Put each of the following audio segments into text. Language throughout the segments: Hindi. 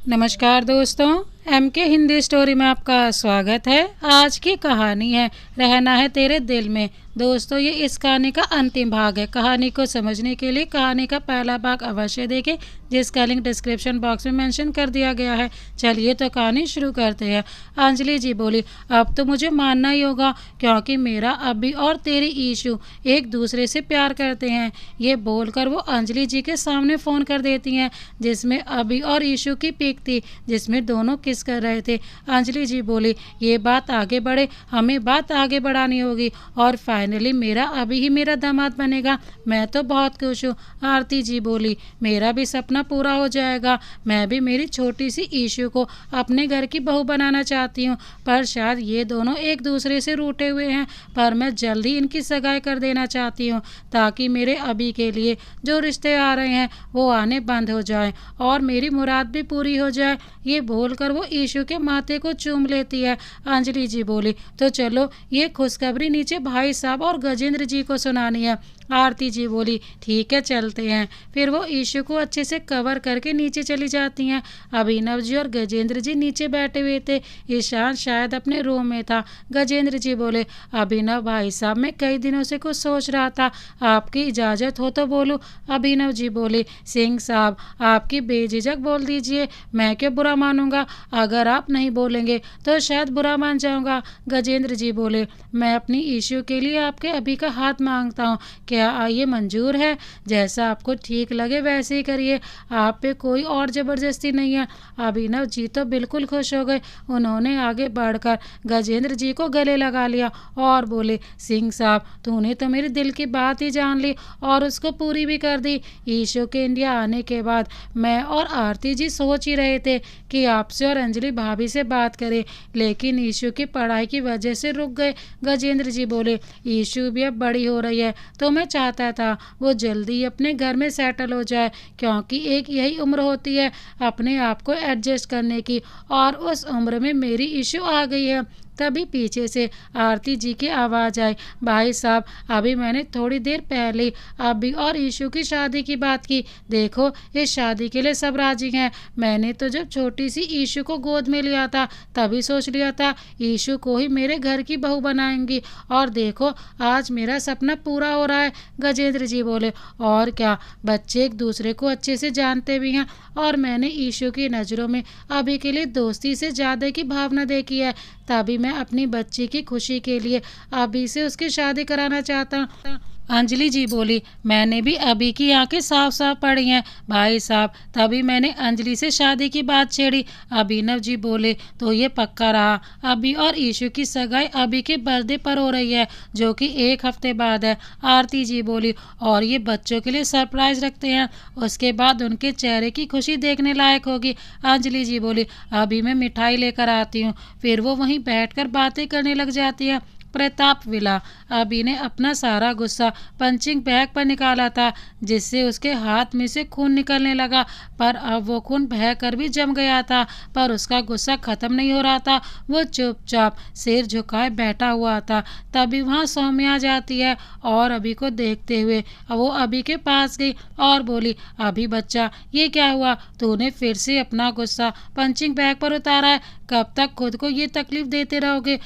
नमस्कार दोस्तों, MK हिंदी स्टोरी में आपका स्वागत है। आज की कहानी है रहना है तेरे दिल में। दोस्तों, ये इस कहानी का अंतिम भाग है। कहानी को समझने के लिए कहानी का पहला भाग अवश्य देखें, जिसका लिंक डिस्क्रिप्शन बॉक्स में मेंशन कर दिया गया है। चलिए तो कहानी शुरू करते हैं। अंजलि जी बोली, अब तो मुझे मानना ही होगा, क्योंकि मेरा अभी और तेरी ईशू एक दूसरे से प्यार करते हैं। ये बोलकर वो अंजलि जी के सामने फ़ोन कर देती हैं, जिसमें अभी और ईशू की पिक थी, जिसमें दोनों किस कर रहे थे। अंजलि जी बोली, ये बात आगे बढ़े, हमें बात आगे बढ़ानी होगी और फाइनली मेरा अभी ही मेरा दामाद बनेगा। मैं तो बहुत खुश हूँ। आरती जी बोली, मेरा भी सपना पूरा हो जाएगा। मैं भी मेरी छोटी सी ईशू को अपने घर की बहू बनाना चाहती हूँ, पर शायद ये दोनों एक दूसरे से रूठे हुए हैं। पर मैं जल्दी इनकी सगाई कर देना चाहती हूँ, ताकि मेरे अभी के लिए जो रिश्ते आ रहे हैं वो आने बंद हो जाए और मेरी मुराद भी पूरी हो जाए। ये बोलकर वो ईशू के माथे को चूम लेती है। अंजलि जी बोली, तो चलो ये खुशखबरी नीचे भाई साहब और गजेंद्र जी को सुनानी है। आरती जी बोली, ठीक है चलते हैं। फिर वो ईशू को अच्छे से कवर करके नीचे चली जाती हैं। अभिनव जी और गजेंद्र जी नीचे बैठे हुए थे। ईशान शायद अपने रूम में था। गजेंद्र जी बोले, अभिनव भाई साहब, मैं कई दिनों से कुछ सोच रहा था, आपकी इजाज़त हो तो बोलूं। अभिनव जी बोले, सिंह साहब आपकी बेझिझक बोल दीजिए, मैं क्यों बुरा मानूंगा। अगर आप नहीं बोलेंगे तो शायद बुरा मान जाऊंगा। गजेंद्र जी बोले, मैं अपनी ईशू के लिए आपके अभी का हाथ मांगता हूँ, क्या ये मंजूर है। जैसा आपको ठीक लगे वैसे ही करिए, आप पे कोई और ज़बरदस्ती नहीं है। अभिनव जी तो बिल्कुल खुश हो गए। उन्होंने आगे बढ़कर गजेंद्र जी को गले लगा लिया और बोले, सिंह साहब तूने तो मेरे दिल की बात ही जान ली और उसको पूरी भी कर दी। ईशू के इंडिया आने के बाद मैं और आरती जी सोच ही रहे थे कि आपसे और अंजलि भाभी से बात करें, लेकिन ईशू की पढ़ाई की वजह से रुक गए। गजेंद्र जी बोले, ईशू भी अब बड़ी हो रही है, तो मैं चाहता था वो जल्दी अपने घर में सेटल हो जाए, क्योंकि एक यही उम्र होती है अपने आप को एडजस्ट करने की, और उस उम्र में मेरी ईशू आ गई है। तभी पीछे से आरती जी की आवाज़ आई, भाई साहब अभी मैंने थोड़ी देर पहले अभी और ईशू की शादी की बात की। देखो इस शादी के लिए सब राजी हैं। मैंने तो जब छोटी सी ईशू को गोद में लिया था तभी सोच लिया था ईशू को ही मेरे घर की बहू बनाएंगी, और देखो आज मेरा सपना पूरा हो रहा है। गजेंद्र जी बोले, और क्या, बच्चे एक दूसरे को अच्छे से जानते भी हैं, और मैंने ईशू की नज़रों में अभी के लिए दोस्ती से ज़्यादा की भावना देखी है। तभी मैं अपनी बच्ची की खुशी के लिए अभी से उसकी शादी कराना चाहता हूँ। अंजलि जी बोली, मैंने भी अभी की आंखें साफ साफ पड़ी हैं भाई साहब, तभी मैंने अंजलि से शादी की बात छेड़ी। अभिनव जी बोले, तो ये पक्का रहा, अभी और ईशू की सगाई अभी के बर्थडे पर हो रही है, जो कि 1 हफ्ते बाद है। आरती जी बोली, और ये बच्चों के लिए सरप्राइज रखते हैं, उसके बाद उनके चेहरे की खुशी देखने लायक होगी। अंजलि जी बोली, अभी मैं मिठाई लेकर आती हूँ। फिर वो वहीं बैठकर बातें करने लग जाती है। प्रताप विला, अभी ने अपना सारा गुस्सा पंचिंग बैग पर निकाला था, जिससे उसके हाथ में से खून निकलने लगा, पर अब वो खून बह कर भी जम गया था, पर उसका गुस्सा खत्म नहीं हो रहा था। वो चुपचाप सिर झुकाए बैठा हुआ था। तभी वहाँ सौम्या आ जाती है और अभी को देखते हुए वो अभी के पास गई और बोली, अभी बच्चा ये क्या हुआ, तूने फिर से अपना गुस्सा पंचिंग बैग पर उतारा है, कब तक खुद को ये तकलीफ देते रहोगे।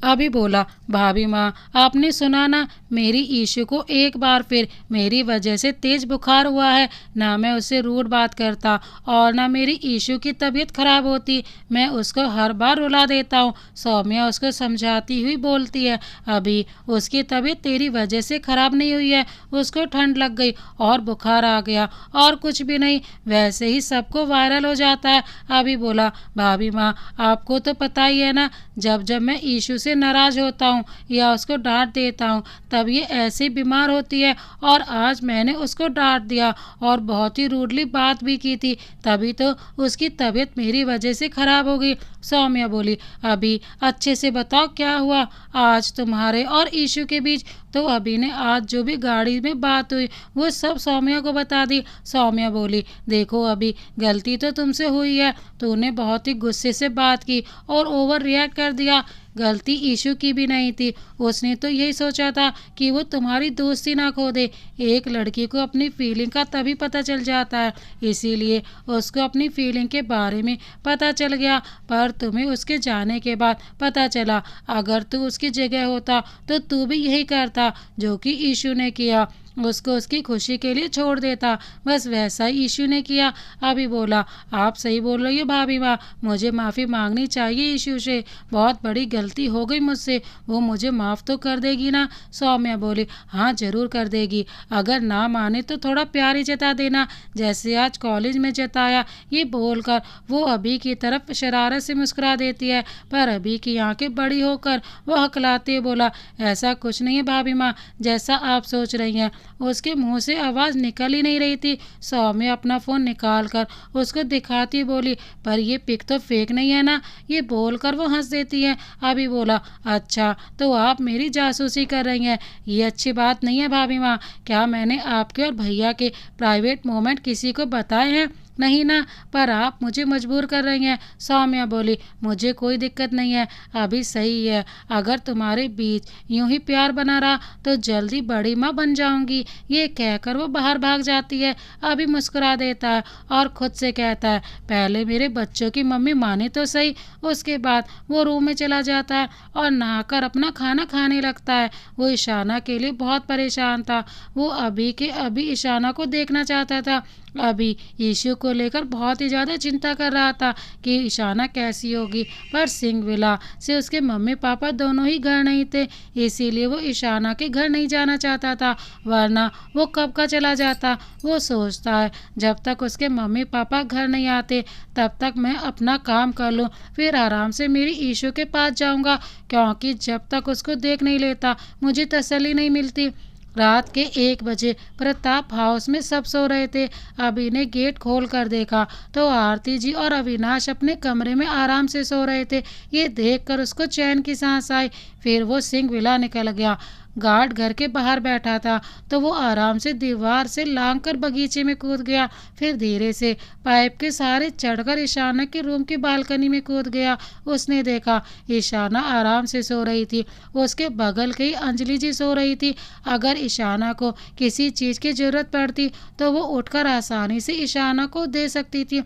अभी बोला, भाभी माँ आपने सुना ना, मेरी ईशू को एक बार फिर मेरी वजह से तेज बुखार हुआ है। ना मैं उससे रूड बात करता और ना मेरी ईशू की तबीयत खराब होती, मैं उसको हर बार रुला देता हूँ। सौम्या उसको समझाती हुई बोलती है, अभी उसकी तबीयत तेरी वजह से खराब नहीं हुई है, उसको ठंड लग गई और बुखार आ गया, और कुछ भी नहीं, वैसे ही सबको वायरल हो जाता है। अभी बोला, भाभी माँ आपको तो पता ही है ना, जब जब मैं ईशू से नाराज होता हूँ या उसको डांट देता हूँ तब ये ऐसे बीमार होती है, और आज मैंने उसको डांट दिया और बहुत ही रूडली बात भी की थी, तभी तो उसकी तबीयत मेरी वजह से खराब हो गई। सौम्या बोली, अभी अच्छे से बताओ क्या हुआ आज तुम्हारे और ईशू के बीच। तो अभी ने आज जो भी गाड़ी में बात हुई वो सब सौम्या को बता दी। सौम्या बोली, देखो अभी गलती तो तुमसे हुई है, तूने बहुत ही गुस्से से बात की और ओवर रिएक्ट कर दिया, गलती ईशू की भी नहीं थी। उसने तो यही सोचा था कि वो तुम्हारी दोस्ती ना खो दे। एक लड़की को अपनी फीलिंग का तभी पता चल जाता है, इसीलिए उसको अपनी फीलिंग के बारे में पता चल गया। पर तुम्हें उसके जाने के बाद पता चला, अगर तू उसकी जगह होता तो तू भी यही करता जो कि ईशू ने किया, उसको उसकी खुशी के लिए छोड़ देता। बस वैसा ही ईशू ने किया। अभी बोला, आप सही बोल रही हो भाभी माँ, मुझे माफ़ी मांगनी चाहिए ईशू से, बहुत बड़ी गलती हो गई मुझसे, वो मुझे माफ़ तो कर देगी ना? सौम्या बोली, हाँ ज़रूर कर देगी, अगर ना माने तो थोड़ा प्यार ही जता देना, जैसे आज कॉलेज में जताया। ये बोलकर वो अभी की तरफ शरारत से मुस्कुरा देती है, पर अभी की आंखें बड़ी होकर वो हकलाते हुए बोला, ऐसा कुछ नहीं है भाभी माँ, जैसा आप सोच रही हैं। उसके मुंह से आवाज़ निकल ही नहीं रही थी। सौम्या अपना फ़ोन निकाल कर उसको दिखाती बोली, पर ये पिक तो फेक नहीं है ना? ये बोलकर वो हंस देती है। अभी बोला, अच्छा तो आप मेरी जासूसी कर रही हैं, ये अच्छी बात नहीं है भाभी माँ। क्या मैंने आपके और भैया के प्राइवेट मोमेंट किसी को बताए हैं? नहीं ना, पर आप मुझे मजबूर कर रही हैं। सौम्या बोली, मुझे कोई दिक्कत नहीं है, अभी सही है, अगर तुम्हारे बीच यूं ही प्यार बना रहा तो जल्दी बड़ी माँ बन जाऊंगी। ये कहकर वो बाहर भाग जाती है। अभी मुस्कुरा देता है और खुद से कहता है, पहले मेरे बच्चों की मम्मी माने तो सही। उसके बाद वो रूम में चला जाता है और नहाकर अपना खाना खाने लगता है। वो ईशाना के लिए बहुत परेशान था। वो अभी के अभी ईशाना को देखना चाहता था। अभी ईशू को लेकर बहुत ही ज़्यादा चिंता कर रहा था कि ईशाना कैसी होगी, पर सिंह विला से उसके मम्मी पापा दोनों ही घर नहीं थे, इसीलिए वो ईशाना के घर नहीं जाना चाहता था, वरना वो कब का चला जाता। वो सोचता है, जब तक उसके मम्मी पापा घर नहीं आते तब तक मैं अपना काम कर लूँ, फिर आराम से मेरी ईशू के पास जाऊँगा, क्योंकि जब तक उसको देख नहीं लेता मुझे तसल्ली नहीं मिलती। रात के 1 बजे प्रताप हाउस में सब सो रहे थे। अभी ने गेट खोल कर देखा तो आरती जी और अविनाश अपने कमरे में आराम से सो रहे थे। ये देखकर उसको चैन की सांस आई। फिर वो सिंह विला निकल गया। गार्ड घर के बाहर बैठा था तो वो आराम से दीवार से लांग कर बगीचे में कूद गया। फिर धीरे से पाइप के सहारे चढ़कर ईशाना के रूम की बालकनी में कूद गया। उसने देखा ईशाना आराम से सो रही थी, उसके बगल की अंजलि जी सो रही थी। अगर ईशाना को किसी चीज़ की ज़रूरत पड़ती तो वो उठकर आसानी से ईशाना को दे सकती थी।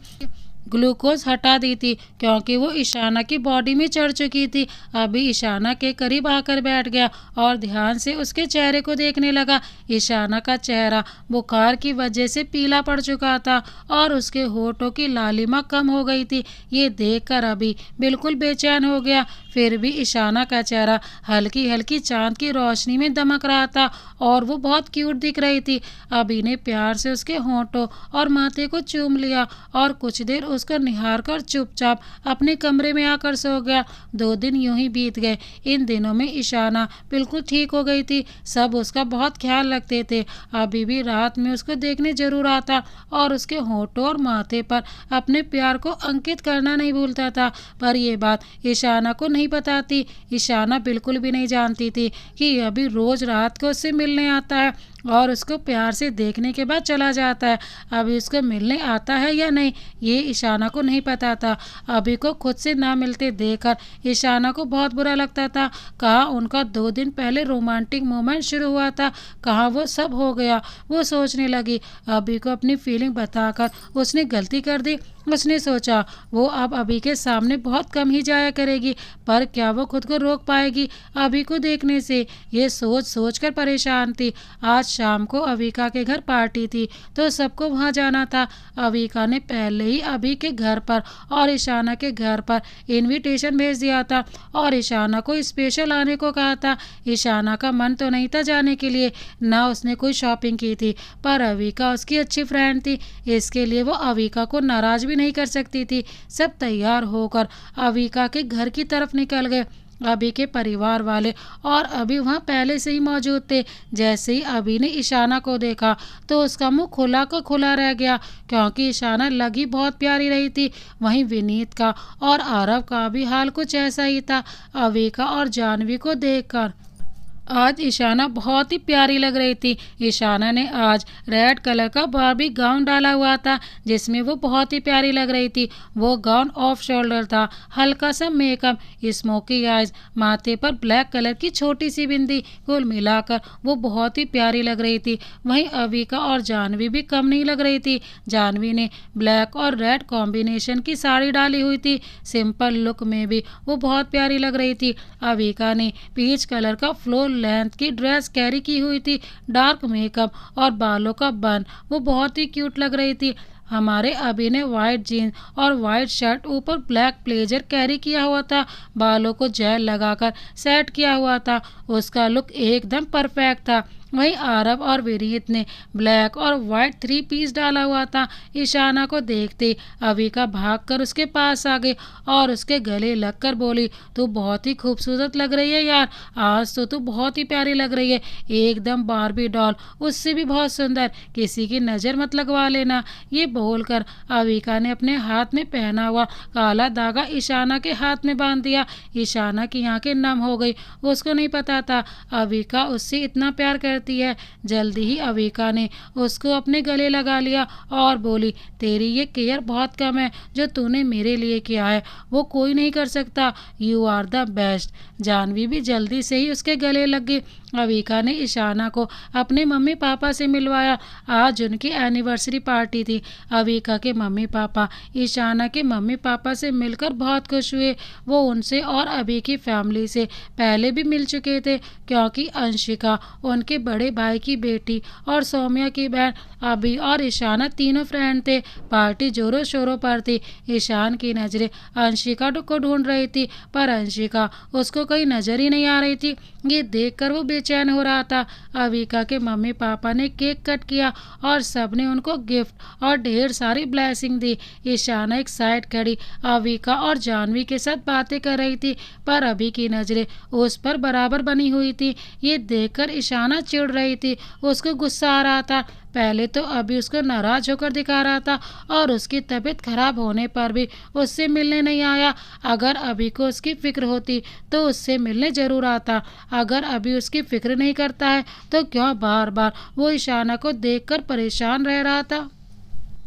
ग्लूकोज हटा दी थी क्योंकि वो ईशाना की बॉडी में चढ़ चुकी थी। अभी ईशाना के करीब आकर बैठ गया और ध्यान से उसके चेहरे को देखने लगा। ईशाना का चेहरा बुखार की वजह से पीला पड़ चुका था और उसके होठों की लालिमा कम हो गई थी। ये देखकर अभी बिल्कुल बेचैन हो गया। फिर भी ईशाना का चेहरा हल्की हल्की चांद की रोशनी में दमक रहा था और वो बहुत क्यूट दिख रही थी। अभी ने प्यार से उसके होठों और माथे को चूम लिया और कुछ देर उसको निहार कर चुपचाप अपने कमरे में आकर सो गया। 2 दिन यूं ही बीत गए। इन दिनों में ईशाना बिल्कुल ठीक हो गई थी। सब उसका बहुत ख्याल रखते थे। अभी भी रात में उसको देखने जरूर आता और उसके होठों और माथे पर अपने प्यार को अंकित करना नहीं भूलता था। पर यह बात ईशाना को नहीं पता थी। ईशाना बिल्कुल भी नहीं जानती थी कि अभी रोज रात को उससे मिलने आता है और उसको प्यार से देखने के बाद चला जाता है। अभी उसको मिलने आता है या नहीं, ये ईशाना को नहीं पता था। अभी को खुद से ना मिलते देखकर ईशाना को बहुत बुरा लगता था। कहाँ उनका 2 दिन पहले रोमांटिक मोमेंट शुरू हुआ था, कहाँ वो सब हो गया। वो सोचने लगी, अभी को अपनी फीलिंग बताकर उसने गलती कर दी। उसने सोचा वो अब अभी के सामने बहुत कम ही जाया करेगी, पर क्या वो खुद को रोक पाएगी अभी को देखने से? ये सोच सोच कर परेशान थी। आज शाम को अविका के घर पार्टी थी तो सबको वहां जाना था। अविका ने पहले ही अभी के घर पर और ईशाना के घर पर इनविटेशन भेज दिया था और ईशाना को स्पेशल आने को कहा था। ईशाना का मन तो नहीं था जाने के लिए, ना उसने कोई शॉपिंग की थी, पर अविका उसकी अच्छी फ्रेंड थी, इसके लिए वो अविका को नाराज भी नहीं कर सकती थी। सब तैयार होकर अविका के घर की तरफ निकल गए। अभी के परिवार वाले और अभी वहाँ पहले से ही मौजूद थे। जैसे ही अभी ने ईशाना को देखा तो उसका मुंह खुला का खुला रह गया, क्योंकि ईशाना लगी बहुत प्यारी रही थी। वहीं विनीत का और आरव का भी हाल कुछ ऐसा ही था अविका और जानवी को देखकर। आज ईशाना बहुत ही प्यारी लग रही थी। ईशाना ने आज रेड कलर का बार्बी गाउन डाला हुआ था जिसमें वो बहुत ही प्यारी लग रही थी। वो गाउन ऑफ शोल्डर था, हल्का सा मेकअप, स्मोकी आइज, माथे पर ब्लैक कलर की छोटी सी बिंदी, कुल मिलाकर वो बहुत ही प्यारी लग रही थी। वहीं अविका और जानवी भी कम नहीं लग रही थी। जानवी ने ब्लैक और रेड कॉम्बिनेशन की साड़ी डाली हुई थी। सिंपल लुक में भी वो बहुत प्यारी लग रही थी। अविका ने पीच कलर का फ्लोर लेंथ की ड्रेस कैरी की हुई थी। डार्क मेकअप और बालों का बन वो बहुत ही क्यूट लग रही थी। हमारे अभी ने वाइट जीन्स और वाइट शर्ट ऊपर ब्लैक ब्लेजर कैरी किया हुआ था। बालों को जेल लगाकर सेट किया हुआ था। उसका लुक एकदम परफेक्ट था। वहीं आरव और विनीत ने ब्लैक और वाइट 3 पीस डाला हुआ था। ईशाना को देखते अविका भागकर उसके पास आ गई और उसके गले लगकर बोली, तू बहुत ही खूबसूरत लग रही है यार, आज तो तू बहुत ही प्यारी लग रही है, एकदम बार्बी डॉल, उससे भी बहुत सुंदर, किसी की नज़र मत लगवा लेना। ये बोलकर अविका ने अपने हाथ में पहना हुआ काला धागा ईशाना के हाथ में बांध दिया। ईशाना की आंखें नम हो गई। उसको नहीं पता था अविका उससे इतना प्यार करती है। जल्दी ही अविका ने उसको अपने गले लगा लिया और बोली, तेरी ये केयर बहुत कम है जो तूने मेरे लिए किया है, वो कोई नहीं कर सकता, you are the best. Janvi भी जल्दी से ही उसके गले लग गई। अविका ने ईशाना को अपने मम्मी पापा से मिलवाया। आज उनकी एनिवर्सरी पार्टी थी। अविका के मम्मी पापा ईशाना के मम्मी पापा से मिलकर बहुत खुश हुए। वो उनसे और अभी की फैमिली से पहले भी मिल चुके थे क्योंकि अंशिका उनके बड़े भाई की बेटी और सौम्या की बहन अभी और ईशाना तीनों फ्रेंड थे। पार्टी जोरों शोरों पर थी। ईशान की नज़रें अंशिका को ढूंढ रही थी पर अंशिका उसको कहीं नज़र ही नहीं आ रही थी। ये देखकर वो बेचैन हो रहा था। अविका के मम्मी पापा ने केक कट किया और सबने उनको गिफ्ट और ढेर सारी ब्लेसिंग दी। ईशाना एक साइड खड़ी अविका और जानवी के साथ बातें कर रही थी पर अभी की नज़रें उस पर बराबर बनी हुई थी। ये देखकर ईशाना चिढ़ रही थी। उसको गुस्सा आ रहा था। पहले तो अभी उसको नाराज होकर दिखा रहा था और उसकी तबीयत खराब होने पर भी उससे मिलने नहीं आया। अगर अभी को उसकी फिक्र होती तो उससे मिलने जरूर आता। अगर अभी उसकी फिक्र नहीं करता है तो क्यों बार बार वो ईशाना को देखकर परेशान रह रहा था।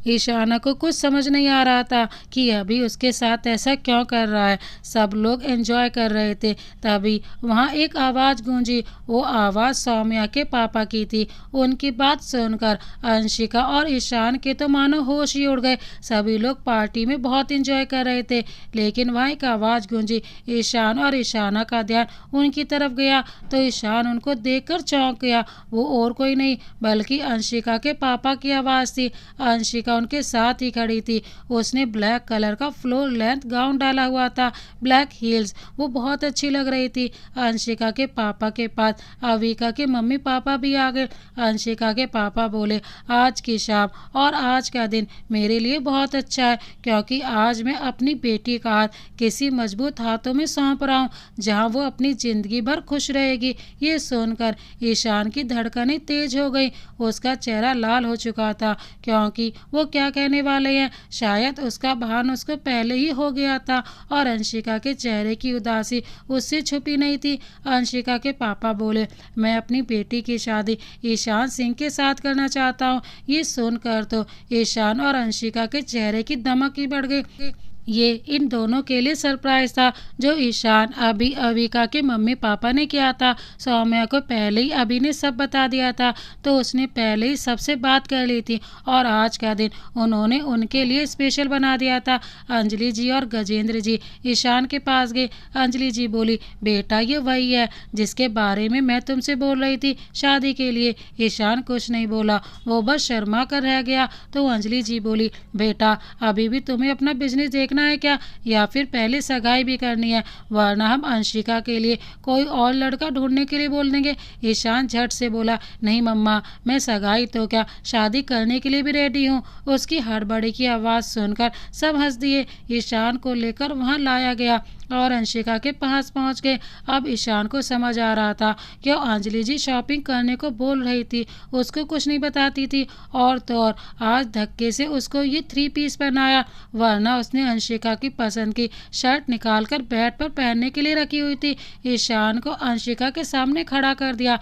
ईशाना को कुछ समझ नहीं आ रहा था कि अभी उसके साथ ऐसा क्यों कर रहा है। सब लोग एंजॉय कर रहे थे। तभी वहाँ एक आवाज़ गूंजी। वो आवाज़ सौम्या के पापा की थी। उनकी बात सुनकर अंशिका और ईशान के तो मानो होश ही उड़ गए। सभी लोग पार्टी में बहुत एंजॉय कर रहे थे लेकिन वहाँ एक आवाज़ गूंजी। ईशान और ईशाना का ध्यान उनकी तरफ गया तो ईशान उनको देखकर चौंक गया। वो और कोई नहीं बल्कि अंशिका के पापा की आवाज़ थी। अंशिका उनके साथ ही खड़ी थी। उसने ब्लैक कलर का फ्लोर लेंथ गाउन डाला हुआ था, ब्लैक हील्स, वो बहुत अच्छी लग रही थी। अंशिका के पापा के पास अविका के मम्मी पापा भी आ गए। अंशिका के पापा बोले, आज की शाम और आज का दिन मेरे लिए बहुत अच्छा है क्योंकि आज मैं अपनी बेटी का हाथ किसी मजबूत हाथों में सौंप रहा हूँ जहाँ वो अपनी जिंदगी भर खुश रहेगी। ये सुनकर ईशान की धड़कनें तेज हो गई। उसका चेहरा लाल हो चुका था क्योंकि वो क्या कहने वाले हैं शायद उसका भान उसको पहले ही हो गया था और अंशिका के चेहरे की उदासी उससे छुपी नहीं थी। अंशिका के पापा बोले, मैं अपनी बेटी की शादी ईशान सिंह के साथ करना चाहता हूँ। ये सुनकर तो ईशान और अंशिका के चेहरे की दमक ही बढ़ गई। ये इन दोनों के लिए सरप्राइज था जो ईशान अभी अविका के मम्मी पापा ने किया था। सौम्या को पहले ही अभी ने सब बता दिया था तो उसने पहले ही सबसे बात कर ली थी और आज का दिन उन्होंने उनके लिए स्पेशल बना दिया था। अंजलि जी और गजेंद्र जी ईशान के पास गए। अंजलि जी बोली, बेटा ये वही है जिसके बारे में मैं तुमसे बोल रही थी शादी के लिए। ईशान कुछ नहीं बोला, वो बस शर्मा कर रह गया। तो अंजलि जी बोली, बेटा अभी भी तुम्हें अपना बिजनेस देखना है क्या या फिर पहले सगाई भी करनी है, वरना हम अंशिका के लिए कोई और लड़का ढूंढने के लिए बोल देंगे। ईशान झट से बोला, नहीं मम्मा, मैं सगाई तो क्या शादी करने के लिए भी रेडी हूँ। उसकी हड़बड़ी की आवाज़ सुनकर सब हंस दिए। ईशान को लेकर वहाँ लाया गया और अंशिका के पास पहुंच गए। अब ईशान को समझ आ रहा था कि अंजलि जी शॉपिंग करने को बोल रही थी, उसको कुछ नहीं बताती थी और तो और आज धक्के से उसको ये 3 पीस पहनाया, वरना उसने अंशिका की पसंद की शर्ट निकालकर बेड पर पहनने के लिए रखी हुई थी। ईशान को अंशिका के सामने खड़ा कर दिया।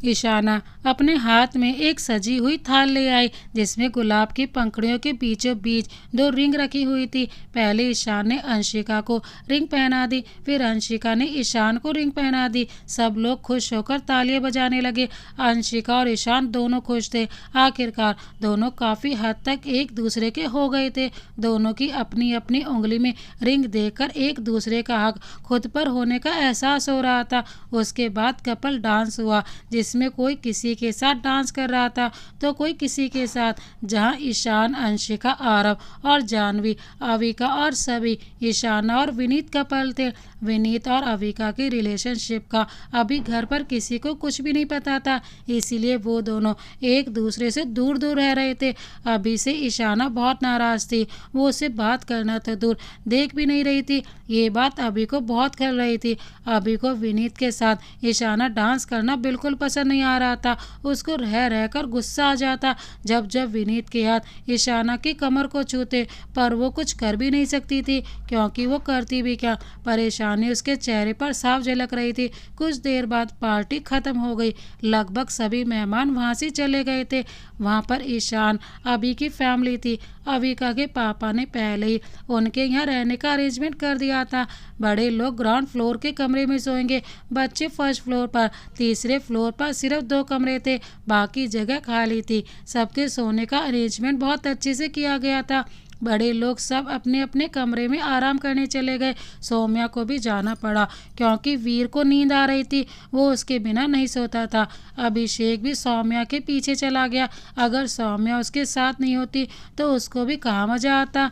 ईशाना अपने हाथ में एक सजी हुई थाल ले आई जिसमें गुलाब की पंखुड़ियों के बीचों बीच 2 रिंग रखी हुई थी। पहले ईशान ने अंशिका को रिंग पहना दी, फिर अंशिका ने ईशान को रिंग पहना दी। सब लोग खुश होकर तालियां बजाने लगे। अंशिका और ईशान दोनों खुश थे। आखिरकार दोनों काफी हद तक एक दूसरे के हो गए थे। दोनों की अपनी अपनी उंगली में रिंग देखकर एक दूसरे का हक खुद पर होने का एहसास हो रहा था। उसके बाद कपल डांस हुआ जिसमें कोई किसी के साथ डांस कर रहा था तो कोई किसी के साथ, जहां ईशान, अंशिका, आरव और जानवी, अविका और सभी ईशाना और विनीत कपल थे। विनीत और अविका की रिलेशनशिप का अभी घर पर किसी को कुछ भी नहीं पता था, इसीलिए वो दोनों एक दूसरे से दूर दूर रह रहे थे। अभी से ईशाना बहुत नाराज थी। वो उसे बात करना तो दूर देख भी नहीं रही थी। ये बात अभी को बहुत खल रही थी। अभी को विनीत के साथ ईशाना डांस करना बिल्कुल पसंद नहीं आ रहा था। उसको रह रहकर गुस्सा आ जाता जब जब विनीत के हाथ ईशाना की कमर को छूते, पर वो कुछ कर भी नहीं सकती थी क्योंकि वो करती भी क्या। परेशानी उसके चेहरे पर साफ झलक रही थी। कुछ देर बाद पार्टी खत्म हो गई। लगभग सभी मेहमान वहां से चले गए थे। वहां पर ईशान, अभी की फैमिली थी। अविका के पापा ने पहले ही उनके यहाँ रहने का अरेंजमेंट कर दिया था। बड़े लोग ग्राउंड फ्लोर के कमरे में सोएंगे, बच्चे फर्स्ट फ्लोर पर। तीसरे फ्लोर पर सिर्फ 2 कमरे थे, बाकी जगह खाली थी। सबके सोने का अरेंजमेंट बहुत अच्छे से किया गया था। बड़े लोग सब अपने अपने कमरे में आराम करने चले गए। सौम्या को भी जाना पड़ा क्योंकि वीर को नींद आ रही थी। वो उसके बिना नहीं सोता था। अभिषेक भी सौम्या के पीछे चला गया। अगर सौम्या उसके साथ नहीं होती तो उसको भी कहाँ मजा आता।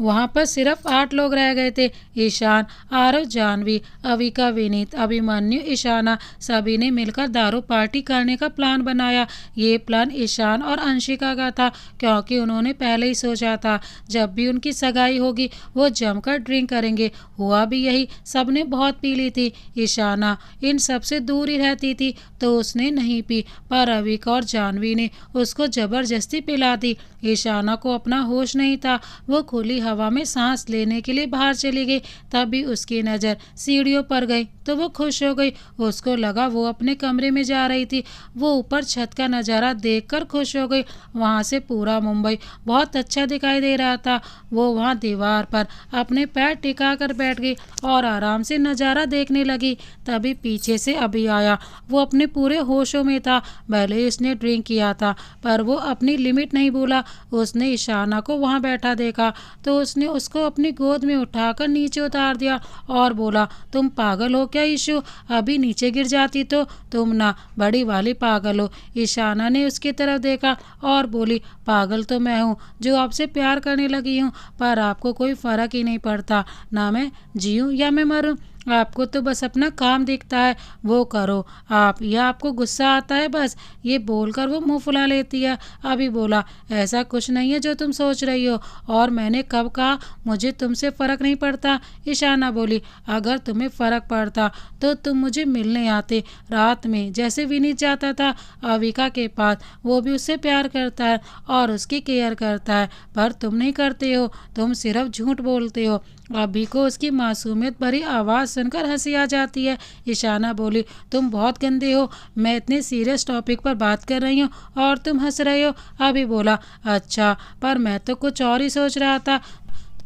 वहाँ पर सिर्फ 8 लोग रह गए थे। ईशान, आरव, जानवी, अविका, विनीत, अभिमन्यु, ईशाना, सभी ने मिलकर दारू पार्टी करने का प्लान बनाया। ये प्लान ईशान और अंशिका का था क्योंकि उन्होंने पहले ही सोचा था जब भी उनकी सगाई होगी वो जमकर ड्रिंक करेंगे। हुआ भी यही। सबने बहुत पी ली थी। ईशाना इन सब से दूर ही रहती थी तो उसने नहीं पी, पर अविका और जानवी ने उसको जबरदस्ती पिला दी। ईशाना को अपना होश नहीं था। वो खुली हवा में सांस लेने के लिए बाहर चली गई। तभी उसकी नज़र सीढ़ियों पर गई तो वो खुश हो गई। उसको लगा वो अपने कमरे में जा रही थी। वो ऊपर छत का नज़ारा देखकर खुश हो गई। वहाँ से पूरा मुंबई बहुत अच्छा दिखाई दे रहा था। वो वहाँ दीवार पर अपने पैर टिका कर बैठ गई और आराम से नज़ारा देखने लगी। तभी पीछे से अभी आया। वो अपने पूरे होशों में था। भले ही उसने ड्रिंक किया था पर वो अपनी लिमिट नहीं भूला। उसने ईशाना को वहाँ बैठा देखा तो उसने उसको अपनी गोद में उठाकर नीचे उतार दिया और बोला, तुम पागल हो क्या ईशु? अभी नीचे गिर जाती तो। तुम ना बड़ी वाली पागल हो। ईशाना ने उसकी तरफ देखा और बोली, पागल तो मैं हूँ जो आपसे प्यार करने लगी हूँ, पर आपको कोई फर्क ही नहीं पड़ता ना मैं जीऊँ या मैं मरूँ। आपको तो बस अपना काम दिखता है, वो करो आप, या आपको गुस्सा आता है बस। ये बोलकर वो मुंह फुला लेती है। अभी बोला, ऐसा कुछ नहीं है जो तुम सोच रही हो। और मैंने कब कहा मुझे तुमसे फ़र्क नहीं पड़ता? ईशाना बोली, अगर तुम्हें फ़र्क पड़ता तो तुम मुझे मिलने आते रात में, जैसे विनीत जाता था अविका के पास। वो भी उससे प्यार करता है और उसकी केयर करता है, पर तुम नहीं करते हो। तुम सिर्फ झूठ बोलते हो। अभी को उसकी मासूमियत भरी आवाज़ सुनकर हंसी आ जाती है। ईशाना बोली, तुम बहुत गंदे हो। मैं इतने सीरियस टॉपिक पर बात कर रही हूँ और तुम हंस रहे हो। अभी बोला, अच्छा, पर मैं तो कुछ और ही सोच रहा था।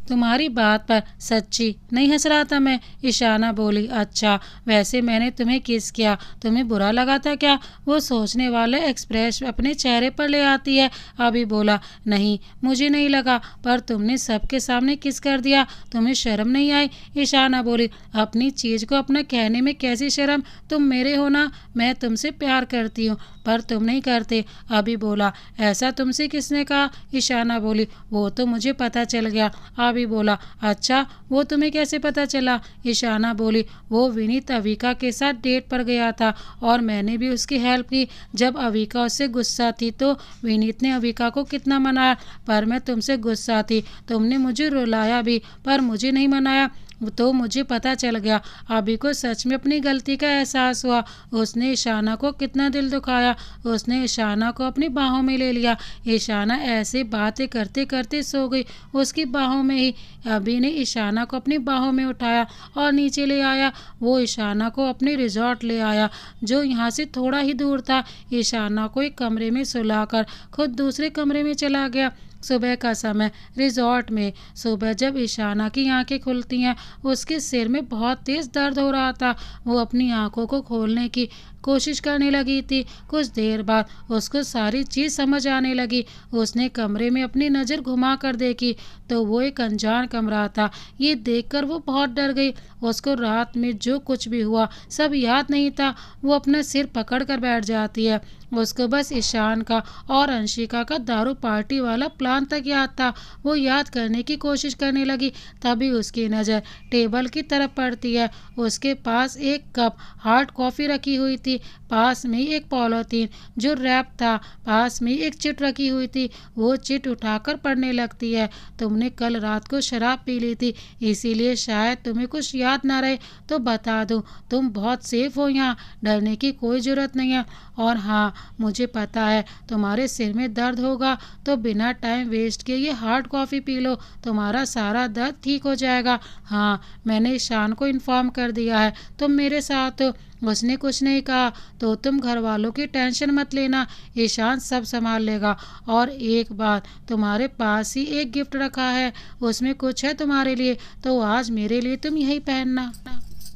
तुम्हारी बात पर सच्ची नहीं हंस रहा था मैं। ईशाना बोली, अच्छा, वैसे मैंने तुम्हें किस किया? तुम्हें बुरा लगा था क्या? वो सोचने वाले एक्सप्रेस अपने चेहरे पर ले आती है। अभी बोला, नहीं, मुझे नहीं लगा, पर तुमने सबके सामने किस कर दिया। तुम्हें शर्म नहीं आई? ईशाना बोली, अपनी चीज़ को अपना कहने में कैसी शर्म? तुम मेरे हो ना, मैं तुमसे प्यार करती हूँ, पर तुम नहीं करते। अभी बोला, ऐसा तुमसे किसने कहा? ईशाना बोली, वो तो मुझे पता चल गया। अभी बोला, अच्छा, वो तुम्हें कैसे पता चला? ईशाना बोली, वो विनीत अविका के साथ डेट पर गया था और मैंने भी उसकी हेल्प की। जब अविका उससे गुस्सा थी तो विनीत ने अविका को कितना मनाया, पर मैं तुमसे गुस्सा थी। तुमने मुझे रुलाया भी पर मुझे नहीं मनाया। तो मुझे पता चल गया। अभी को सच में अपनी गलती का एहसास हुआ। उसने ईशाना को कितना दिल दुखाया। उसने ईशाना को अपनी बाहों में ले लिया। ईशाना ऐसे बातें करते करते सो गई उसकी बाहों में ही। अभी ने ईशाना को अपनी बाहों में उठाया और नीचे ले आया। वो ईशाना को अपने रिजॉर्ट ले आया जो यहाँ से थोड़ा ही दूर था। ईशाना को एक कमरे में सुलाकर खुद दूसरे कमरे में चला गया। सुबह का समय रिजॉर्ट में। सुबह जब ईशाना की आंखें खुलती हैं उसके सिर में बहुत तेज़ दर्द हो रहा था। वो अपनी आंखों को खोलने की कोशिश करने लगी थी। कुछ देर बाद उसको सारी चीज़ समझ आने लगी। उसने कमरे में अपनी नज़र घुमा कर देखी तो वो एक अनजान कमरा था। ये देखकर वो बहुत डर गई। उसको रात में जो कुछ भी हुआ सब याद नहीं था। वो अपना सिर पकड़ कर बैठ जाती है। उसको बस ईशान का और अंशिका का दारू पार्टी वाला प्लान तक याद था। वो याद करने की कोशिश करने लगी। तभी उसकी नज़र टेबल की तरफ पड़ती है। उसके पास एक कप हार्ड कॉफ़ी रखी हुई थी। पास में एक पॉलीथीन जो रैप था। पास में एक चिट रखी हुई थी। वो चिट उठाकर पढ़ने लगती है। तुमने कल रात को शराब पी ली थी इसीलिए शायद तुम्हें कुछ याद ना रहे। तो बता दूं तुम बहुत सेफ हो यहाँ, डरने की कोई ज़रूरत नहीं है। और हाँ, मुझे पता है तुम्हारे सिर में दर्द होगा तो बिना टाइम वेस्ट किए ये हार्ड कॉफ़ी पी लो, तुम्हारा सारा दर्द ठीक हो जाएगा। हाँ, मैंने ईशान को इन्फॉर्म कर दिया है तुम मेरे साथ हो। उसने कुछ नहीं कहा तो तुम घर वालों की टेंशन मत लेना, ईशान सब संभाल लेगा। और एक बात, तुम्हारे पास ही एक गिफ्ट रखा है, उसमें कुछ है तुम्हारे लिए, तो आज मेरे लिए तुम यही पहनना।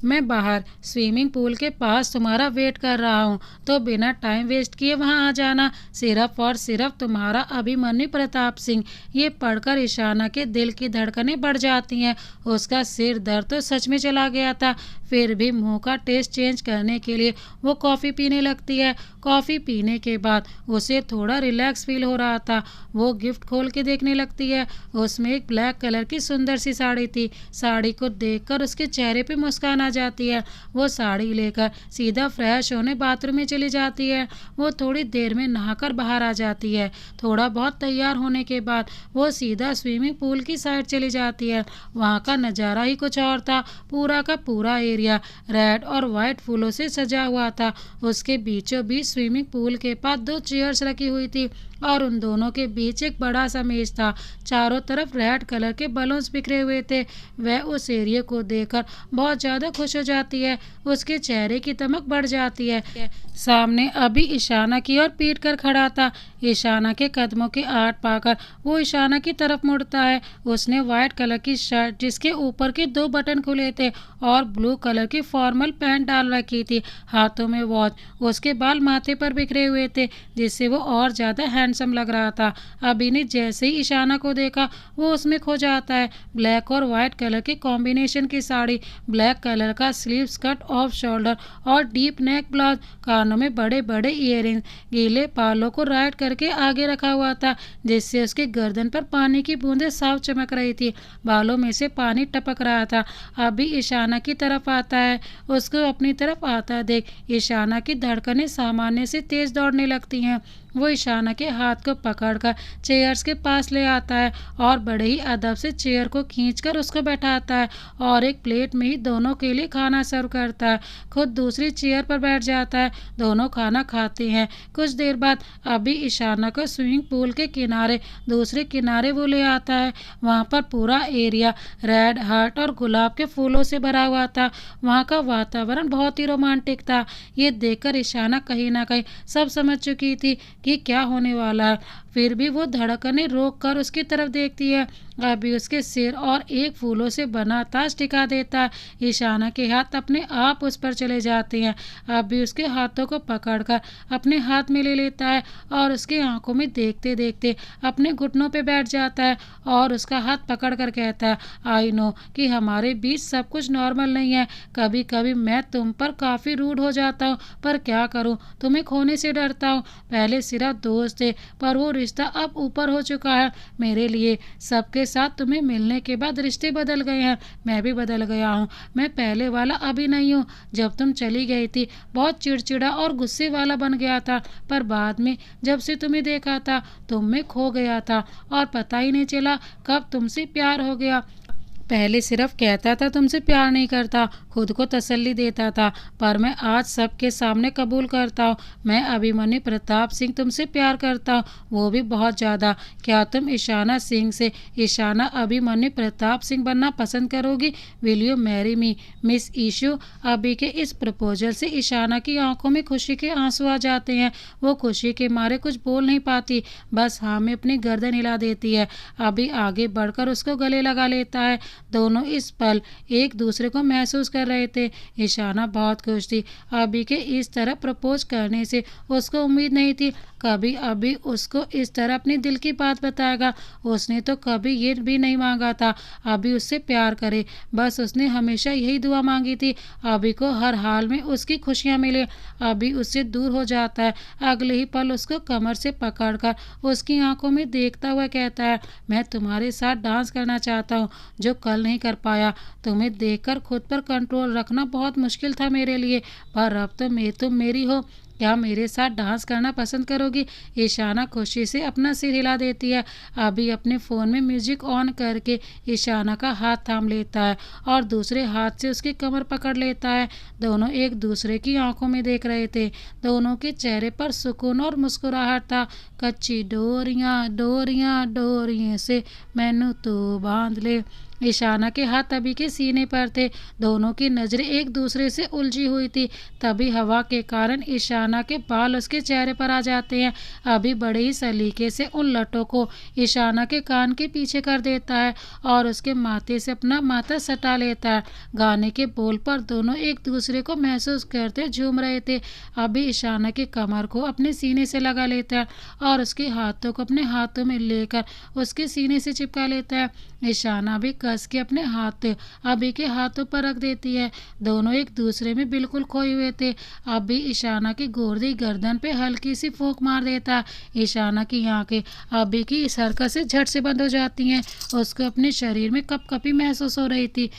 मैं बाहर स्विमिंग पूल के पास तुम्हारा वेट कर रहा हूँ तो बिना टाइम वेस्ट किए वहाँ आ जाना। सिर्फ और सिर्फ तुम्हारा अभिमन्यु प्रताप सिंह। ये पढ़कर ईशाना के दिल की धड़कनें बढ़ जाती हैं। उसका सिर दर्द तो सच में चला गया था। फिर भी मुंह का टेस्ट चेंज करने के लिए वो कॉफ़ी पीने लगती है। कॉफ़ी पीने के बाद उसे थोड़ा रिलैक्स फील हो रहा था। वो गिफ्ट खोल के देखने लगती है। उसमें एक ब्लैक कलर की सुंदर सी साड़ी थी। साड़ी को देखकर उसके चेहरे पे मुस्कान आ जाती है। वो साड़ी लेकर सीधा फ्रेश होने बाथरूम में चली जाती है। वो थोड़ी देर में नहाकर बाहर आ जाती है। थोड़ा बहुत तैयार होने के बाद वो सीधा स्विमिंग पूल की साइड चली जाती है। वहाँ का नज़ारा ही कुछ और था। पूरा का पूरा एरिया रेड और वाइट फूलों से सजा हुआ था। उसके बीचों बीच स्विमिंग पूल के पास दो चेयर्स रखी हुई थी और उन दोनों के बीच एक बड़ा सा मेज था। चारों तरफ रेड कलर के बलून्स बिखरे हुए थे। वह उस एरिया को देखकर बहुत ज़्यादा खुश हो जाती है। उसके चेहरे की चमक बढ़ जाती है। सामने अभी ईशाना की ओर पीट कर खड़ा था। ईशाना के कदमों के आट पाकर वो ईशाना की तरफ मुड़ता है। उसने वाइट कलर की शर्ट जिसके ऊपर के दो बटन खुले थे और ब्लू कलर की फॉर्मल पैंट डाल रखी थी। हाथों में वॉच। उसके बाल माथे पर बिखरे हुए थे जिससे वो और ज़्यादा हैंडसम लग रहा था। अभी ने जैसे ही ईशाना को देखा वो उसमें खो जाता है। ब्लैक और वाइट कलर के कॉम्बिनेशन की साड़ी, ब्लैक कलर का स्लीव स्कर्ट ऑफ शोल्डर और डीप नेक ब्लाउज, कानों में बड़े बड़े इयररिंग्स, गीले बालों को राइट करके आगे रखा हुआ था जिससे उसकी गर्दन पर पानी की बूंदें साफ चमक रही थी। बालों में से पानी टपक रहा था। अभी ईशाना की तरफ आता है। उसको अपनी तरफ आता देख ईशाना की धड़कनें सामान्य से तेज दौड़ने लगती हैं। वो ईशाना के हाथ को पकड़कर चेयर्स के पास ले आता है और बड़े ही अदब से चेयर को खींचकर उसको बैठाता है और एक प्लेट में ही दोनों के लिए खाना सर्व करता है। खुद दूसरी चेयर पर बैठ जाता है। दोनों खाना खाते हैं। कुछ देर बाद अभी ईशाना को स्विमिंग पूल के किनारे दूसरे किनारे वो ले आता है। वहाँ पर पूरा एरिया रेड हार्ट और गुलाब के फूलों से भरा हुआ था। वहाँ का वातावरण बहुत ही रोमांटिक था। ये देखकर ईशाना कहीं ना कहीं सब समझ चुकी थी कि क्या होने वाला है। फिर भी वो धड़कने रोक कर उसकी तरफ देखती है। अभी उसके सिर और एक फूलों से बना ताज टिका देता है। ईशाना के हाथ अपने आप उस पर चले जाते हैं। अभी उसके हाथों को पकड़कर अपने हाथ में ले लेता है और उसकी आंखों में देखते देखते अपने घुटनों पे बैठ जाता है और उसका हाथ पकड़ कर कहता है, आई नो कि हमारे बीच सब कुछ नॉर्मल नहीं है। कभी कभी मैं तुम पर काफ़ी रूड हो जाता हूँ पर क्या करूँ, तुम्हें खोने से डरता हूँ। पहले सिर्फ दोस्त थे पर वो रिश्ता अब ऊपर हो चुका है मेरे लिए। सबके साथ तुम्हें मिलने के बाद रिश्ते बदल गए हैं। मैं भी बदल गया हूँ। मैं पहले वाला अभी नहीं हूँ। जब तुम चली गई थी बहुत चिड़चिड़ा और गुस्से वाला बन गया था पर बाद में जब से तुम्हें देखा था तुम में खो गया था और पता ही नहीं चला कब तुमसे प्यार हो गया। पहले सिर्फ कहता था तुमसे प्यार नहीं करता, खुद को तसल्ली देता था, पर मैं आज सबके सामने कबूल करता हूँ, मैं अभिमन्यु प्रताप सिंह तुमसे प्यार करता हूँ, वो भी बहुत ज़्यादा। क्या तुम ईशाना सिंह से ईशाना अभिमन्यु प्रताप सिंह बनना पसंद करोगी? Will you marry me miss Ishu? अभी के इस प्रपोजल से ईशाना की आंखों में खुशी के आंसू आ जाते हैं। वो खुशी के मारे कुछ बोल नहीं पाती, बस हाँ में अपनी गर्दन हिला देती है। अभी आगे बढ़कर उसको गले लगा लेता है। दोनों इस पल एक दूसरे को महसूस कर रहे थे। ईशाना बहुत खुश थी। अभी के इस तरह प्रपोज करने से उसको उम्मीद नहीं थी कभी अभी उसको इस तरह अपने दिल की बात बताएगा। उसने तो कभी ये भी नहीं मांगा था अभी उससे प्यार करे, बस उसने हमेशा यही दुआ मांगी थी अभी को हर हाल में उसकी खुशियाँ मिले। अभी उससे दूर हो जाता है। अगले ही पल उसको कमर से पकड़कर उसकी आंखों में देखता हुआ कहता है, मैं तुम्हारे साथ डांस करना चाहता हूँ जो कल नहीं कर पाया। तुम्हें देखकर खुद पर कंट्रोल रखना बहुत मुश्किल था मेरे लिए, पर अब तो तुम मेरी हो। क्या मेरे साथ डांस करना पसंद करोगी? ईशाना खुशी से अपना सिर हिला देती है। अभी अपने फ़ोन में म्यूजिक ऑन करके ईशाना का हाथ थाम लेता है और दूसरे हाथ से उसकी कमर पकड़ लेता है। दोनों एक दूसरे की आंखों में देख रहे थे। दोनों के चेहरे पर सुकून और मुस्कुराहट था। कच्ची डोरियां डोरियां डोरियां से मैनू तो बांध ले। ईशाना के हाथ अभी के सीने पर थे। दोनों की नज़रें एक दूसरे से उलझी हुई थी। तभी हवा के कारण ईशाना के बाल उसके चेहरे पर आ जाते हैं। अभी बड़े ही सलीके से उन लटों को ईशाना के कान के पीछे कर देता है और उसके माथे से अपना माथा सटा लेता है। गाने के बोल पर दोनों एक दूसरे को महसूस करते झूम रहे थे। अभी ईशाना की कमर को अपने सीने से लगा लेता है और उसके हाथों को अपने हाथों में लेकर उसके सीने से चिपका लेता है। ईशाना भी कस के अपने हाथ अभी के हाथों पर रख देती है। दोनों एक दूसरे में बिल्कुल खोए हुए थे। अभी ईशाना की गोरी गर्दन पे हल्की सी फूंक मार देता है। ईशाना की आंखें अभी की इस हरकत से झट से बंद हो जाती हैं। उसको अपने शरीर में कपकपी महसूस हो रही थी।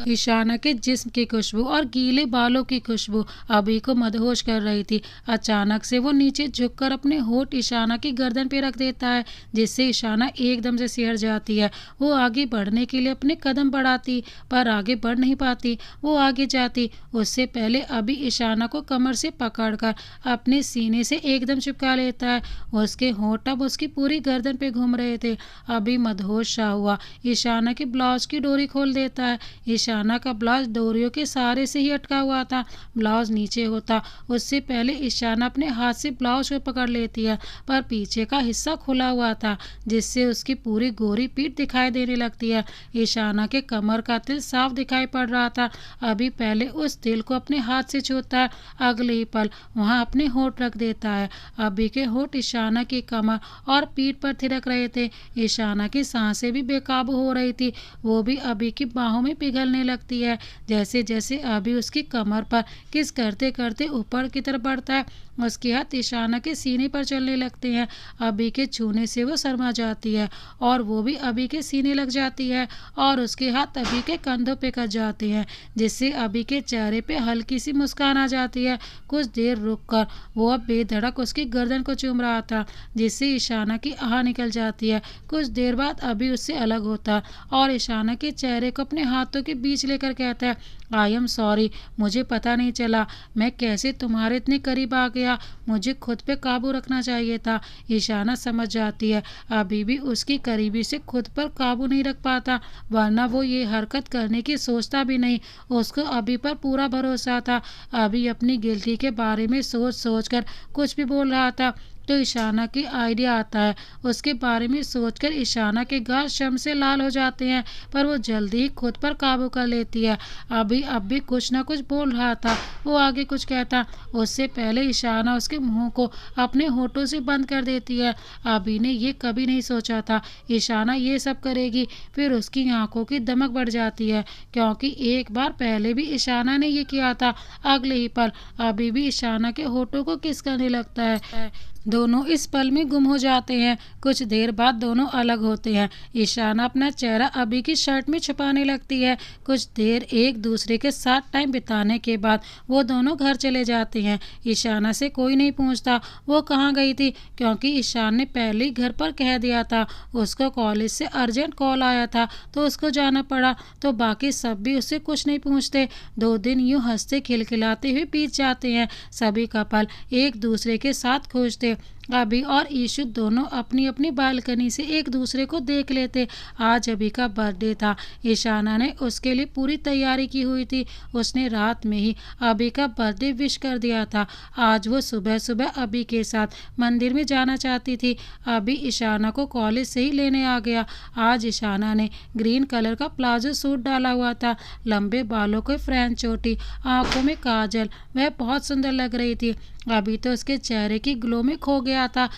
ईशाना के जिस्म की खुशबू और गीले बालों की खुशबू अभी को मदहोश कर रही थी। अचानक से वो नीचे झुककर अपने होठ ईशाना की गर्दन पे रख देता है, जिससे ईशाना एकदम से सिहर जाती है। वो आगे बढ़ने के लिए अपने कदम बढ़ाती, पर आगे बढ़ नहीं पाती। वो आगे जाती उससे पहले अभी ईशाना को कमर से पकड़कर अपने सीने से एकदम चिपका लेता है। उसके होठ अब उसकी पूरी गर्दन पे घूम रहे थे। अभी मदहोश सा हुआ ईशाना के ब्लाउज की डोरी खोल देता है। ईशाना का ब्लाउज डोरियों के सहारे से ही अटका हुआ था। ब्लाउज नीचे होता उससे पहले ईशाना अपने हाथ से ब्लाउज को पकड़ लेती है, पर पीछे का हिस्सा खुला हुआ था, जिससे उसकी पूरी गोरी पीठ दिखाई देने लगती है। ईशाना के कमर का तिल साफ दिखाई पड़ रहा था। अभी पहले उस तिल को अपने हाथ से छूता है, अगले ही पल वहां अपने होठ रख देता है। अभी के होठ ईशाना की कमर और पीठ पर थिरक रहे थे। ईशाना की सांसें भी बेकाबू हो रही थी। वो भी अभी की बाहों में पिघलने लगती है। जैसे जैसे अभी उसकी कमर पर किस करते करते ऊपर की तरफ बढ़ता है, उसके हाथ ईशाना के सीने पर चलने लगते हैं। अभी के छूने से वो शर्मा जाती है और वो भी अभी के सीने लग जाती है और उसके हाथ अभी के कंधों पे कस जाते हैं, जिससे अभी के चेहरे पे हल्की सी मुस्कान आ जाती है। कुछ देर रुककर वो अब बेधड़क उसकी गर्दन को चूम रहा था, जिससे ईशाना की आह निकल जाती है। कुछ देर बाद अभी उससे अलग होता और ईशाना के चेहरे को अपने हाथों के बीच लेकर कहता है, आई एम सॉरी, मुझे पता नहीं चला मैं कैसे तुम्हारे इतने करीब आ गया, मुझे खुद पे काबू रखना चाहिए था। ईशाना समझ जाती है अभी भी उसकी करीबी से खुद पर काबू नहीं रख पाता, वरना वो ये हरकत करने की सोचता भी नहीं। उसको अभी पर पूरा भरोसा था। अभी अपनी गिल्टी के बारे में सोच सोच कर कुछ भी बोल रहा था तो ईशाना की आइडिया आता है। उसके बारे में सोचकर ईशाना के गाल शर्म से लाल हो जाते हैं, पर वो जल्दी ही खुद पर काबू कर लेती है। अभी अब भी कुछ ना कुछ बोल रहा था, वो आगे कुछ कहता उससे पहले ईशाना उसके मुंह को अपने होठों से बंद कर देती है। अभी ने ये कभी नहीं सोचा था ईशाना ये सब करेगी। फिर उसकी आंखों की दमक बढ़ जाती है, क्योंकि एक बार पहले भी ईशाना ने ये किया था। अगले ही पल अभी भी ईशाना के होठों को किस करने लगता है। दोनों इस पल में गुम हो जाते हैं। कुछ देर बाद दोनों अलग होते हैं। ईशाना अपना चेहरा अभी की शर्ट में छुपाने लगती है। कुछ देर एक दूसरे के साथ टाइम बिताने के बाद वो दोनों घर चले जाते हैं। ईशाना से कोई नहीं पूछता वो कहाँ गई थी, क्योंकि ईशान ने पहले ही घर पर कह दिया था। उसको कॉलेज से अर्जेंट कॉल आया था तो उसको जाना पड़ा, तो बाकी सब भी उससे कुछ नहीं पूछते। 2 दिन यूं हंसते खिलखिलाते हुए बीत जाते हैं। सभी कपल एक दूसरे के साथ खोजते। अभी और ईशु दोनों अपनी अपनी बालकनी से एक दूसरे को देख लेते। आज अभी का बर्थडे था। ईशाना ने उसके लिए पूरी तैयारी की हुई थी। उसने रात में ही अभी का बर्थडे विश कर दिया था। आज वो सुबह सुबह अभी के साथ मंदिर में जाना चाहती थी। अभी ईशाना को कॉलेज से ही लेने आ गया। आज ईशाना ने ग्रीन कलर का प्लाजो सूट डाला हुआ था, लंबे बालों को फ्रेंच चोटी, आंखों में काजल। वह बहुत सुंदर लग रही थी। अभी तो उसके चेहरे की ग्लो में खो गया था।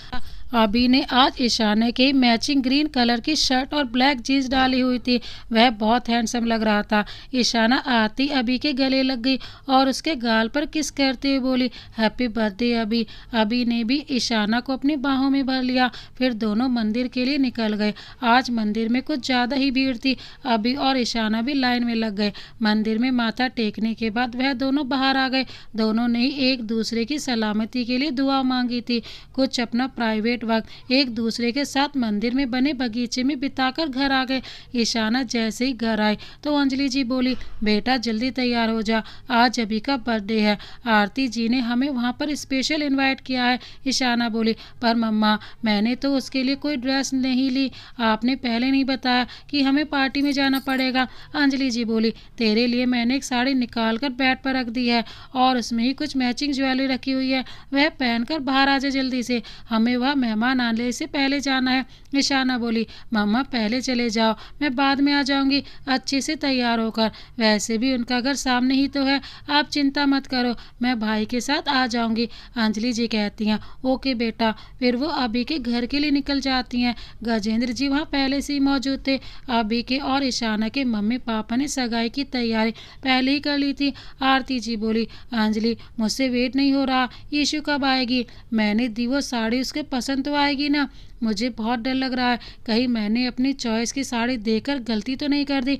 अभी ने आज ईशाना की मैचिंग ग्रीन कलर की शर्ट और ब्लैक जीन्स डाली हुई थी। वह बहुत हैंडसम लग रहा था। ईशाना आती अभी के गले लग गई और उसके गाल पर किस करते हुए बोली, हैप्पी बर्थडे अभी। अभी ने भी ईशाना को अपनी बाहों में भर लिया। फिर दोनों मंदिर के लिए निकल गए। आज मंदिर में कुछ ज़्यादा ही भीड़ थी। अभी और ईशाना भी लाइन में लग गए। मंदिर में माथा टेकने के बाद वह दोनों बाहर आ गए। दोनों ने ही एक दूसरे की सलामती के लिए दुआ मांगी थी। कुछ अपना प्राइवेट वक्त एक दूसरे के साथ मंदिर में बने बगीचे में बिताकर घर आ गए। ईशाना जैसे ही घर आए तो अंजलि जी बोली, बेटा जल्दी तैयार हो जा, आज अभी का बर्थडे है। आरती जी ने हमें वहाँ पर स्पेशल इनवाइट किया है। ईशाना बोली, पर मम्मा मैंने तो उसके लिए कोई ड्रेस नहीं ली, आपने पहले नहीं बताया कि हमें पार्टी में जाना पड़ेगा। अंजलि जी बोली, तेरे लिए मैंने एक साड़ी निकाल कर बेड पर रख दी है और उसमें ही कुछ मैचिंग ज्वेलरी रखी हुई है, वह पहनकर बाहर आ जा जल्दी से, हमें वह मेहमान आने से पहले जाना है। ईशाना बोली, मम्मा पहले चले जाओ, मैं बाद में आ जाऊंगी अच्छे से तैयार होकर। वैसे भी उनका घर सामने ही तो है, आप चिंता मत करो, मैं भाई के साथ आ जाऊंगी। अंजलि जी कहती हैं, ओके बेटा। फिर वो अभी के घर के लिए निकल जाती हैं। गजेंद्र जी वहाँ पहले से ही मौजूद थे। अभी के और ईशाना के मम्मी पापा ने सगाई की तैयारी पहले ही कर ली थी। आरती जी बोली, अंजलि मुझसे वेट नहीं हो रहा, ईशु कब आएगी? मैंने दी वो साड़ी उसके पसंद तो आएगी ना? मुझे बहुत डर लग रहा है कहीं मैंने अपनी चॉइस की साड़ी देकर गलती तो नहीं कर दी,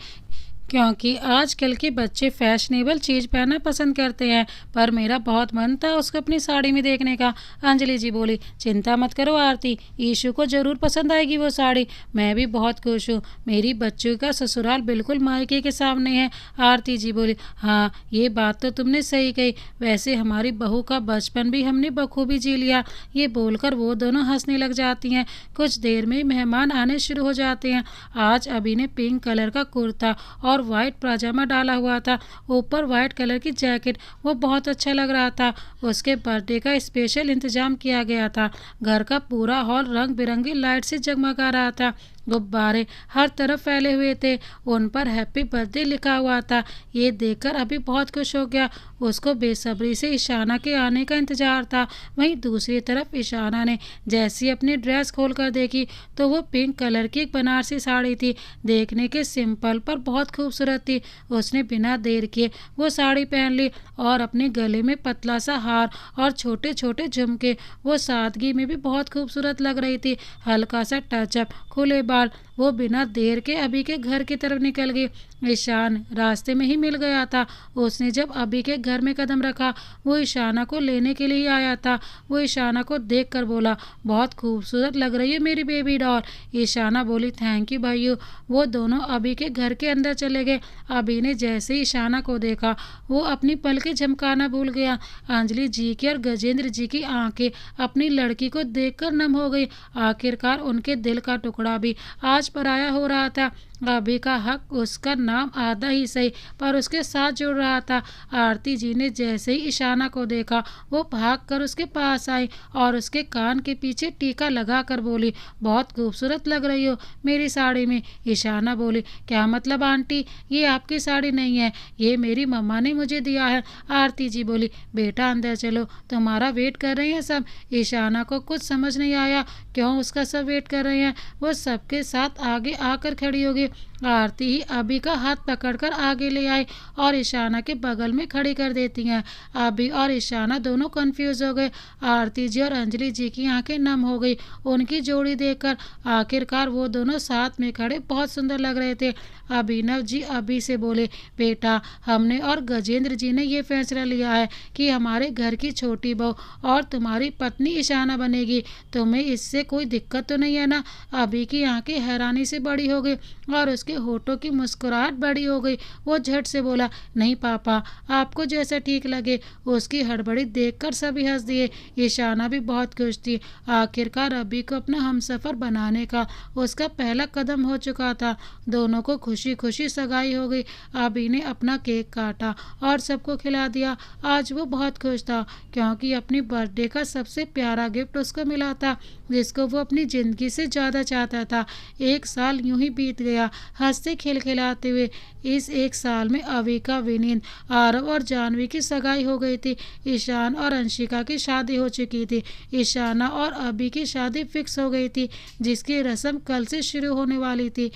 क्योंकि आजकल के बच्चे फैशनेबल चीज़ पहनना पसंद करते हैं। पर मेरा बहुत मन था उसको अपनी साड़ी में देखने का। अंजलि जी बोली, चिंता मत करो आरती, ईशु को ज़रूर पसंद आएगी वो साड़ी। मैं भी बहुत खुश हूँ, मेरी बच्चों का ससुराल बिल्कुल मायके के सामने है। आरती जी बोली, हाँ ये बात तो तुमने सही कही, वैसे हमारी बहू का बचपन भी हमने बखूबी जी लिया। ये बोलकर वो दोनों हंसने लग जाती हैं। कुछ देर में मेहमान आने शुरू हो जाते हैं। आज अभी ने पिंक कलर का कुर्ता और वाइट पजामा डाला हुआ था, ऊपर वाइट कलर की जैकेट, वो बहुत अच्छा लग रहा था। उसके बर्थडे का स्पेशल इंतजाम किया गया था। घर का पूरा हॉल रंग बिरंगी लाइट से जगमगा रहा था। गुब्बारे हर तरफ फैले हुए थे, उन पर हैप्पी बर्थडे लिखा हुआ था। ये देखकर अभी बहुत खुश हो गया। उसको बेसब्री से ईशाना के आने का इंतजार था। वहीं दूसरी तरफ ईशाना ने जैसी अपनी ड्रेस खोलकर देखी तो वो पिंक कलर की एक बनारसी साड़ी थी। देखने के सिंपल पर बहुत खूबसूरत थी। उसने बिना देर किए वो साड़ी पहन ली और अपने गले में पतला सा हार और छोटे छोटे झुमके, वो सादगी में भी बहुत खूबसूरत लग रही थी। हल्का सा टचअप, खुले बाल, वो बिना देर के अभी के घर की तरफ निकल गई। ईशान रास्ते में ही मिल गया था। उसने जब अभी के घर में कदम रखा वो ईशाना को लेने के लिए ही आया था। वो ईशाना को देखकर बोला, बहुत खूबसूरत लग रही है मेरी बेबी डॉल। ईशाना बोली, थैंक यू भाइयों। वो दोनों अभी के घर के अंदर चले गए। अभी ने जैसे ही ईशाना को देखा वो अपनी पलकें झमकाना भूल गया। अंजलि जी की और गजेंद्र जी की आंखें अपनी लड़की को देखकर नम हो गई। आखिरकार उनके दिल का टुकड़ा भी आज पराया हो रहा था। अभी का हक उसका नाम आधा ही सही पर उसके साथ जुड़ रहा था। आरती जी ने जैसे ही ईशाना को देखा वो भागकर उसके पास आई और उसके कान के पीछे टीका लगाकर बोली, बहुत खूबसूरत लग रही हो मेरी साड़ी में। ईशाना बोली, क्या मतलब आंटी, ये आपकी साड़ी नहीं है, ये मेरी मम्मा ने मुझे दिया है। आरती जी बोली, बेटा अंदर चलो, तुम्हारा वेट कर रहे हैं सब। ईशाना को कुछ समझ नहीं आया क्यों उसका सब वेट कर रहे हैं। वो सबके साथ आगे आकर खड़ी होगी। आरती ही अभी का हाथ पकड़कर आगे ले आई और ईशाना के बगल में खड़ी कर देती हैं। अभी और ईशाना दोनों कंफ्यूज हो गए। आरती जी और अंजलि जी की आंखें नम हो गई उनकी जोड़ी देखकर। आखिरकार वो दोनों साथ में खड़े बहुत सुंदर लग रहे थे। अभिनव जी अभी से बोले, बेटा हमने और गजेंद्र जी ने ये फैसला लिया है कि हमारे घर की छोटी बहू और तुम्हारी पत्नी ईशाना बनेगी। तुम्हें इससे कोई दिक्कत तो नहीं है ना? अभी की आंखें हैरानी से बड़ी हो गई और उसके होठों की मुस्कुराहट बड़ी हो गई। वो झट से बोला, नहीं पापा, आपको जैसा ठीक लगे। उसकी हड़बड़ी देखकर सभी हंस दिए। ईशाना भी बहुत खुश थी। आखिरकार अभी को अपना हमसफर बनाने का उसका पहला कदम हो चुका था। दोनों को खुशी खुशी सगाई हो गई। अभी ने अपना केक काटा और सबको खिला दिया। आज वो बहुत खुश था क्योंकि अपनी बर्थडे का सबसे प्यारा गिफ्ट उसको मिला था जिसको वो अपनी ज़िंदगी से ज़्यादा चाहता था। एक साल यूं ही बीत गया हंसते खिलखिलाते हुए। इस एक साल में अविका, विनीत, आरव और जानवी की सगाई हो गई थी। ईशान और अंशिका की शादी हो चुकी थी। ईशाना और अभी की शादी फिक्स हो गई थी जिसकी रस्म कल से शुरू होने वाली थी।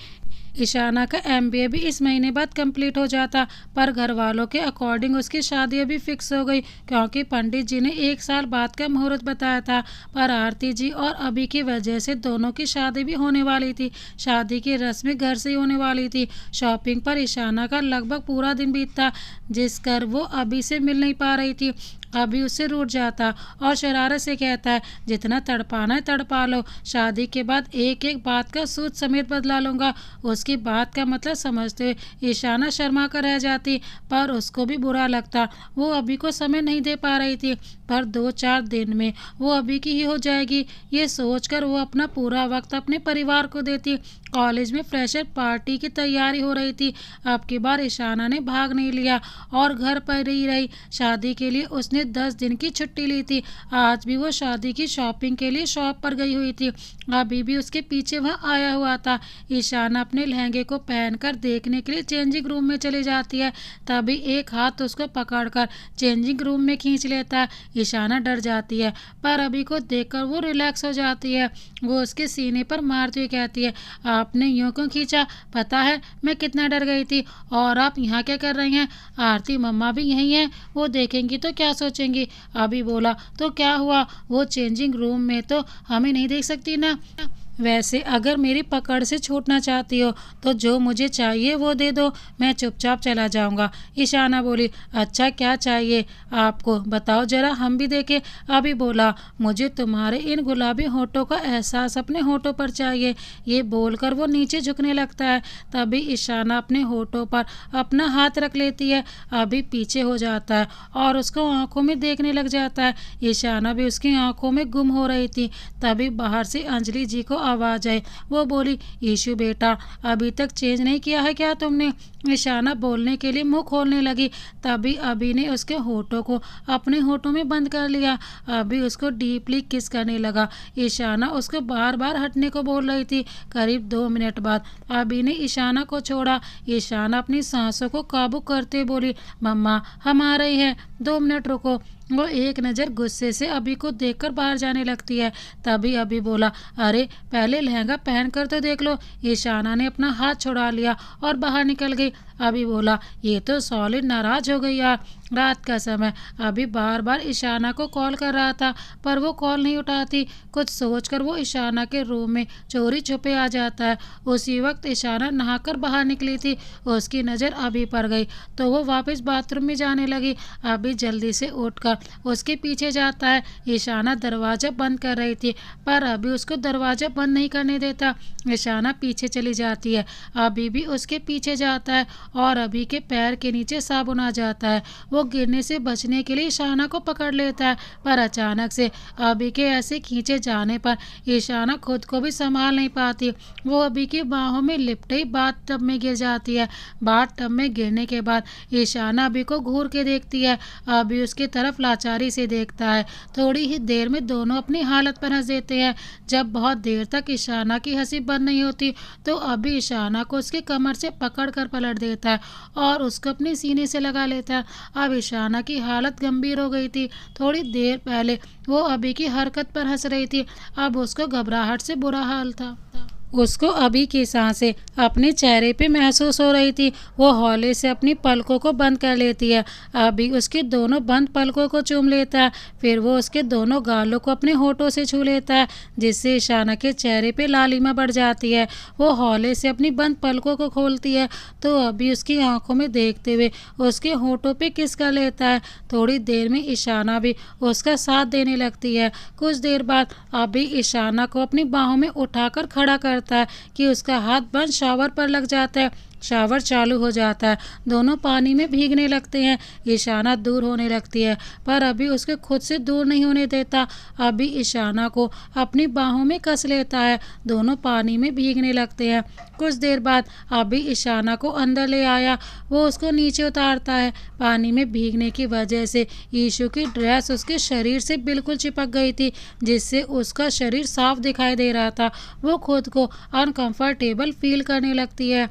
ईशाना का एमबीए भी इस महीने बाद कंप्लीट हो जाता पर घर वालों के अकॉर्डिंग उसकी शादी अभी फिक्स हो गई क्योंकि पंडित जी ने एक साल बाद का मुहूर्त बताया था। पर आरती जी और अभी की वजह से दोनों की शादी भी होने वाली थी। शादी की रस्में घर से ही होने वाली थी। शॉपिंग पर ईशाना का लगभग पूरा दिन बीतता जिस कर वो अभी से मिल नहीं पा रही थी। अभी उससे रूठ जाता और शरारत से कहता है, जितना तड़पाना है तड़पा लो, शादी के बाद एक एक बात का सूद समेत बदला लूँगा। उसकी बात का मतलब समझते हुए ईशाना शर्मा कर रह जाती पर उसको भी बुरा लगता। वो अभी को समय नहीं दे पा रही थी पर 2-4 दिन में वो अभी की ही हो जाएगी। ये सोचकर वो अपना पूरा वक्त अपने परिवार को देती। कॉलेज में फ्रेशर पार्टी की तैयारी हो रही थी। अब की बार ईशाना ने भाग नहीं लिया और घर पर ही रही। शादी के लिए उसने 10 दिन की छुट्टी ली थी। आज भी वो शादी की शॉपिंग के लिए शॉप पर गई हुई थी। अभी भी उसके पीछे वहाँ आया हुआ था। ईशाना अपने लहंगे को पहनकर देखने के लिए चेंजिंग रूम में चली जाती है। तभी एक हाथ उसको पकड़कर चेंजिंग रूम में खींच लेता है। ईशाना डर जाती है पर अभी को देखकर वो रिलैक्स हो जाती है। वो उसके सीने पर मारती हुई कहती है, आपने यूं क्यों खींचा? पता है मैं कितना डर गई थी। और आप यहाँ क्या कर रही हैं? आरती मम्मा भी यहीं हैं, वो देखेंगी तो क्या सोचेंगी? अभी बोला, तो क्या हुआ? वो चेंजिंग रूम में तो हमें नहीं देख सकती ना। वैसे अगर मेरी पकड़ से छूटना चाहती हो तो जो मुझे चाहिए वो दे दो, मैं चुपचाप चला जाऊंगा। ईशाना बोली, अच्छा क्या चाहिए आपको बताओ जरा, हम भी देखें। अभी बोला, मुझे तुम्हारे इन गुलाबी होठों का एहसास अपने होठों पर चाहिए। ये बोलकर वो नीचे झुकने लगता है। तभी ईशाना अपने होठों पर अपना हाथ रख लेती है। अभी पीछे हो जाता है और उसको आंखों में देखने लग जाता है। ईशाना भी उसकी आंखों में गुम हो रही थी। तभी बाहर से अंजलि जी को आवाज आई। वो बोली, ईशु बेटा, अभी तक चेंज नहीं किया है क्या तुमने? ईशाना बोलने के लिए मुंह खोलने लगी। तभी अभी ने उसके होठों को अपने होठों में बंद कर लिया। अभी उसको डीपली किस करने लगा। ईशाना उसको बार बार हटने को बोल रही थी। करीब 2 मिनट बाद अभी ने ईशाना को छोड़ा। ईशाना अपनी सांसों को काबू करते बोली, मम्मा हम आ रहे हैं, 2 मिनट रुको। वो एक नज़र गुस्से से अभी को देखकर बाहर जाने लगती है। तभी अभी बोला, अरे पहले लहंगा पहन कर तो देख लो। ईशाना ने अपना हाथ छुड़ा लिया और बाहर निकल गई। अभी बोला, ये तो सॉलिड नाराज हो गई यार। रात का समय अभी बार बार ईशाना को कॉल कर रहा था पर वो कॉल नहीं उठाती। कुछ सोचकर वो ईशाना के रूम में चोरी छुपे आ जाता है। उसी वक्त ईशाना नहाकर बाहर निकली थी। उसकी नज़र अभी पर गई तो वो वापस बाथरूम में जाने लगी। अभी जल्दी से उठकर उसके पीछे जाता है। ईशाना दरवाज़ा बंद कर रही थी पर अभी उसको दरवाज़ा बंद नहीं करने देता। ईशाना पीछे चली जाती है। अभी भी उसके पीछे जाता है और अभी के पैर के नीचे साबुन आ जाता है। वो गिरने से बचने के लिए ईशाना को पकड़ लेता है पर अचानक से अभी के ऐसे खींचे जाने पर ईशाना खुद को भी संभाल नहीं पाती। वो अभी की बाहों में लिपटे ही बाथ टब में गिर जाती है। बाथ टब में गिरने के बाद ईशाना अभी को घूर के देखती है। अभी उसकी तरफ लाचारी से देखता है। थोड़ी ही देर में दोनों अपनी हालत पर हंस देते हैं। जब बहुत देर तक ईशाना की हंसी बंद नहीं होती तो अभी ईशाना को उसके कमर से पकड़ कर पलट देता है और उसको अपने सीने से लगा लेता है। अब ईशाना की हालत गंभीर हो गई थी। थोड़ी देर पहले वो अभी की हरकत पर हंस रही थी, अब उसको घबराहट से बुरा हाल था। उसको अभी की सांसें अपने चेहरे पे महसूस हो रही थी। वो हौले से अपनी पलकों को बंद कर लेती है। अभी उसकी दोनों बंद पलकों को चूम लेता है। फिर वो उसके दोनों गालों को अपने होठों से छू लेता है, जिससे ईशाना के चेहरे पे लालिमा बढ़ जाती है। वो हौले से अपनी बंद पलकों को खोलती है तो अभी उसकी आंखों में देखते हुए उसके होठों पे किस कर लेता है। थोड़ी देर में ईशाना भी उसका साथ देने लगती है। कुछ देर बाद अभी ईशाना को अपनी बाहों में उठाकर खड़ा करता है कि उसका हाथ बंद शावर पर लग जाता है। शावर चालू हो जाता है। दोनों पानी में भीगने लगते हैं। ईशाना दूर होने लगती है पर अभी उसके खुद से दूर नहीं होने देता। अभी ईशाना को अपनी बाहों में कस लेता है। दोनों पानी में भीगने लगते हैं। कुछ देर बाद अभी ईशाना को अंदर ले आया। वो उसको नीचे उतारता है। पानी में भीगने की वजह से ईशु की ड्रेस उसके शरीर से बिल्कुल चिपक गई थी, जिससे उसका शरीर साफ दिखाई दे रहा था। वो खुद को अनकंफर्टेबल फील करने लगती है।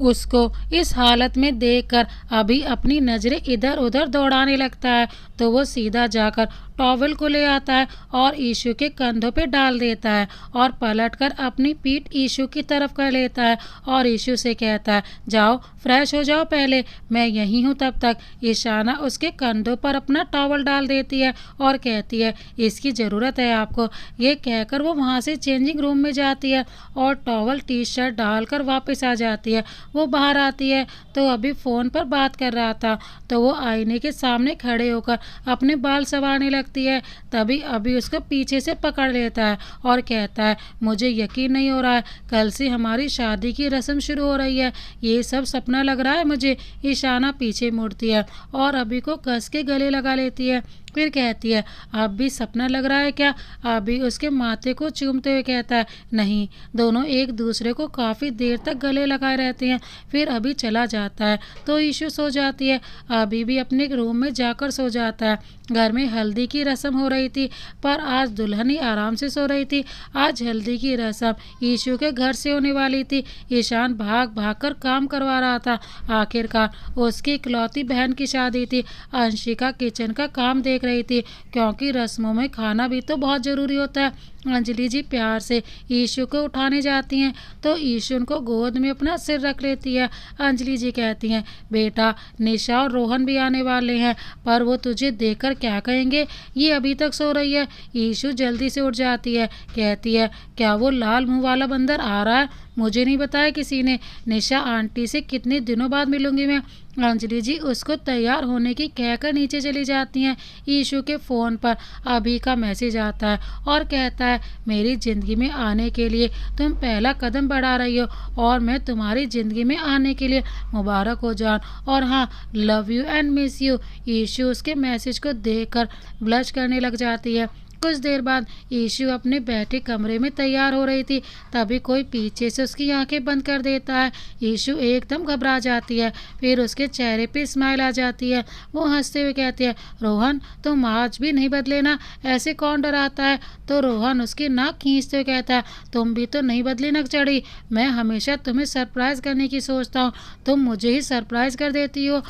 उसको इस हालत में देखकर अभी अपनी नज़रें इधर उधर दौड़ाने लगता है तो वो सीधा जाकर टॉवल को ले आता है और ईशु के कंधों पे डाल देता है और पलटकर अपनी पीठ ईशु की तरफ कर लेता है और ईशु से कहता है, जाओ फ्रेश हो जाओ, पहले मैं यहीं हूँ तब तक। ईशाना उसके कंधों पर अपना टॉवल डाल देती है और कहती है, इसकी ज़रूरत है आपको। ये कहकर वो वहाँ से चेंजिंग रूम में जाती है और टॉवल टी शर्ट डालकर वापस आ जाती है। वो बाहर आती है तो अभी फ़ोन पर बात कर रहा था तो वो आईने के सामने खड़े होकर अपने बाल संवारने लगती है। तभी अभी उसको पीछे से पकड़ लेता है और कहता है, मुझे यकीन नहीं हो रहा है, कल से हमारी शादी की रस्म शुरू हो रही है। ये सब सपना लग रहा है मुझे। ईशाना पीछे मुड़ती है और अभी को कस के गले लगा लेती है। फिर कहती है, अब भी सपना लग रहा है क्या? अभी उसके माथे को चूमते हुए कहता है, नहीं। दोनों एक दूसरे को काफ़ी देर तक गले लगाए रहते हैं। फिर अभी चला जाता है तो ईशु सो जाती है। अभी भी अपने रूम में जाकर सो जाता है। घर में हल्दी की रस्म हो रही थी पर आज दुल्हन ही आराम से सो रही थी। आज हल्दी की रस्म ईशु के घर से होने वाली थी। ईशान भाग भाग कर काम करवा रहा था। आखिरकार उसकी इकलौती बहन की शादी थी। अंशिका किचन का काम देख रही थी क्योंकि रस्मों में खाना भी तो बहुत ज़रूरी होता है। अंजलि जी प्यार से ईशु को उठाने जाती हैं तो ईशु उनको गोद में अपना सिर रख लेती है। अंजलि जी कहती हैं, बेटा निशा और रोहन भी आने वाले हैं पर वो तुझे देखकर क्या कहेंगे, ये अभी तक सो रही है। ईशु जल्दी से उठ जाती है, कहती है, क्या वो लाल मुंह वाला बंदर आ रहा है? मुझे नहीं बताया किसी ने। निशा आंटी से कितने दिनों बाद मिलूंगी मैं। अंजलि जी उसको तैयार होने की कहकर नीचे चली जाती हैं। ईशु के फ़ोन पर अभी का मैसेज आता है और कहता है, मेरी ज़िंदगी में आने के लिए तुम पहला कदम बढ़ा रही हो और मैं तुम्हारी ज़िंदगी में आने के लिए मुबारक हो जान, और हाँ love you and miss you. Ishu उसके मैसेज को देखकर ब्लश करने लग जाती है। कुछ देर बाद ईशु अपने बैठे कमरे में तैयार हो रही थी तभी कोई पीछे से उसकी आंखें बंद कर देता है। ईशु एकदम घबरा जाती है। फिर उसके चेहरे पे स्माइल आ जाती है। वो हंसते हुए कहती है, रोहन तुम आज भी नहीं बदले ना, ऐसे कौन डराता है? तो रोहन उसकी नाक खींचते हुए कहता है, तुम भी तो नहीं बदली नक चढ़ी। मैं हमेशा तुम्हें सरप्राइज़ करने की सोचता हूँ, तुम मुझे ही सरप्राइज़ कर देती हो।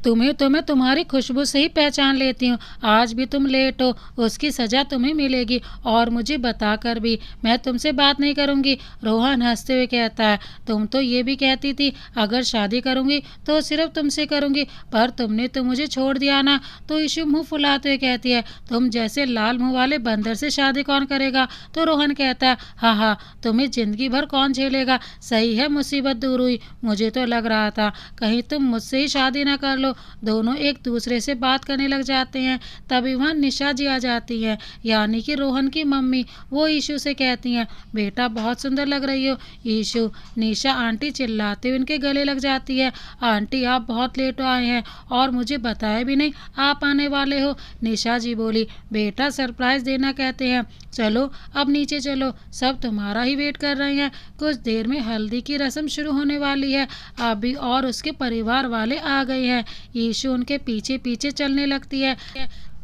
तुम्हें तो मैं तुम्हारी खुशबू से ही पहचान लेती हूँ। आज भी तुम लेट हो, उसकी सज़ा तुम्हें मिलेगी और मुझे बताकर भी मैं तुमसे बात नहीं करूँगी। रोहन हंसते हुए कहता है, तुम तो ये भी कहती थी अगर शादी करूँगी तो सिर्फ तुमसे करूँगी, पर तुमने तो मुझे छोड़ दिया ना। तो ईशु मुँह फुलाते हुए कहती है, तुम जैसे लाल मुँह वाले बंदर से शादी कौन करेगा? तो रोहन कहता है, हाँ हाँ तुम्हें ज़िंदगी भर कौन झेलेगा। सही है मुसीबत दूर हुई, मुझे तो लग रहा था कहीं तुम मुझसे ही शादी ना कर लो। दोनों एक दूसरे से बात करने लग जाते हैं। तभी वहाँ निशा जी आ जाती हैं, यानी कि रोहन की मम्मी। वो ईशु से कहती हैं, बेटा बहुत सुंदर लग रही हो। ईशु निशा आंटी चिल्लाते हुए उनके गले लग जाती है। आंटी आप बहुत लेट आए हैं और मुझे बताया भी नहीं आप आने वाले हो। निशा जी बोली, बेटा सरप्राइज़ देना कहते हैं, चलो अब नीचे चलो, सब तुम्हारा ही वेट कर रहे हैं। कुछ देर में हल्दी की रस्म शुरू होने वाली है। अभी और उसके परिवार वाले आ गए हैं। ईशु उनके पीछे पीछे चलने लगती है।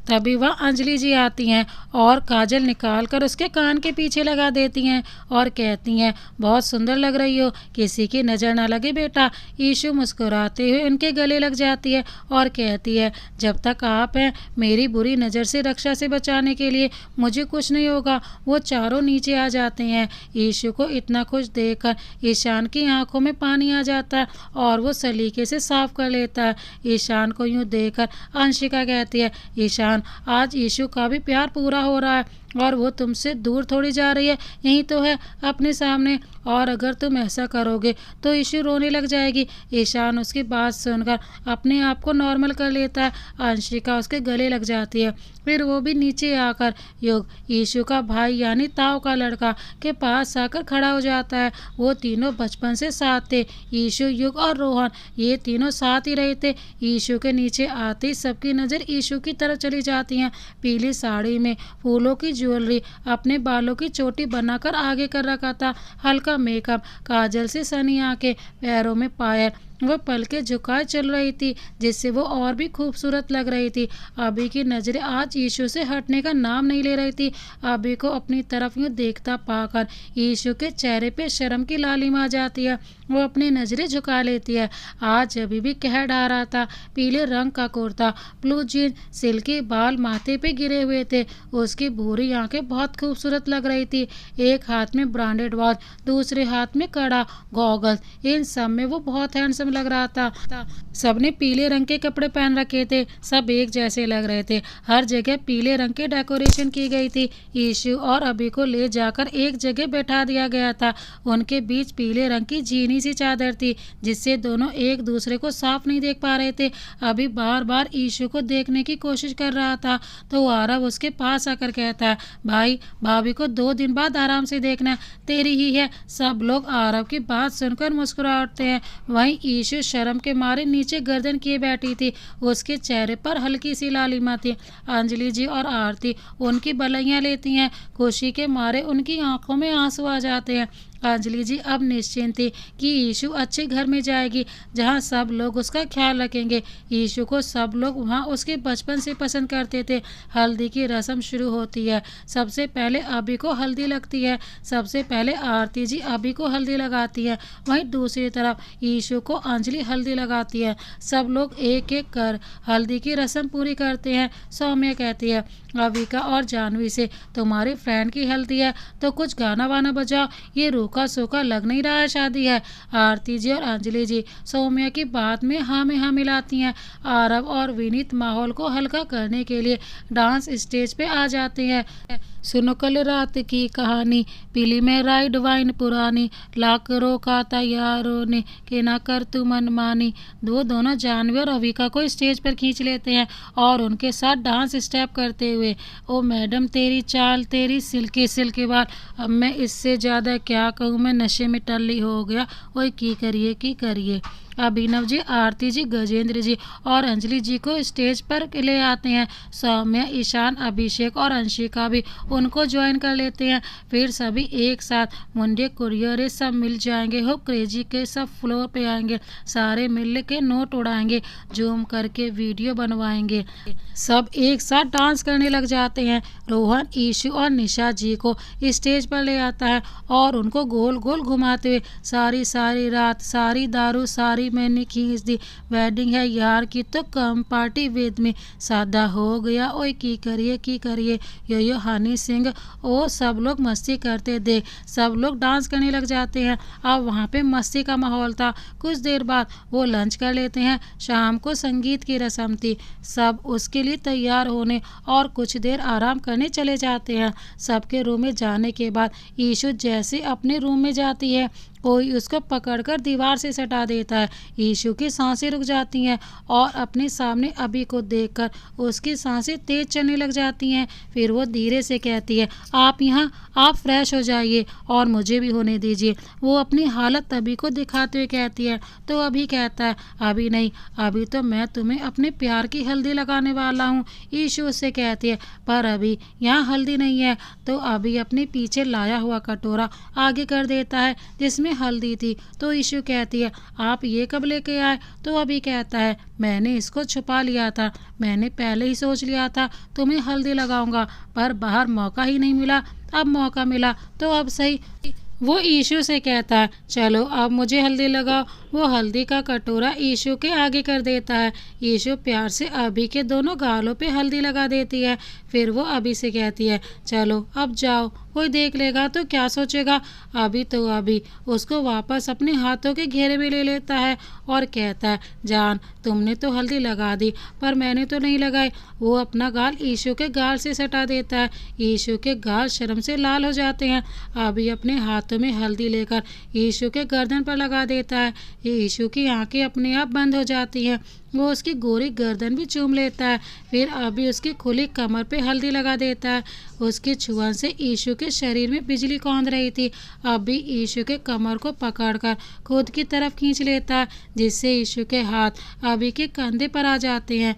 तभी वह अंजलि जी आती हैं और काजल निकाल कर उसके कान के पीछे लगा देती हैं और कहती हैं, बहुत सुंदर लग रही हो, किसी की नज़र ना लगे बेटा। ईशु मुस्कुराते हुए उनके गले लग जाती है और कहती है, जब तक आप हैं मेरी बुरी नज़र से रक्षा से बचाने के लिए मुझे कुछ नहीं होगा। वो चारों नीचे आ जाते हैं। ईशु को इतना खुश देखकर ईशान की आंखों में पानी आ जाता है और वो सलीके से साफ कर लेता है। ईशान को यूं देखकर अंशिका कहती है, ईशान आज ईशु का भी प्यार पूरा हो रहा है और वो तुमसे दूर थोड़ी जा रही है, यहीं तो है अपने सामने। और अगर तुम ऐसा करोगे तो ईशु रोने लग जाएगी। ईशान उसकी बात सुनकर अपने आप को नॉर्मल कर लेता है। अंशिका उसके गले लग जाती है। फिर वो भी नीचे आकर युग, ईशु का भाई यानी ताऊ का लड़का, के पास आकर खड़ा हो जाता है। वो तीनों बचपन से साथ थे, ईशु, युग और रोहन, ये तीनों साथ ही रहे थे। ईशु के नीचे आते ही सबकी नज़र ईशु की तरफ चली जाती हैं। पीली साड़ी में फूलों की ज्वेलरी, अपने बालों की चोटी बनाकर आगे कर रखा था, हल्का मेकअप, काजल से सनी आंखें, पैरों में पायल, वह पलके झुकाए चल रही थी जिससे वो और भी खूबसूरत लग रही थी। अभी की नज़रें आज ईशु से हटने का नाम नहीं ले रही थी। अभी को अपनी तरफ यूँ देखता पाकर ईशु के चेहरे पे शर्म की लालिमा आ जाती है। वो अपनी नज़रें झुका लेती है। आज अभी भी कह डा रहा था। पीले रंग का कुर्ता, ब्लू जीन, सिल्की बाल माथे पे गिरे हुए थे। उसकी भूरी आंखें बहुत खूबसूरत लग रही थी। एक हाथ में ब्रांडेड वॉच, दूसरे हाथ में कड़ा, गॉगल्स, इन सब में वो बहुत हैंडसम लग रहा था। सबने पीले रंग के कपड़े पहन रखे थे, सब एक जैसे लग रहे थे। हर जगह पीले रंग के डेकोरेशन की गई थी। ईशु और अभी को ले जाकर एक जगह बैठा दिया गया था। उनके बीच पीले रंग की झीनी सी चादर थी जिससे दोनों एक दूसरे को साफ नहीं देख पा रहे थे। अभी बार बार ईशु को देखने की कोशिश कर रहा था तो आरव उसके पास आकर कहता है, भाई भाभी को 2 दिन बाद आराम से देखना, तेरी ही है। सब लोग आरव की बात सुनकर मुस्कुरा उठते हैं। वहीं ईशु शर्म के मारे नीचे गर्दन किए बैठी थी। उसके चेहरे पर हल्की सी लालिमा थी। अंजलि जी और आरती उनकी बलैयां लेती हैं। खुशी के मारे उनकी आंखों में आंसू आ जाते हैं। अंजलि जी अब निश्चिंत थी कि ईशु अच्छे घर में जाएगी जहां सब लोग उसका ख्याल रखेंगे। ईशु को सब लोग वहां उसके बचपन से पसंद करते थे। हल्दी की रस्म शुरू होती है। सबसे पहले अभी को हल्दी लगती है। सबसे पहले आरती जी अभी को हल्दी लगाती है, वहीं दूसरी तरफ ईशु को अंजलि हल्दी लगाती है। सब लोग एक एक कर हल्दी की रस्म पूरी करते हैं। सौम्या कहती है, अविका और जानवी से, तुम्हारी फ्रेंड की हल्दी है तो कुछ गाना वाना बजाओ, ये रूखा सूखा लग नहीं रहा है शादी है। आरती जी और अंजलि जी सौम्या की बात में हाँ मिलाती हैं। आरव और विनीत माहौल को हल्का करने के लिए डांस स्टेज पे आ जाते हैं। सुनो कल रात की कहानी, पीली में राइड वाइन पुरानी, लाख रोका था यारों ने कि ना कर तू मनमानी। दोनों जानवी और अविका को स्टेज पर खींच लेते हैं और उनके साथ डांस स्टेप करते हुए, ओ मैडम तेरी चाल, तेरी सिल्की सिल्की बाल, अब मैं इससे ज़्यादा क्या कहूँ, मैं नशे में टल्ली हो गया, ओए की करिए। अभिनव जी, आरती जी, गजेंद्र जी और अंजलि जी को स्टेज पर ले आते हैं। सौम्या, ईशान, अभिषेक और अंशिका भी उनको ज्वाइन कर लेते हैं। फिर सभी एक साथ मुंडे कुरियर सब मिल जाएंगे हो, क्रेजी के सब फ्लोर पे आएंगे, सारे मिल के नोट उड़ाएंगे, जूम करके वीडियो बनवाएंगे। सब एक साथ डांस करने लग जाते हैं। रोहन ईशु और निशा जी को स्टेज पर ले आता है और उनको गोल गोल घुमाते हुए, सारी रात सारी दारू सारी मैंने खींच दी, वेडिंग है यार की तो कम पार्टी वेद में, सादा हो गया, ओए की करिए यो हनी सिंह। ओ सब लोग मस्ती करते देख सब लोग डांस करने लग जाते हैं। अब वहाँ पे मस्ती का माहौल था। कुछ देर बाद वो लंच कर लेते हैं। शाम को संगीत की रस्म थी। सब उसके लिए तैयार होने और कुछ देर आराम करने चले जाते हैं। सबके रूम में जाने के बाद ईशु जैसे अपने रूम में जाती है, कोई उसको पकड़कर दीवार से सटा देता है। ईशु की सांसें रुक जाती हैं और अपने सामने अभी को देखकर उसकी सांसें तेज चलने लग जाती हैं। फिर वो धीरे से कहती है, आप फ्रेश हो जाइए और मुझे भी होने दीजिए। वो अपनी हालत अभी को दिखाते हुए कहती है तो अभी कहता है, अभी नहीं, अभी तो मैं तुम्हें अपने प्यार की हल्दी लगाने वाला हूँ। ईशु उससे कहती है, पर अभी यहाँ हल्दी नहीं है। तो अभी अपने पीछे लाया हुआ कटोरा आगे कर देता है जिसमें में हल्दी थी। तो ईशु कहती है, आप ये कब लेके आए? तो अभी कहता है, मैंने इसको छुपा लिया था, मैंने पहले ही सोच लिया था तुम्हें हल्दी लगाऊंगा, पर बाहर मौका ही नहीं मिला, अब मौका मिला तो अब सही। वो ईशु से कहता है, चलो अब मुझे हल्दी लगाओ। वो हल्दी का कटोरा ईशु के आगे कर देता है। ईशु प्यार से अभी के दोनों गालों पे हल्दी लगा देती है। फिर वो अभी से कहती है, चलो अब जाओ, कोई देख लेगा तो क्या सोचेगा। अभी उसको वापस अपने हाथों के घेरे में ले लेता है और कहता है, जान तुमने तो हल्दी लगा दी पर मैंने तो नहीं लगाई। वो अपना गाल ईशु के गाल से सटा देता है। ईशु के गाल शर्म से लाल हो जाते हैं। अभी अपने हाथों में हल्दी लेकर ईशु के गर्दन पर लगा देता है। ईशु की आंखें अपने आप बंद हो जाती हैं। वो उसकी गोरी गर्दन भी चूम लेता है। फिर अभी उसकी खुली कमर पे हल्दी लगा देता है। उसकी छुअन से ईशु के शरीर में बिजली कौंध रही थी। अभी ईशु के कमर को पकड़कर खुद की तरफ खींच लेता है, जिससे ईशु के हाथ अभी के कंधे पर आ जाते हैं।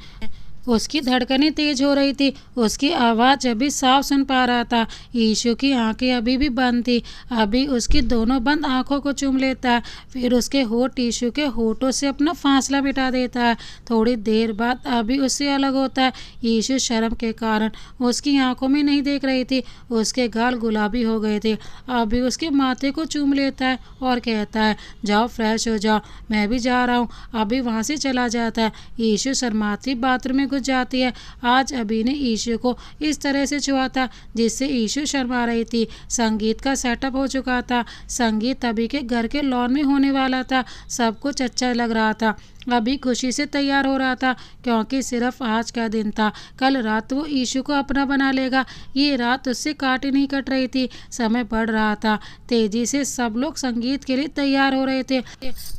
उसकी धड़कनें तेज हो रही थी। उसकी आवाज़ अभी साफ सुन पा रहा था। ईशु की आंखें अभी भी बंद थी। अभी उसकी दोनों बंद आंखों को चूम लेता है। फिर उसके होठ ईशु के होठों से अपना फासला मिटा देता है। थोड़ी देर बाद अभी उससे अलग होता है। ईशु शर्म के कारण उसकी आंखों में नहीं देख रही थी। उसके गाल गुलाबी हो गए थे। अभी उसके माथे को चूम लेता है और कहता है, जाओ फ्रेश हो जाओ, मैं भी जा रहा हूँ। अभी वहाँ से चला जाता है। ईशु शर्माती बाथरूम में घुस जाती है। आज अभी ने ईशु को इस तरह से छुआ था जिससे ईशु शर्मा रही थी। संगीत का सेटअप हो चुका था। संगीत अभी के घर के लॉन में होने वाला था। सब कुछ अच्छा लग रहा था। अभी खुशी से तैयार हो रहा था क्योंकि सिर्फ आज का दिन था। कल रात वो ईशु को अपना बना लेगा। ये रात उससे काट ही नहीं कट रही थी। समय बढ़ रहा था। तेजी से सब लोग संगीत के लिए तैयार हो रहे थे।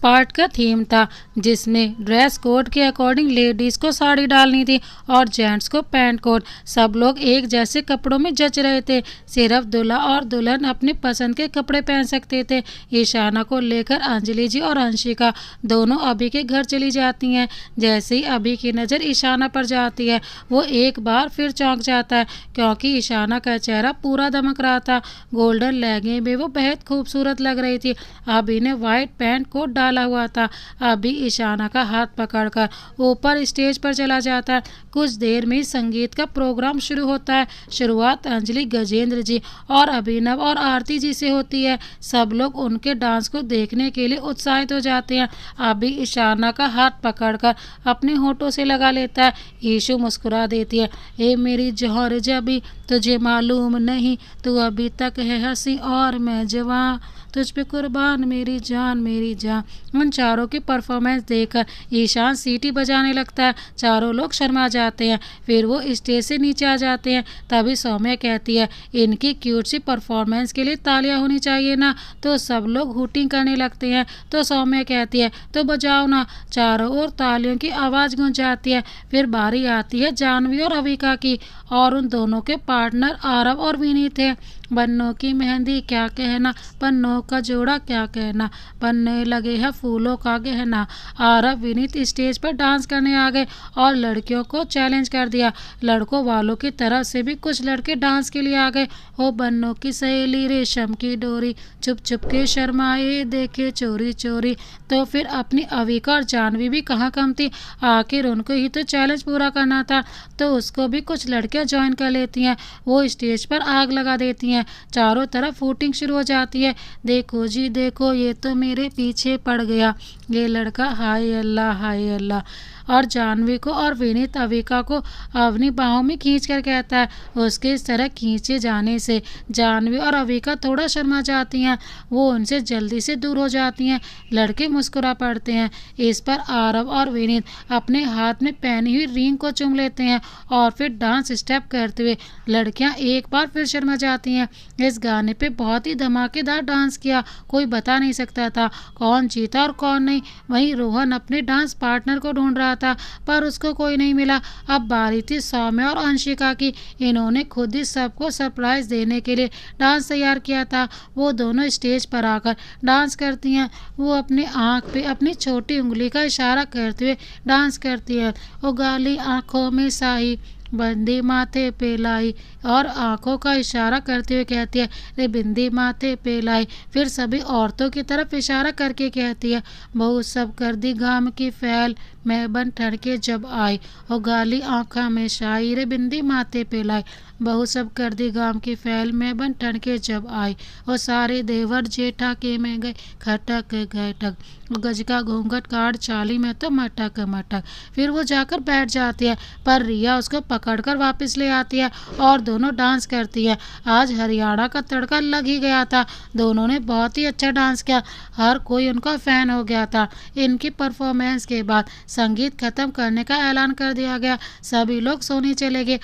पार्ट का थीम था जिसमें ड्रेस कोड के अकॉर्डिंग लेडीज को साड़ी डालनी थी और जेंट्स को पैंट कोट। सब लोग एक जैसे कपड़ों में जच रहे थे। सिर्फ दूल्हा और दुल्हन अपनी पसंद के कपड़े पहन सकते थे। ईशाना को लेकर अंजलि जी और अंशिका दोनों अभी के घर चली जाती हैं। जैसे ही अभी की नज़र ईशाना पर जाती है, वो एक बार फिर चौंक जाता है क्योंकि ईशाना का चेहरा पूरा दमक रहा था। गोल्डन लहंगे में वो बेहद खूबसूरत लग रही थी। अभी ने वाइट पैंट कोट डाला हुआ था। अभी ईशाना का हाथ पकड़कर ऊपर स्टेज पर चला जाता है। कुछ देर में संगीत का प्रोग्राम शुरू होता है। शुरुआत अंजलि, गजेंद्र जी और अभिनव और आरती जी से होती है। सब लोग उनके डांस को देखने के लिए उत्साहित हो जाते हैं। अभी ईशाना का हाथ पकड़कर अपने होठों से लगा लेता है। ईशु मुस्कुरा देती है, ए मेरी जौहर जबी, तुझे मालूम नहीं तू अभी तक है हंसी और मैं जवां, तुझ पे कुर्बान मेरी जान मेरी जान। उन चारों की परफॉर्मेंस देखकर ईशान सीटी बजाने लगता है। चारों लोग शर्मा जाते हैं। फिर वो स्टेज से नीचे आ जाते हैं। तभी सौम्या कहती है, इनकी क्यूट सी परफॉर्मेंस के लिए तालियां होनी चाहिए ना। तो सब लोग हुटिंग करने लगते हैं। तो सौम्या कहती है, तो बजाओ ना। चारों ओर तालियों की आवाज़ गूंज जाती है। फिर बारी आती है जानवी और अविका की और उन दोनों के पार्टनर आरव और विनीत थे। बन्नों की मेहंदी क्या कहना, पन्नों का जोड़ा क्या कहना, बनने लगे हैं फूलों का गहना। आरव विनीत स्टेज पर डांस करने आ गए और लड़कियों को चैलेंज कर दिया। लड़कों वालों की तरफ से भी कुछ लड़के डांस के लिए आ गए। ओ बन्नों की सहेली रेशम की डोरी, चुप चुप के शर्माए देखे चोरी चोरी। तो फिर अपनी अविका और जानवी भी कहाँ कम थी। आखिर उनको ही तो चैलेंज पूरा करना था। तो उसको भी कुछ लड़कियां ज्वाइन कर लेती हैं। वो स्टेज पर आग लगा देती हैं। चारों तरफ वोटिंग शुरू हो जाती है। देखो जी देखो, ये तो मेरे पीछे पड़ गया, ये लड़का, हाय अल्लाह हाय अल्लाह। और जानवी को और विनीत अविका को अपनी बाहों में खींच कर कहता है। उसके इस तरह खींचे जाने से जानवी और अविका थोड़ा शर्मा जाती हैं। वो उनसे जल्दी से दूर हो जाती हैं। लड़के मुस्कुरा पड़ते हैं। इस पर आरव और विनीत अपने हाथ में पहनी हुई रिंग को चूम लेते हैं और फिर डांस स्टेप करते हुए लड़कियां एक बार फिर शर्मा जाती हैं। इस गाने पे बहुत ही धमाकेदार डांस किया। कोई बता नहीं सकता था कौन जीता और कौन नहीं। वहीं रोहन अपने डांस पार्टनर को ढूंढ रहा था पर उसको कोई नहीं मिला। अब बारी थी सौम्या और अंशिका की। इन्होंने खुद ही सबको सरप्राइज देने के लिए डांस तैयार किया था। वो दोनों स्टेज पर आकर डांस करती हैं। वो अपने आँख पे अपनी छोटी उंगली का इशारा करते हुए डांस करती है। ओ गाली आँखों में साही, बिंदी माथे पे लाई, और आंखों का इशारा करते हुए कहती है, रे बिंदी माथे पे लाई। फिर सभी औरतों की तरफ इशारा करके कहती है, बहू सब कर दी गाम की फैल, मैं बन ठड़के जब आई, और गाली आँखा में शाई, रे बिंदी माथे पे लाई। बहू सब कर दी गाम की फैल, मैं बन ठड़के जब आई, और सारे देवर जेठा के में गए खटक गए ठग, गज का घूंघट काट चाली में तो मटक मटक। फिर वो जाकर बैठ जाती है, पर रिया उसको पकड़कर वापस ले आती है और दोनों डांस करती है। आज हरियाणा का तड़का लग ही गया था, दोनों ने बहुत ही अच्छा डांस किया, हर कोई उनका फैन हो गया था। इनकी परफॉर्मेंस के बाद संगीत खत्म करने का ऐलान कर दिया गया, सभी लोग सोने चले गए।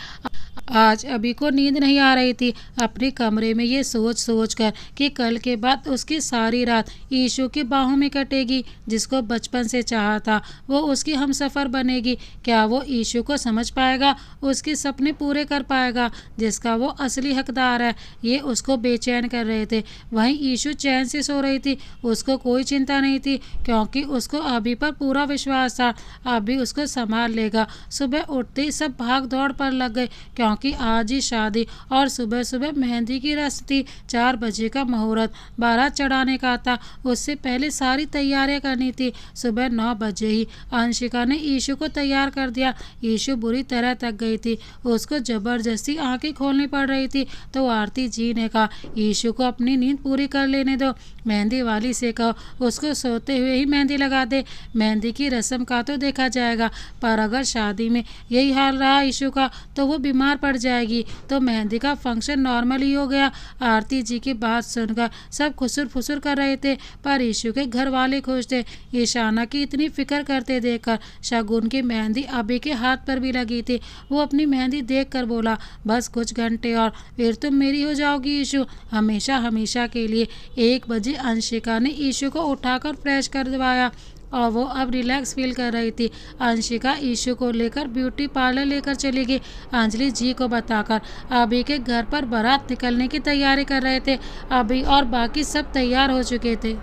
आज अभी को नींद नहीं आ रही थी, अपने कमरे में ये सोच सोच कर कि कल के बाद उसकी सारी रात ईशु की बाहों में कटेगी, जिसको बचपन से चाहा था वो उसकी हमसफ़र बनेगी। क्या वो ईशु को समझ पाएगा, उसके सपने पूरे कर पाएगा, जिसका वो असली हकदार है। ये उसको बेचैन कर रहे थे। वहीं ईशु चैन से सो रही थी, उसको कोई चिंता नहीं थी, क्योंकि उसको अभी पर पूरा विश्वास था, अभी उसको संभाल लेगा। सुबह उठते ही सब भाग दौड़ पर लग गए, क्योंकि आज ही शादी और सुबह सुबह मेहंदी की रस्म थी। 4 बजे का मुहूर्त, बारात चढ़ाने का था, उससे पहले सारी तैयारियां करनी थी। सुबह 9 बजे ही अंशिका ने ईशु को तैयार कर दिया। ईशु बुरी तरह थक गई थी, उसको जबरदस्ती आंखें खोलनी पड़ रही थी, तो आरती जी ने कहा, ईशु को अपनी नींद पूरी कर लेने दो, मेहंदी वाली से कहो उसको सोते हुए ही मेहंदी लगा दे। मेहंदी की रस्म का तो देखा जाएगा, पर अगर शादी में यही हाल रहा ईशु का तो वो बीमार पड़ जाएगी, तो मेहंदी का फंक्शन नॉर्मल ही हो गया। आरती जी की बात सुनकर सब खुसुर फुसुर कर रहे थे, पर ईशु के घर वाले खुश थे। ईशाना की इतनी फिक्र करते देखकर शगुन की मेहंदी अभी के हाथ पर भी लगी थी। वो अपनी मेहंदी देखकर बोला, बस कुछ घंटे और फिर तुम मेरी हो जाओगी ईशु, हमेशा हमेशा के लिए। 1 बजे अंशिका ने ईशु को उठाकर फ्रेश करवाया और वो अब रिलैक्स फील कर रही थी। अंशिका ईशु को लेकर ब्यूटी पार्लर लेकर चली गई। अंजलि जी को बताकर अभी के घर पर बारात निकलने की तैयारी कर रहे थे। अभी और बाकी सब तैयार हो चुके थे।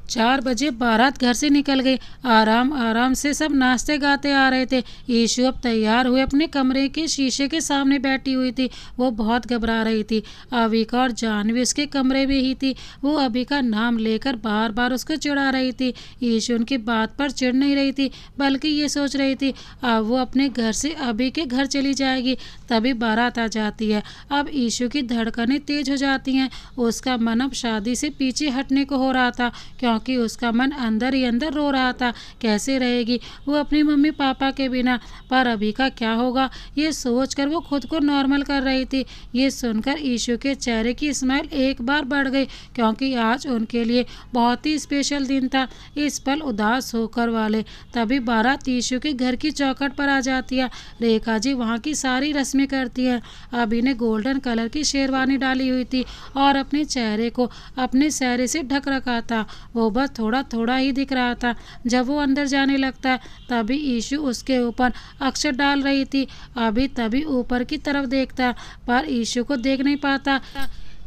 4 बजे बारात घर से निकल गई। आराम आराम से सब नाचते गाते आ रहे थे। ईशु अब तैयार हुए अपने कमरे के शीशे के सामने बैठी हुई थी। वो बहुत घबरा रही थी। अविका और जानवी उसके कमरे में ही थी। वो अभी का नाम लेकर बार बार उसको चिढ़ा रही थी। ईशु उनकी बात पर चिढ़ नहीं रही थी, बल्कि ये सोच रही थी अब वो अपने घर से अभी के घर चली जाएगी, तभी बारात आ जाती है। अब ईशु की धड़कनें तेज हो जाती हैं। उसका मन अब शादी से पीछे हटने को हो रहा था, क्योंकि उसका मन अंदर ही अंदर रो रहा था। कैसे रहेगी वो अपनी मम्मी पापा के बिना, पर अभी का क्या होगा, ये सोचकर वो खुद को नॉर्मल कर रही थी। ये सुनकर ईशु के चेहरे की स्माइल एक बार बढ़ गई, क्योंकि आज उनके लिए बहुत ही स्पेशल दिन था। इस पल उदास होकर वाले तभी बारात ईशु के घर की चौखट पर आ जाती है। रेखा जी वहाँ की सारी रस्में करती है। अभी ने गोल्डन कलर की शेरवानी डाली हुई थी और अपने चेहरे को अपने सहरे से ढक रखा था। वो बस थोड़ा थोड़ा ही दिख रहा था। जब वो अंदर जाने लगता तभी ईशु उसके ऊपर अक्षर डाल रही थी। अभी तभी ऊपर की तरफ देखता, पर ईशु को देख नहीं पाता।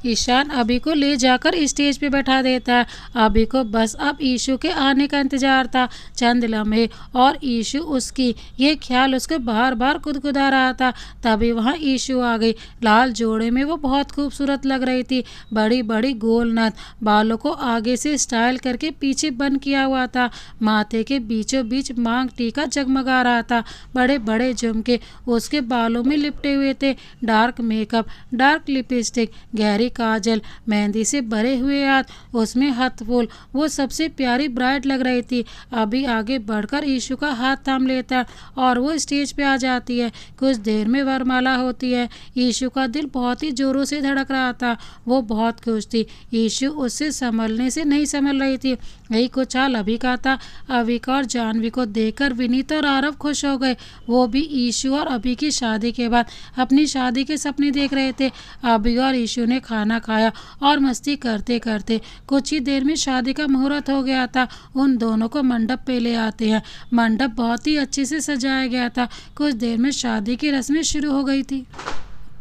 ईशान अभी को ले जाकर स्टेज पे बैठा देता है। अभी को बस अब ईशु के आने का इंतजार था। चंद लम्हे और ईशु उसकी, ये ख्याल उसको बार बार गुदगुदा रहा था। तभी वहाँ ईशु आ गई। लाल जोड़े में वो बहुत खूबसूरत लग रही थी। बड़ी बड़ी गोल नथ, बालों को आगे से स्टाइल करके पीछे बंद किया हुआ था। माथे के बीचों बीच मांग टीका जगमगा रहा था। बड़े बड़े झुमके उसके बालों में लिपटे हुए थे। डार्क मेकअप, डार्क लिपस्टिक, गहरी काजल, मेहंदी से भरे हुए हाथ, उसमें हथफूल, वो सबसे प्यारी ब्राइड लग रही थी। अभी आगे बढ़कर ईशु का हाथ थाम लेता और वो स्टेज पे आ जाती है। कुछ देर में वरमाला होती है। ईशु का दिल बहुत ही जोरों से धड़क रहा था। वो बहुत खुश थी। ईशु उससे संभलने से नहीं संभल रही थी। यही कुछ हाल अभी का था। अविका और जानवी को देखकर विनीत और आरव खुश हो गए। वो भी ईशु और अभी की शादी के बाद अपनी शादी के सपने देख रहे थे। अभी और ईशु ने खाना खाया और मस्ती करते करते कुछ ही देर में शादी का मुहूर्त हो गया था। उन दोनों को मंडप पे ले आते हैं। मंडप बहुत ही अच्छे से सजाया गया था। कुछ देर में शादी की रस्में शुरू हो गई थी।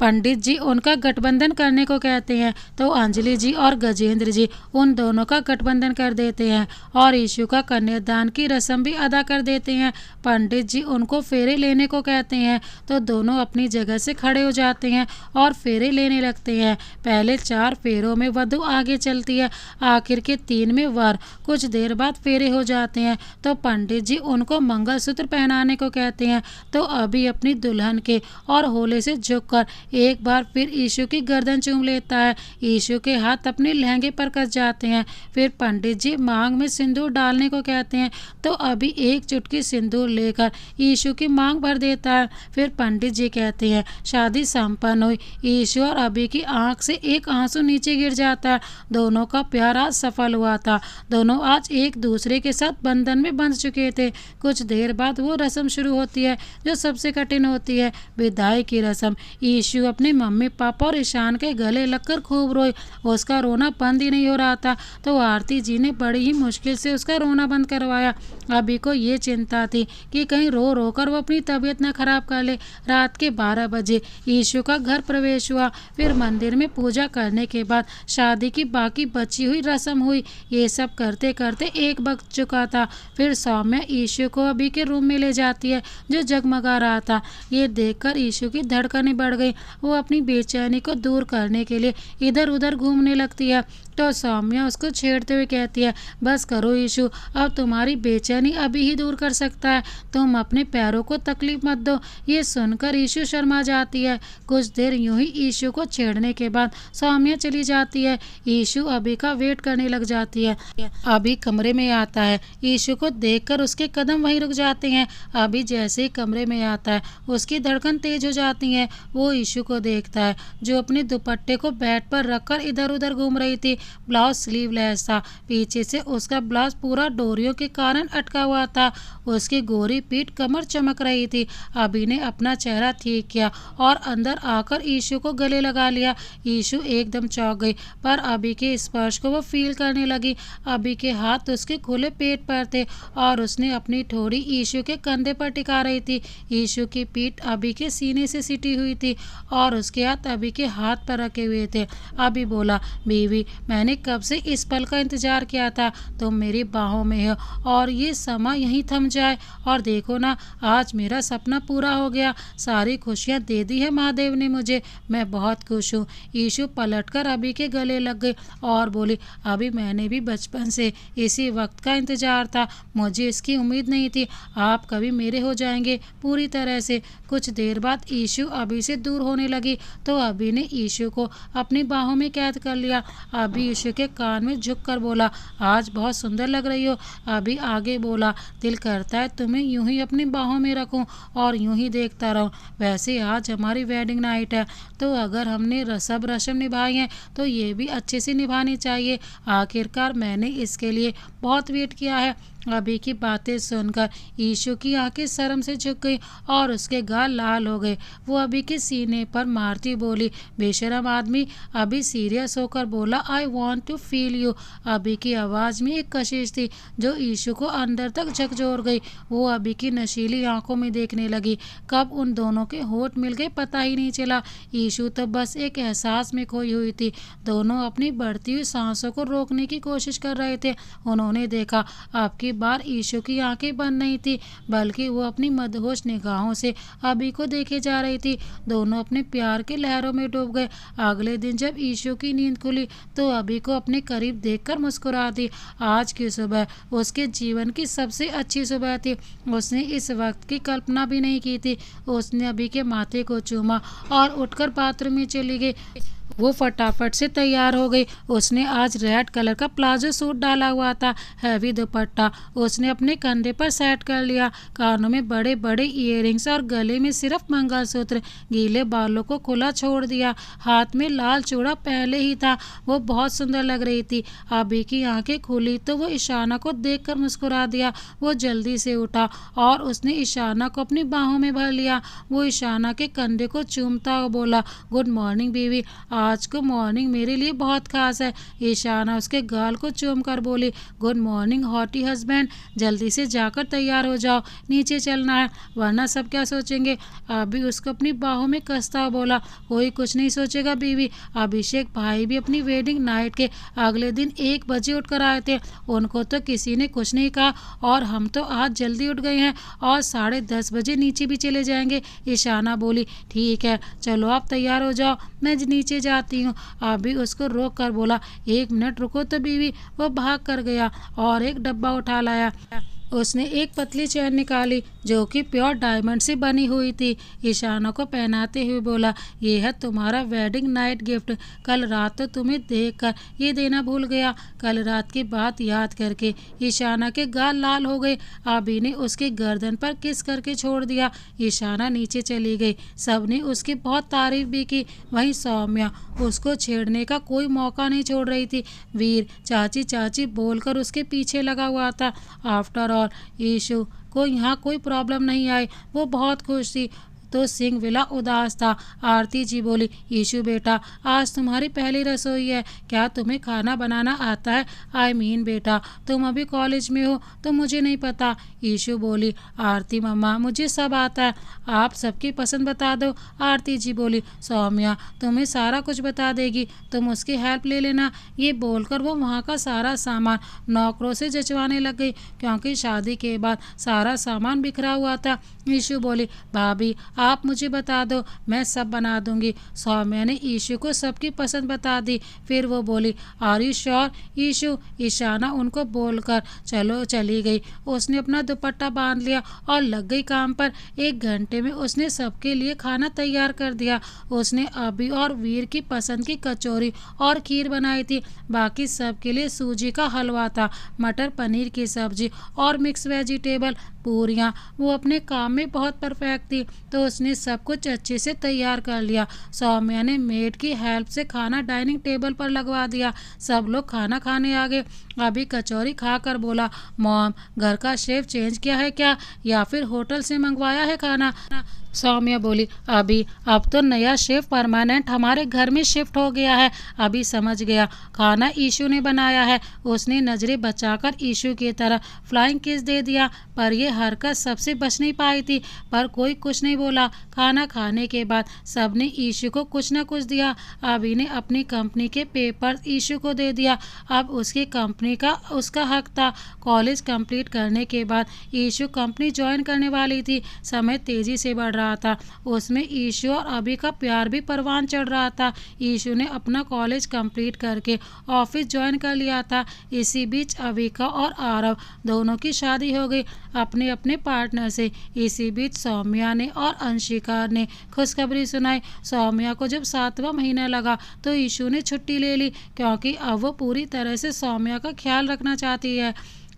पंडित जी उनका गठबंधन करने को कहते हैं तो अंजलि जी और गजेंद्र जी उन दोनों का गठबंधन कर देते हैं और यीशु का कन्यादान की रस्म भी अदा कर देते हैं। पंडित जी उनको फेरे लेने को कहते हैं तो दोनों अपनी जगह से खड़े हो जाते हैं और फेरे लेने लगते हैं। पहले 4 फेरों में वधू आगे चलती है, आखिर के 3 में वर। कुछ देर बाद फेरे हो जाते हैं तो पंडित जी उनको मंगलसूत्र पहनाने को कहते हैं तो अभी अपनी दुल्हन के और होले से झुककर एक बार फिर यीशु की गर्दन चूम लेता है। यीशु के हाथ अपने लहंगे पर कस जाते हैं। फिर पंडित जी मांग में सिंदूर डालने को कहते हैं तो अभी एक चुटकी सिंदूर लेकर यीशु की मांग भर देता है। फिर पंडित जी कहते हैं शादी संपन्न हुई। यीशु और अभी की आंख से एक आंसू नीचे गिर जाता है। दोनों का प्यार आज सफल हुआ था। दोनों आज एक दूसरे के साथ बंधन में बंध चुके थे। कुछ देर बाद वो रस्म शुरू होती है जो सबसे कठिन होती है, विदाई की रस्म। यीशु अपने मम्मी पापा और ईशान के गले लगकर खूब रोए। उसका रोना बंद ही नहीं हो रहा था तो आरती जी ने बड़ी ही मुश्किल से उसका रोना बंद करवाया। अभी को ये चिंता थी कि कहीं रो रो कर वो अपनी तबीयत न खराब कर ले। रात के 12 बजे यीशु का घर प्रवेश हुआ। फिर मंदिर में पूजा करने के बाद शादी की बाकी बची हुई रस्म हुई। ये सब करते करते 1 बज चुका था। फिर सौम्या यीशु को अभी के रूम में ले जाती है जो जगमगा रहा था। ये देखकर यीशु की धड़कनें बढ़ गई। वो अपनी बेचैनी को दूर करने के लिए इधर उधर घूमने लगती है तो सौम्या उसको छेड़ते हुए कहती है बस करो यीशु, अब तुम्हारी बेचैनी अभी ही दूर कर सकता है, तुम अपने पैरों को तकलीफ मत दो। ये सुनकर यीशु शर्मा जाती है। कुछ देर यूं ही यीशु को छेड़ने के बाद सौम्या चली जाती है। यीशु अभी का वेट करने लग जाती है। अभी कमरे में आता है। यीशु को देखकर उसके कदम वहीं रुक जाते हैं। अभी जैसे ही कमरे में आता है उसकी धड़कन तेज हो जाती है। वो यीशु को देखता है जो अपने दुपट्टे को बेड पर रखकर इधर उधर घूम रही थी। ब्लाउज स्लीवलेस था। पीछे से उसका ब्लाउज पूरा डोरियों के कारण अटका हुआ था। उसकी गोरी पीठ कमर चमक रही थी। अभी ने अपना चेहरा ठीक किया और अंदर आकर यीशु को गले लगा लिया। यीशु एकदम चौंक गई पर अभी के स्पर्श को वो फील करने लगी। अभी के हाथ उसके खुले पेट पर थे और उसने अपनी ठोड़ी यीशु के कंधे पर टिका रही थी। यीशु की पीठ अभी के सीने से सिटी हुई थी और उसके हाथ अभी के हाथ पर रखे हुए थे। अभी बोला बीवी, मैंने कब से इस पल का इंतजार किया था। तुम मेरी बाहों में हो और ये समय यहीं थम जाए। और देखो ना, आज मेरा सपना पूरा हो गया। सारी खुशियाँ दे दी है महादेव ने मुझे। मैं बहुत खुश हूँ। यीशु पलटकर अभी के गले लग गई और बोली अभी मैंने भी बचपन से इसी वक्त का इंतजार था। मुझे इसकी उम्मीद नहीं थी। आप कभी मेरे हो जाएंगे पूरी तरह से। कुछ देर बाद यीशु अभी से दूर होने लगी तो अभी ने यीशु को अपनी बाहों में कैद कर लिया। अभी यीशु के कान में झुककर बोला आज बहुत सुंदर लग रही हो। अभी आगे बोला दिल करता है तुम्हें यूं ही अपनी बाहों में रखूं और यूं ही देखता रहूं। वैसे आज हमारी वेडिंग नाइट है तो अगर हमने सब रस्म निभाई है तो ये भी अच्छे से निभानी चाहिए। आखिरकार मैंने इसके लिए बहुत वेट किया है। अभी की बातें सुनकर यीशु की आंखें शर्म से झुक गई और उसके गाल लाल हो गए। वो अभी के सीने पर मारती बोली बेशरम आदमी। अभी सीरियस होकर बोला I want to feel you. अभी की आवाज़ में एक कशिश थी जो यीशु को अंदर तक झकझोर गई। वो अभी की नशीली आंखों में देखने लगी। कब उन दोनों के होठ मिल गए पता ही नहीं चला। यीशु तो बस एक एहसास में खोई हुई थी। दोनों अपनी बढ़ती हुई सांसों को रोकने की कोशिश कर रहे थे। उन्होंने देखा आपकी बार यीशु की आंखें बंद नहीं थी बल्कि वो अपनी मदहोश निगाहों से अभी को देखे जा रही थी। दोनों अपने प्यार के लहरों में डूब गए। अगले दिन जब यीशु की नींद खुली तो अभी को अपने करीब देखकर मुस्कुरा दी। आज की सुबह उसके जीवन की सबसे अच्छी सुबह थी। उसने इस वक्त की कल्पना भी नहीं की थी। उसने अभी के माथे को चूमा और उठकर बाथरूम में चली गई। वो फटाफट से तैयार हो गई। उसने आज रेड कलर का प्लाजो सूट डाला हुआ था, हैवी दुपट्टा उसने अपने कंधे पर सेट कर लिया। कानों में बड़े बड़े ईयरिंग्स और गले में सिर्फ मंगलसूत्र। गीले बालों को खुला छोड़ दिया। हाथ में लाल चूड़ा पहले ही था। वो बहुत सुंदर लग रही थी। अभी की आंखें खुली तो वो ईशाना को देखकर मुस्कुरा दिया। वो जल्दी से उठा और उसने ईशाना को अपनी बाहों में भर लिया। वो ईशाना के कंधे को चूमता हुआ बोला गुड मॉर्निंग बीवी, आज को मॉर्निंग मेरे लिए बहुत खास है। ईशाना उसके गाल को चूम कर बोली, गुड मॉर्निंग हॉटी हस्बैंड, जल्दी से जाकर तैयार हो जाओ, नीचे चलना है वरना सब क्या सोचेंगे। अभी उसको अपनी बाहों में कसता हुआ बोला, कोई कुछ नहीं सोचेगा बीवी। अभिषेक भाई भी अपनी वेडिंग नाइट के अगले दिन 1 बजे उठकर आए थे, उनको तो किसी ने कुछ नहीं कहा और हम तो आज जल्दी उठ गए हैं और 10:30 बजे नीचे भी चले जाएंगे। ईशाना बोली, ठीक है चलो आप तैयार हो जाओ, मैं नीचे जाती हूँ। अभी उसको रोक कर बोला, 1 मिनट रुको तो बीवी। वो भाग कर गया और एक डब्बा उठा लाया। उसने एक पतली चेन निकाली जो कि प्योर डायमंड से बनी हुई थी। ईशाना को पहनाते हुए बोला, ये है तुम्हारा वेडिंग नाइट गिफ्ट, कल रात तो तुम्हें देखकर ये देना भूल गया। कल रात की बात याद करके ईशाना के गाल लाल हो गए। आबी ने उसकी गर्दन पर किस करके छोड़ दिया। ईशाना नीचे चली गई। सबने उसकी बहुत तारीफ भी की। वहीं सौम्या उसको छेड़ने का कोई मौका नहीं छोड़ रही थी। वीर चाची चाची बोलकर उसके पीछे लगा हुआ था। आफ्टर ऑल ईशु को यहाँ कोई प्रॉब्लम नहीं आई, वो बहुत खुश थी। तो सिंह विला उदास था। आरती जी बोली, ईशु बेटा आज तुम्हारी पहली रसोई है, क्या तुम्हें खाना बनाना आता है? आई मीन बेटा तुम अभी कॉलेज में हो तो मुझे नहीं पता। ईशु बोली, आरती मम्मा मुझे सब आता है, आप सबकी पसंद बता दो। आरती जी बोली, सौम्या तुम्हें सारा कुछ बता देगी, तुम उसकी हेल्प ले लेना। ये बोलकर वो वहाँ का सारा सामान नौकरों से जचवाने लग गई क्योंकि शादी के बाद सारा सामान बिखरा हुआ था। ईशु बोली, भाभी आप मुझे बता दो, मैं सब बना दूंगी। सौम्या ने ईशु को सबकी पसंद बता दी। फिर वो बोली, are you sure Ishu? Ishana उनको बोलकर चली गई। उसने अपना दुपट्टा बांध लिया और लग गई काम पर। 1 घंटे में उसने सबके लिए खाना तैयार कर दिया। उसने अभी और वीर की पसंद की कचौरी और खीर बनाई थी। बाकी सबके लिए सूजी का हलवा था, मटर पनीर की सब्जी और मिक्स वेजिटेबल पूरियाँ। वो अपने काम में बहुत परफेक्ट थी तो उसने सब कुछ अच्छे से तैयार कर लिया। सौम्या ने मेड की हेल्प से खाना डाइनिंग टेबल पर लगवा दिया। सब लोग खाना खाने आ गए। अभी कचौरी खाकर बोला, मॉम घर का शेफ चेंज किया है क्या या फिर होटल से मंगवाया है खाना? सौम्या बोली, अभी अब तो नया शेफ परमानेंट हमारे घर में शिफ्ट हो गया है। अभी समझ गया, खाना ईशु ने बनाया है। उसने नजरें बचाकर ईशु की तरह फ्लाइंग किस दे दिया पर यह हरकत सबसे बच नहीं पाई थी। पर कोई कुछ नहीं बोला। खाना खाने के बाद सबने ईशु को कुछ न कुछ दिया। अभी ने अपनी कंपनी के पेपर ईशु को दे दिया। अब उसकी कंपनी का उसका हक था। कॉलेज कंप्लीट करने के बाद ईशु कंपनी ज्वाइन करने वाली थी। समय तेजी से बढ़ रहा था। उसमें ईशु और अभी का प्यार भी परवान चढ़ रहा था। ईशु ने अपना कॉलेज कंप्लीट करके ऑफिस ज्वाइन कर लिया था। इसी बीच अविका और आरव दोनों की शादी हो गई अपने अपने पार्टनर से। इसी बीच सौम्या ने और अंशिका ने खुशखबरी सुनाई। सौम्या को जब 7वां महीना लगा तो ईशु ने छुट्टी ले ली क्योंकि अब वो पूरी तरह से सौम्या का ख्याल रखना चाहती है।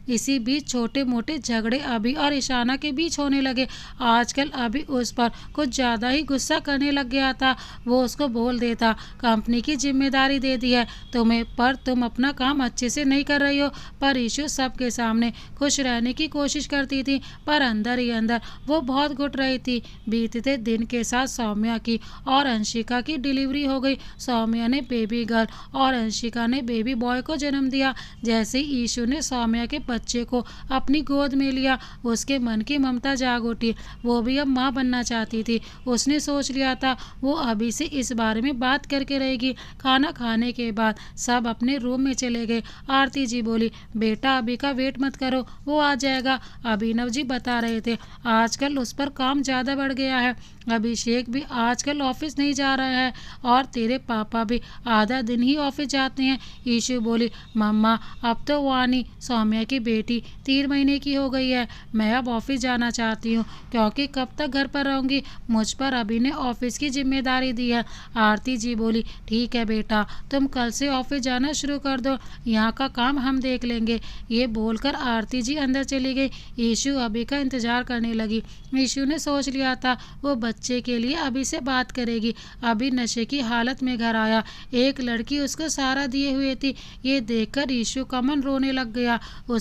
इसी बीच छोटे मोटे झगड़े अभी और ईशाना के बीच होने लगे। आजकल अभी उस पर कुछ ज़्यादा ही गुस्सा करने लग गया था। वो उसको बोल देता, कंपनी की जिम्मेदारी दे दी है तुम्हें पर तुम अपना काम अच्छे से नहीं कर रही हो। पर ईशु सबके सामने खुश रहने की कोशिश करती थी पर अंदर ही अंदर वो बहुत घुट रही थी। बीतते दिन के साथ सौम्या की और अंशिका की डिलीवरी हो गई। सौम्या ने बेबी गर्ल और अंशिका ने बेबी बॉय को जन्म दिया। जैसे ही ईशु ने सौम्या के बच्चे को अपनी गोद में लिया उसके मन की ममता जाग उठी। वो भी अब माँ बनना चाहती थी। उसने सोच लिया था वो अभी से इस बारे में बात करके रहेगी। खाना खाने के बाद सब अपने रूम में चले गए। आरती जी बोली, बेटा अभी का वेट मत करो, वो आ जाएगा। अभिनव जी बता रहे थे आजकल उस पर काम ज़्यादा बढ़ गया है। अभिषेक भी आजकल ऑफिस नहीं जा रहा है और तेरे पापा भी आधा दिन ही ऑफिस जाते हैं। ईशु बोली, मम्मा अब तो वानी सौम्या की बेटी 3 महीने की हो गई है। मैं अब ऑफिस जाना चाहती हूँ क्योंकि कब तक घर पर रहूँगी। मुझ पर अभी ने ऑफिस की जिम्मेदारी दी है। आरती जी बोली, ठीक है बेटा तुम कल से ऑफिस जाना शुरू कर दो, यहाँ का काम हम देख लेंगे। ये बोलकर आरती जी अंदर चली गई। ईशु अभी का इंतजार करने लगी। ईशु ने सोच लिया था वो बच्चे के लिए अभी से बात करेगी। अभी नशे की हालत में घर आया। एक लड़की उसको सहारा दिए हुए थी। ये देखकर ईशु का मन रोने लग गया।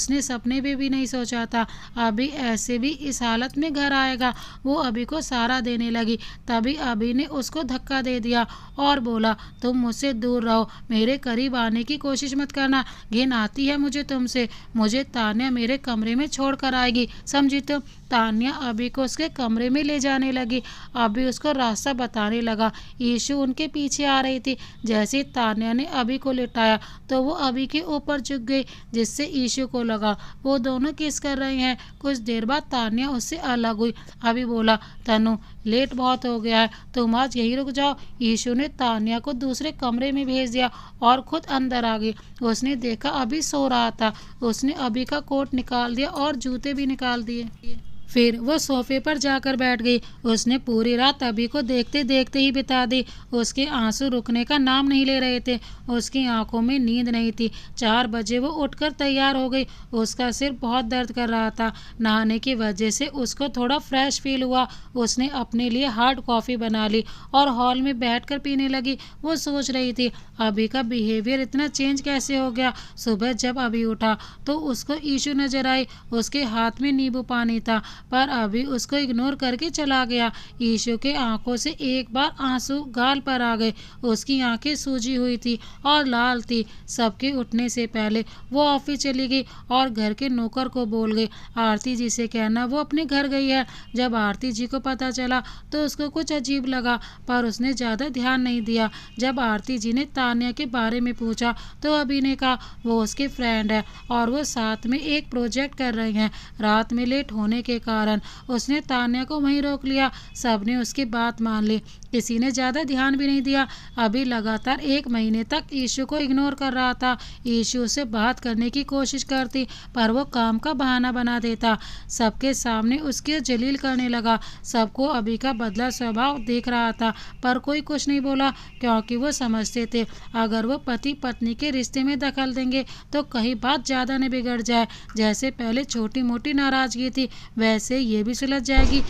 उसने सपने में भी नहीं सोचा था अभी ऐसे भी इस हालत में घर आएगा। वो अभी को सहारा देने लगी, तभी अभी ने उसको धक्का दे दिया और बोला, तुम मुझसे दूर रहो, मेरे करीब आने की कोशिश मत करना, घिन आती है मुझे तुमसे। मुझे तान्या मेरे कमरे में छोड़ कर आएगी, समझी तुम। तान्या अभी को उसके कमरे में ले जाने लगी। अभी उसको रास्ता बताने लगा। ईशु उनके पीछे आ रही थी। जैसे तान्या ने अभी को लिटाया तो वो अभी के ऊपर झुक गई, जिससे ईशु को लगा वो दोनों किस कर रहे हैं। कुछ देर बाद तान्या उससे अलग हुई। अभी बोला, तनु लेट बहुत हो गया है, तुम आज यहीं रुक जाओ। ईशु ने तान्या को दूसरे कमरे में भेज दिया और खुद अंदर आ गई। उसने देखा अभी सो रहा था। उसने अभी का कोट निकाल दिया और जूते भी निकाल दिए। फिर वो सोफे पर जाकर बैठ गई। उसने पूरी रात अभी को देखते देखते ही बिता दी। उसके आंसू रुकने का नाम नहीं ले रहे थे। उसकी आंखों में नींद नहीं थी। 4 बजे वो उठकर तैयार हो गई। उसका सिर बहुत दर्द कर रहा था। नहाने की वजह से उसको थोड़ा फ्रेश फील हुआ। उसने अपने लिए हार्ड कॉफ़ी बना ली और हॉल में बैठकर पीने लगी। वो सोच रही थी अभी का बिहेवियर इतना चेंज कैसे हो गया। सुबह जब अभी उठा तो उसको ईशु नजर आई। उसके हाथ में नींबू पानी था, पर अभी उसको इग्नोर करके चला गया। ईशु के आंखों से एक बार आंसू गाल पर आ गए। उसकी आंखें सूजी हुई थी और लाल थी। सबके उठने से पहले वो ऑफिस चली गई और घर के नौकर को बोल गई आरती जी से कहना वो अपने घर गई है। जब आरती जी को पता चला तो उसको कुछ अजीब लगा, पर उसने ज़्यादा ध्यान नहीं दिया। जब आरती जी ने तान्या के बारे में पूछा तो अभी ने कहा वो उसके फ्रेंड है और वो साथ में एक प्रोजेक्ट कर रहे हैं। रात में लेट होने के कारण उसने तान्या को वहीं रोक लिया। सबने उसकी बात मान ली। किसी ने ज़्यादा ध्यान भी नहीं दिया। अभी लगातार 1 महीने तक ईशु को इग्नोर कर रहा था। ईशु से बात करने की कोशिश करती, पर वो काम का बहाना बना देता। सबके सामने उसकी जलील करने लगा। सबको अभी का बदला स्वभाव देख रहा था, पर कोई कुछ नहीं बोला, क्योंकि वो समझते थे अगर वो पति पत्नी के रिश्ते में दखल देंगे तो कहीं बात ज़्यादा न बिगड़ जाए। जैसे पहले छोटी मोटी नाराज़गी थी, वैसे ये भी सुलझ जाएगी।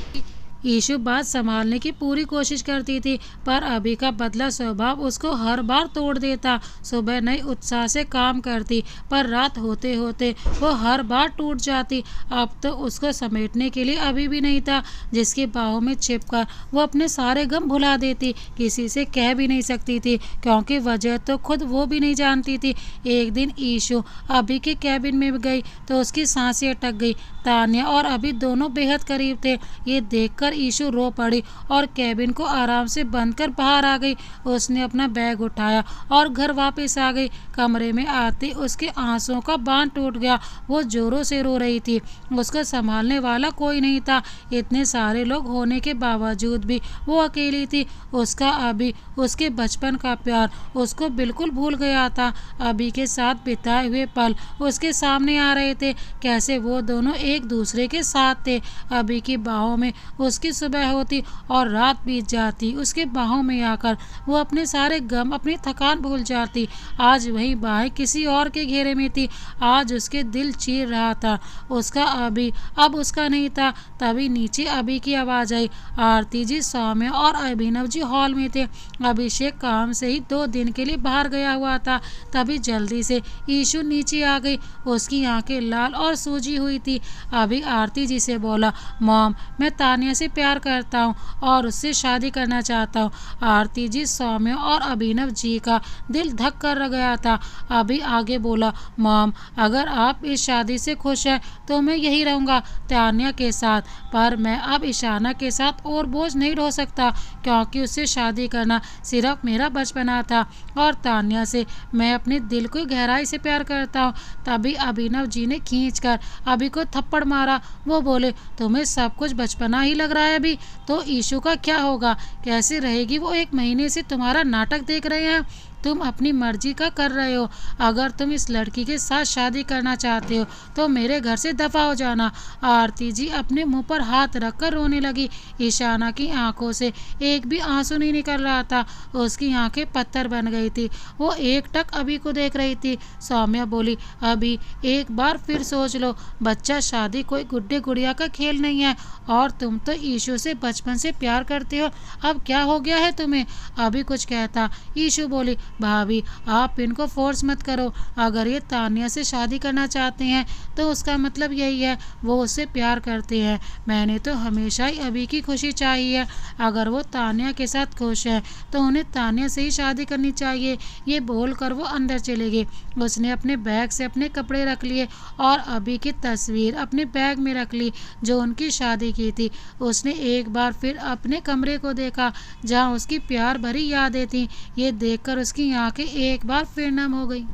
ईशु बात संभालने की पूरी कोशिश करती थी, पर अभी का बदला स्वभाव उसको हर बार तोड़ देता। सुबह नई उत्साह से काम करती, पर रात होते होते वो हर बार टूट जाती। अब तो उसको समेटने के लिए अभी भी नहीं था, जिसकी बाहों में छिपकर वो अपने सारे गम भुला देती। किसी से कह भी नहीं सकती थी, क्योंकि वजह तो खुद वो भी नहीं जानती थी। एक दिन ईशु अभी के कैबिन में गई तो उसकी सांसें अटक गई। तान्या और अभी दोनों बेहद करीब थे। ये देखकर ईशु रो पड़ी और कैबिन को आराम से बंद कर बाहर आ गई। उसने अपना बैग उठाया और घर वापस आ गई। कमरे में आते उसके आंसुओं का बांध टूट गया। वो जोरों से रो रही थी। उसको संभालने वाला कोई नहीं था। इतने सारे लोग होने के बावजूद भी वो अकेली थी। उसका अभी उसके बचपन का प्यार उसको बिल्कुल भूल गया था। अभी के साथ बिताए हुए पल उसके सामने आ रहे थे, कैसे वो दोनों एक दूसरे के साथ थे। अभी की बाहों में उसकी सुबह होती और रात बीत जाती। उसके बाहों में आकर वो अपने सारे गम, अपनी थकान भूल जाती। आज वही बाहें किसी और के घेरे में थी। आज उसके दिल चीर रहा था। उसका अभी अब उसका नहीं था। तभी नीचे अभी की आवाज़ आई। आरती जी, सौम्या और अभिनव जी हॉल में थे। अभिषेक काम से ही 2 दिन के लिए बाहर गया हुआ था। तभी जल्दी से ईशु नीचे आ गई। उसकी आंखें लाल और सूजी हुई थी। अभी आरती जी से बोला, मॉम, मैं तान्या से प्यार करता हूँ और उससे शादी करना चाहता हूँ। आरती जी, सौम्या और अभिनव जी का दिल धक कर रह गया था। अभी आगे बोला, मॉम, अगर आप इस शादी से खुश हैं तो मैं यही रहूँगा तान्या के साथ, पर मैं अब ईशाना के साथ और बोझ नहीं ढो सकता, क्योंकि उससे शादी करना सिर्फ मेरा बचपना था और तान्या से मैं अपने दिल को गहराई से प्यार करता हूँ। तभी अभिनव जी ने खींचकर अभी को थप्पड़ मारा। वो बोले, तुम्हें सब कुछ बचपना ही लग रहा है अभी, तो ईशु का क्या होगा, कैसे रहेगी वो? 1 महीने से तुम्हारा नाटक देख रहे हैं। तुम अपनी मर्जी का कर रहे हो। अगर तुम इस लड़की के साथ शादी करना चाहते हो तो मेरे घर से दफा हो जाना। आरती जी अपने मुंह पर हाथ रखकर रोने लगी। ईशाना की आंखों से एक भी आंसू नहीं निकल रहा था। उसकी आंखें पत्थर बन गई थी। वो एकटक अभी को देख रही थी। सौम्या बोली, अभी एक बार फिर सोच लो, बच्चा शादी कोई गुड्डे गुड़िया का खेल नहीं है, और तुम तो ईशु से बचपन से प्यार करते हो। अब क्या हो गया है तुम्हें? अभी कुछ कहता ईशु बोली, भाभी आप इनको फोर्स मत करो, अगर ये तानिया से शादी करना चाहते हैं तो उसका मतलब यही है वो उससे प्यार करते हैं। मैंने तो हमेशा ही अभी की खुशी चाहिए, अगर वो तानिया के साथ खुश है तो उन्हें तानिया से ही शादी करनी चाहिए। ये बोलकर वो अंदर चले गए। उसने अपने बैग से अपने कपड़े रख लिए और अभी की तस्वीर अपने बैग में रख ली जो उनकी शादी की थी। उसने एक बार फिर अपने कमरे को देखा जहाँ उसकी प्यार भरी यादें थीं। ये देखकर उसकी आंखें एक बार फिर नम हो गई।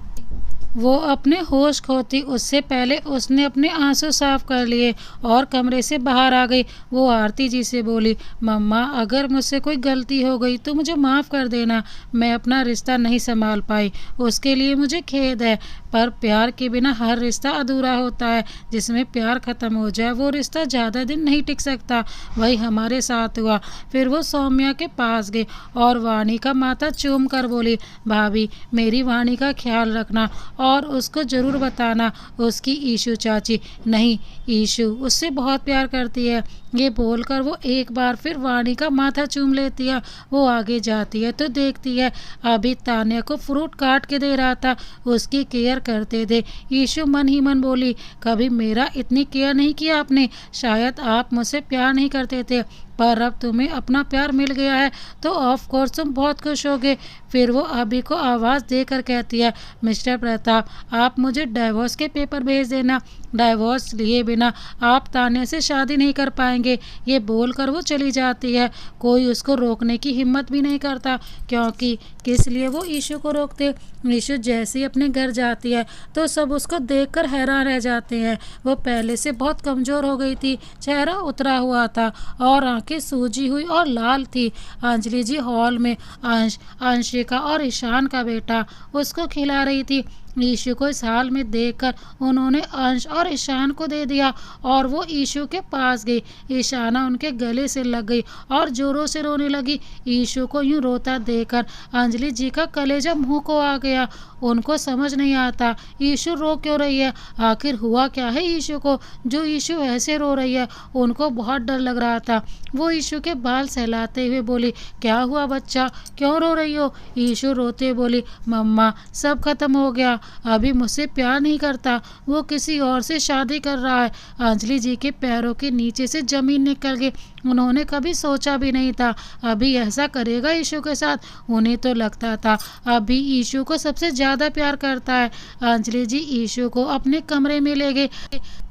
वो अपने होश खोती उससे पहले उसने अपने आंसू साफ कर लिए और कमरे से बाहर आ गई। वो आरती जी से बोली, मम्मा अगर मुझसे कोई गलती हो गई तो मुझे माफ़ कर देना। मैं अपना रिश्ता नहीं संभाल पाई, उसके लिए मुझे खेद है, पर प्यार के बिना हर रिश्ता अधूरा होता है। जिसमें प्यार ख़त्म हो जाए वो रिश्ता ज़्यादा दिन नहीं टिक सकता। वही हमारे साथ हुआ। फिर वो सौम्या के पास गई और वाणी का माथा चूम कर बोली, भाभी मेरी वाणी का ख्याल रखना और उसको ज़रूर बताना। उसकी ईशु चाची नहीं, ईशु उससे बहुत प्यार करती है। ये बोलकर वो एक बार फिर वाणी का माथा चूम लेती है। वो आगे जाती है तो देखती है अभी तान्या को फ्रूट काट के दे रहा था, उसकी केयर करते थे। ईशु मन ही मन बोली, कभी मेरा इतनी केयर नहीं किया आपने, शायद आप मुझसे प्यार नहीं करते थे, पर अब तुम्हें अपना प्यार मिल गया है तो ऑफ कोर्स तुम बहुत खुश होगे। फिर वो अभी को आवाज़ देकर कहती है, मिस्टर प्रताप आप मुझे डाइवोर्स के पेपर भेज देना, डाइवोर्स लिए बिना आप तान्या से शादी नहीं कर पाएंगे। ये बोलकर वो चली जाती है। कोई उसको रोकने की हिम्मत भी नहीं करता, क्योंकि किस लिए वो ईशु को रोकते। ईशु जैसे ही अपने घर जाती है तो सब उसको देखकर हैरान रह जाते हैं। वो पहले से बहुत कमज़ोर हो गई थी, चेहरा उतरा हुआ था और आंखें सूजी हुई और लाल थी। अंजलि जी हॉल में अंशिका और ईशान का बेटा उसको खिला रही थी। ईशु को इस हाल में देखकर उन्होंने अंश और ईशान को दे दिया और वो ईशु के पास गई। ईशाना उनके गले से लग गई और जोरों से रोने लगी। ईशु को यूं रोता देखकर अंजलि जी का कलेजा मुंह को आ गया। उनको समझ नहीं आता ईशु रो क्यों रही है, आखिर हुआ क्या है ईशु को जो ईशु ऐसे रो रही है। उनको बहुत डर लग रहा था। वो ईशु के बाल सहलाते हुए बोली, क्या हुआ बच्चा, क्यों रो रही हो। ईशु रोते बोली, मम्मा सब खत्म हो गया, अभी मुझसे प्यार नहीं करता, वो किसी और से शादी कर रहा है। अंजलि जी के पैरों के नीचे से जमीन निकल गई। उन्होंने कभी सोचा भी नहीं था अभी ऐसा करेगा ईशु के साथ। उन्हें तो लगता था अभी ईशु को सबसे ज़्यादा प्यार करता है। अंजलि जी ईशु को अपने कमरे में ले गए।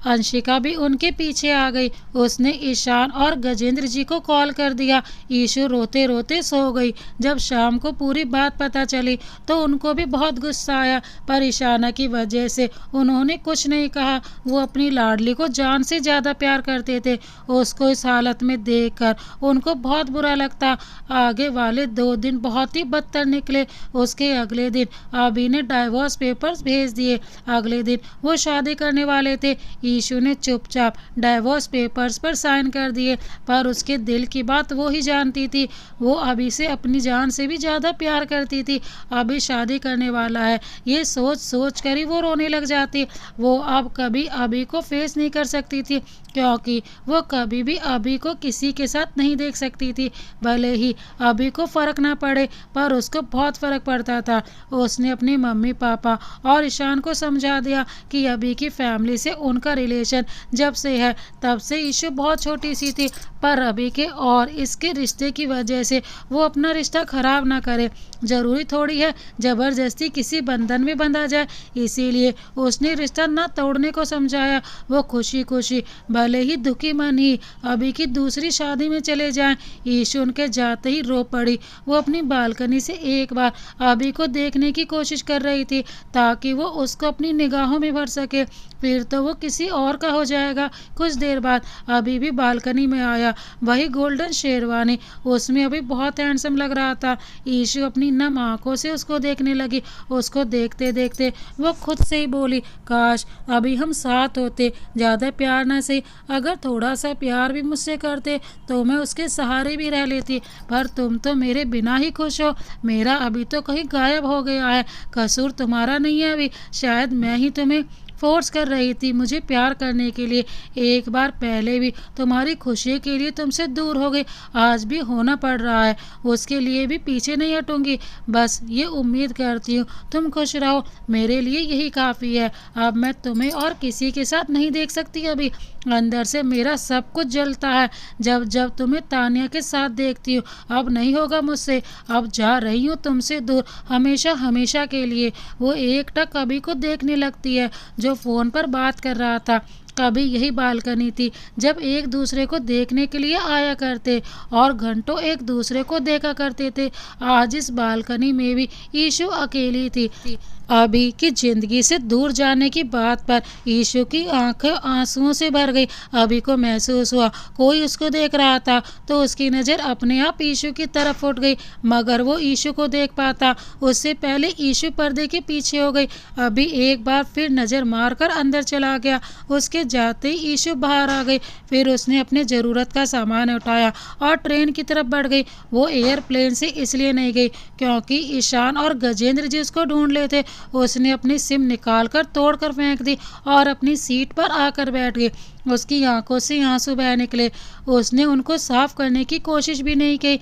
अंशिका भी उनके पीछे आ गई। उसने ईशान और गजेंद्र जी को कॉल कर दिया। ईशु रोते रोते सो गई। जब शाम को पूरी बात पता चली तो उनको भी बहुत गुस्सा आया, पर ईशाना की वजह से उन्होंने कुछ नहीं कहा। वो अपनी लाडली को जान से ज़्यादा प्यार करते थे। उसको इस हालत में देखकर उनको बहुत बुरा लगता। आगे वाले 2 दिन बहुत ही बदतर निकले। उसके अगले दिन अभी ने डाइवोर्स पेपर्स भेज दिए। अगले दिन वो शादी करने वाले थे। ईशु ने चुपचाप डाइवोर्स पेपर्स पर साइन कर दिए, पर उसके दिल की बात वो ही जानती थी। वो अभी से अपनी जान से भी ज़्यादा प्यार करती थी। अभी शादी करने वाला है, ये सोच सोच कर ही वो रोने लग जाती। वो अब कभी अभी को फेस नहीं कर सकती थी, क्योंकि वो कभी भी अभी को किसी के साथ नहीं देख सकती थी। भले ही अभी को फ़र्क ना पड़े, पर उसको बहुत फ़र्क पड़ता था। उसने अपनी मम्मी पापा और ईशान को समझा दिया कि अभी की फैमिली से उनका रिलेशन जब से है तब से ईशु बहुत छोटी सी थी, पर अभी के और इसके रिश्ते की वजह से वो अपना रिश्ता ख़राब ना करे। ज़रूरी थोड़ी है ज़बरदस्ती किसी बंधन में बंधा जाए, इसीलिए उसने रिश्ता ना तोड़ने को समझाया। वो खुशी खुशी भले ही दुखी मन ही अभी की दूसरी शादी में चले जाएं। ईशु उनके जाते ही रो पड़ी। वो अपनी बालकनी से एक बार अभी को देखने की कोशिश कर रही थी ताकि वो उसको अपनी निगाहों में भर सके, फिर तो वो किसी और का हो जाएगा। कुछ देर बाद अभी भी बालकनी में आया, वही गोल्डन शेरवानी, उसमें अभी बहुत हैंडसम लग रहा था। ईशु अपनी नम आंखों से उसको देखने लगी। उसको देखते देखते वो खुद से ही बोली, काश अभी हम साथ होते, ज़्यादा प्यार ना सही, अगर थोड़ा सा प्यार भी मुझसे करते तो मैं उसके सहारे भी रह लेती, पर तुम तो मेरे बिना ही खुश हो। मेरा अभी तो कहीं गायब हो गया है। कसूर तुम्हारा नहीं है अभी, शायद मैं ही तुम्हें फोर्स कर रही थी मुझे प्यार करने के लिए। एक बार पहले भी तुम्हारी खुशी के लिए तुमसे दूर हो गई, आज भी होना पड़ रहा है, उसके लिए भी पीछे नहीं हटूंगी। बस ये उम्मीद करती हूँ तुम खुश रहो, मेरे लिए यही काफ़ी है। अब मैं तुम्हें और किसी के साथ नहीं देख सकती। अभी अंदर से मेरा सब कुछ जलता है जब जब तुम्हें तानिया के साथ देखती हूँ। अब नहीं होगा मुझसे, अब जा रही हूँ तुमसे दूर, हमेशा हमेशा के लिए। वो एकटक कभी को देखने लगती है जो फ़ोन पर बात कर रहा था। कभी यही बालकनी थी जब एक दूसरे को देखने के लिए आया करते और घंटों एक दूसरे को देखा करते थे। आज इस बालकनी में भी ईशु अकेली थी। अभी की जिंदगी से दूर जाने की बात पर ईशु की आंखें आंसुओं से भर गई। अभी को महसूस हुआ कोई उसको देख रहा था तो उसकी नज़र अपने आप ईशु की तरफ उठ गई, मगर वो ईशु को देख पाता उससे पहले ईशु पर्दे के पीछे हो गई। अभी एक बार फिर नज़र मारकर अंदर चला गया। उसके जाते ही ईशु बाहर आ गई। फिर उसने अपने ज़रूरत का सामान उठाया और ट्रेन की तरफ बढ़ गई। वो एयरप्लेन से इसलिए नहीं गई क्योंकि ईशान और गजेंद्र जी उसको ढूंढ लेते। उसने अपनी सिम निकालकर तोड़कर फेंक दी और अपनी सीट पर आकर बैठ गई। उसकी आंखों से आंसू बह निकले। उसने उनको साफ करने की कोशिश भी नहीं की।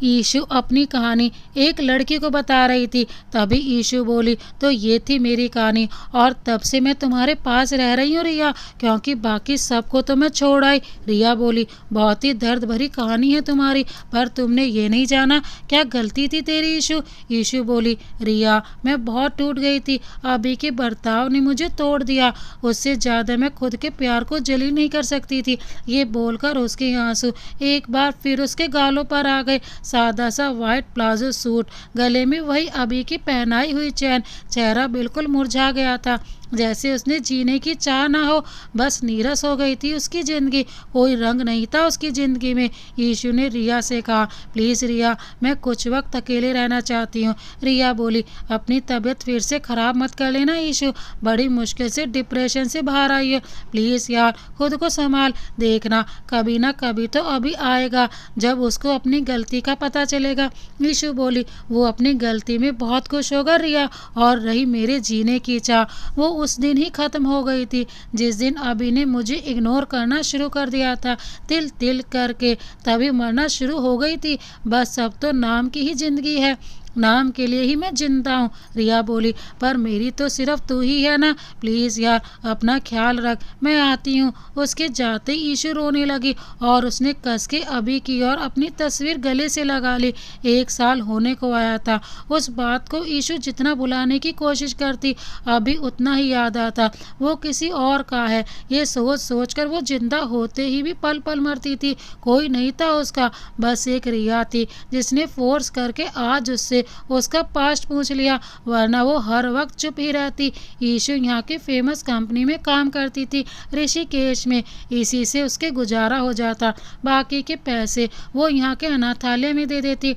ईशु अपनी कहानी एक लड़की को बता रही थी। तभी ईशु बोली, तो ये थी मेरी कहानी और तब से मैं तुम्हारे पास रह रही हूँ रिया, क्योंकि बाकी सबको तो मैं छोड़ आई। रिया बोली, बहुत ही दर्द भरी कहानी है तुम्हारी, पर तुमने ये नहीं जाना क्या गलती थी तेरी। ईशु ईशु बोली, रिया मैं बहुत टूट गई थी, अभी के बर्ताव ने मुझे तोड़ दिया, उससे ज़्यादा मैं खुद के प्यार को जली नहीं कर सकती थी। ये बोलकर उसके आंसू एक बार फिर उसके गालों पर आ गए। सादा सा वाइट प्लाजो सूट, गले में वही अभी की पहनाई हुई चैन, चेहरा बिल्कुल मुरझा गया था जैसे उसने जीने की चाह ना हो, बस नीरस हो गई थी उसकी ज़िंदगी, कोई रंग नहीं था उसकी ज़िंदगी में। ईशु ने रिया से कहा, प्लीज़ रिया मैं कुछ वक्त अकेले रहना चाहती हूँ। रिया बोली, अपनी तबीयत फिर से ख़राब मत कर लेना ईशु, बड़ी मुश्किल से डिप्रेशन से बाहर आई है, प्लीज़ यार खुद को संभाल, देखना कभी ना कभी तो अभी आएगा जब उसको अपनी गलती का पता चलेगा। ईशु बोली, वो अपनी गलती में बहुत खुश होगा रिया, और रही मेरे जीने की चाह, वो उस दिन ही ख़त्म हो गई थी जिस दिन अभी ने मुझे इग्नोर करना शुरू कर दिया था, तिल तिल करके तभी मरना शुरू हो गई थी। बस अब तो नाम की ही ज़िंदगी है, नाम के लिए ही मैं जिंदा हूँ। रिया बोली, पर मेरी तो सिर्फ तू ही है ना, प्लीज़ यार अपना ख्याल रख, मैं आती हूँ। उसके जाते ही ईशु रोने लगी और उसने कस के अभी की और अपनी तस्वीर गले से लगा ली। 1 साल होने को आया था। उस बात को ईशु जितना भुलाने की कोशिश करती अभी उतना ही याद आता वो किसी और का है। ये सोच सोच कर वो जिंदा होते ही भी पल पल मरती थी। कोई नहीं था उसका, बस एक रिया थी जिसने फोर्स करके आज उससे उसका पास्ट पूछ लिया, वरना वो हर वक्त चुप ही रहती। ईशु यहाँ की फेमस कंपनी में काम करती थी ऋषिकेश में, इसी से उसके गुजारा हो जाता, बाकी के पैसे वो यहाँ के अनाथालय में दे देती।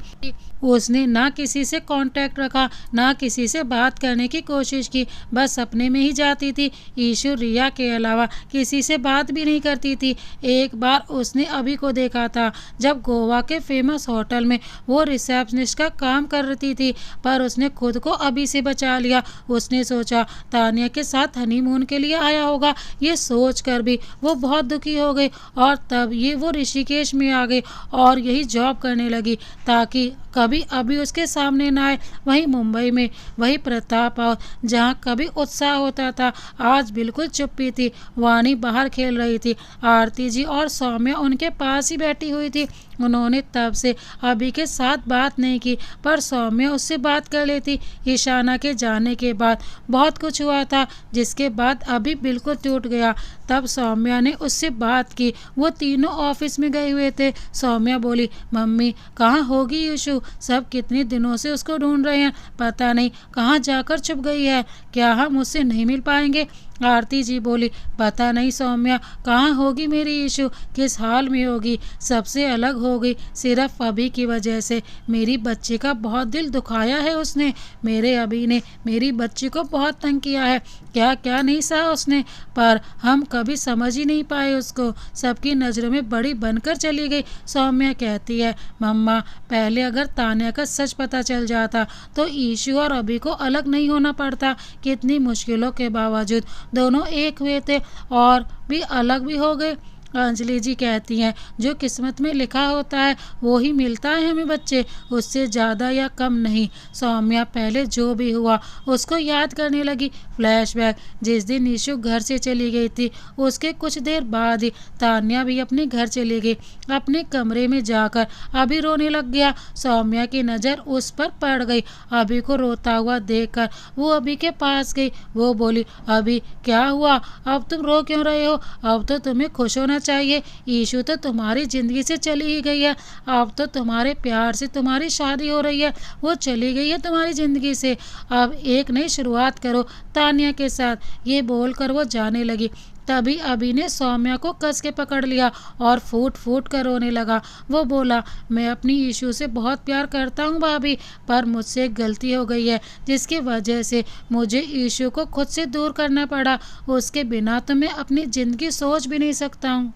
उसने ना किसी से कांटेक्ट रखा, ना किसी से बात करने की कोशिश की, बस अपने में ही जाती थी। ईशु रिया के अलावा किसी से बात भी नहीं करती थी। एक बार उसने अभी को देखा था जब गोवा के फेमस होटल में वो रिसेप्शनिस्ट का काम कर रही थी, पर उसने खुद को अभी से बचा लिया। उसने सोचा तानिया के साथ हनीमून के लिए आया होगा, ये सोच कर भी वो बहुत दुखी हो गई, और तब ये वो ऋषिकेश में आ गई और यही जॉब करने लगी ताकि कभी अभी उसके सामने ना आए। वहीं मुंबई में वही प्रताप और जहाँ कभी उत्साह होता था आज बिल्कुल चुप्पी थी। वानी बाहर खेल रही थी, आरती जी और सौम्या उनके पास ही बैठी हुई थी। उन्होंने तब से अभी के साथ बात नहीं की, पर सौम्या उससे बात कर लेती। ईशाना के जाने के बाद बहुत कुछ हुआ था जिसके बाद अभी बिल्कुल टूट गया। तब सौम्या ने उससे बात की, वो तीनों ऑफिस में गए हुए थे। सौम्या बोली, मम्मी कहाँ होगी ईशु, सब कितने दिनों से उसको ढूंढ रहे हैं, पता नहीं कहाँ जाकर छुप गई है, क्या हम उससे नहीं मिल पाएंगे। आरती जी बोली, पता नहीं सौम्या कहाँ होगी मेरी ईशु, किस हाल में होगी, सबसे अलग हो गई सिर्फ अभी की वजह से। मेरी बच्ची का बहुत दिल दुखाया है उसने, मेरे अभी ने मेरी बच्ची को बहुत तंग किया है, क्या क्या नहीं सहा उसने, पर हम कभी समझ ही नहीं पाए उसको, सबकी नज़रों में बड़ी बनकर चली गई। सौम्या कहती है, मम्मा पहले अगर तान्या का सच पता चल जाता तो ईशु और अभी को अलग नहीं होना पड़ता। कितनी मुश्किलों के बावजूद दोनों एक हुए थे और भी अलग भी हो गए। अंजलि जी कहती हैं, जो किस्मत में लिखा होता है वो ही मिलता है हमें बच्चे, उससे ज़्यादा या कम नहीं। सौम्या पहले जो भी हुआ उसको याद करने लगी। फ्लैशबैक, जिस दिन ईशु घर से चली गई थी उसके कुछ देर बाद ही तान्या भी अपने घर चली गई। अपने कमरे में जाकर अभी रोने लग गया। सौम्या की नज़र उस पर पड़ गई। अभी को रोता हुआ देखकर वो अभी के पास गई। वो बोली, अभी क्या हुआ, अब तुम रो क्यों रहे हो? अब तो तुम्हें खुश होना चाहिए। ईशु तो तुम्हारी ज़िंदगी से चली ही गई है। अब तो तुम्हारे प्यार से तुम्हारी शादी हो रही है, वो चली गई है तुम्हारी ज़िंदगी से। अब एक नई शुरुआत करो तान्या के साथ। ये बोलकर वो जाने लगी। तभी अभी ने सौम्या को कस के पकड़ लिया और फूट फूट कर रोने लगा। वो बोला, मैं अपनी ईशु से बहुत प्यार करता हूँ भाभी, पर मुझसे एक गलती हो गई है जिसकी वजह से मुझे ईशु को खुद से दूर करना पड़ा। उसके बिना तो मैं अपनी ज़िंदगी सोच भी नहीं सकता हूँ।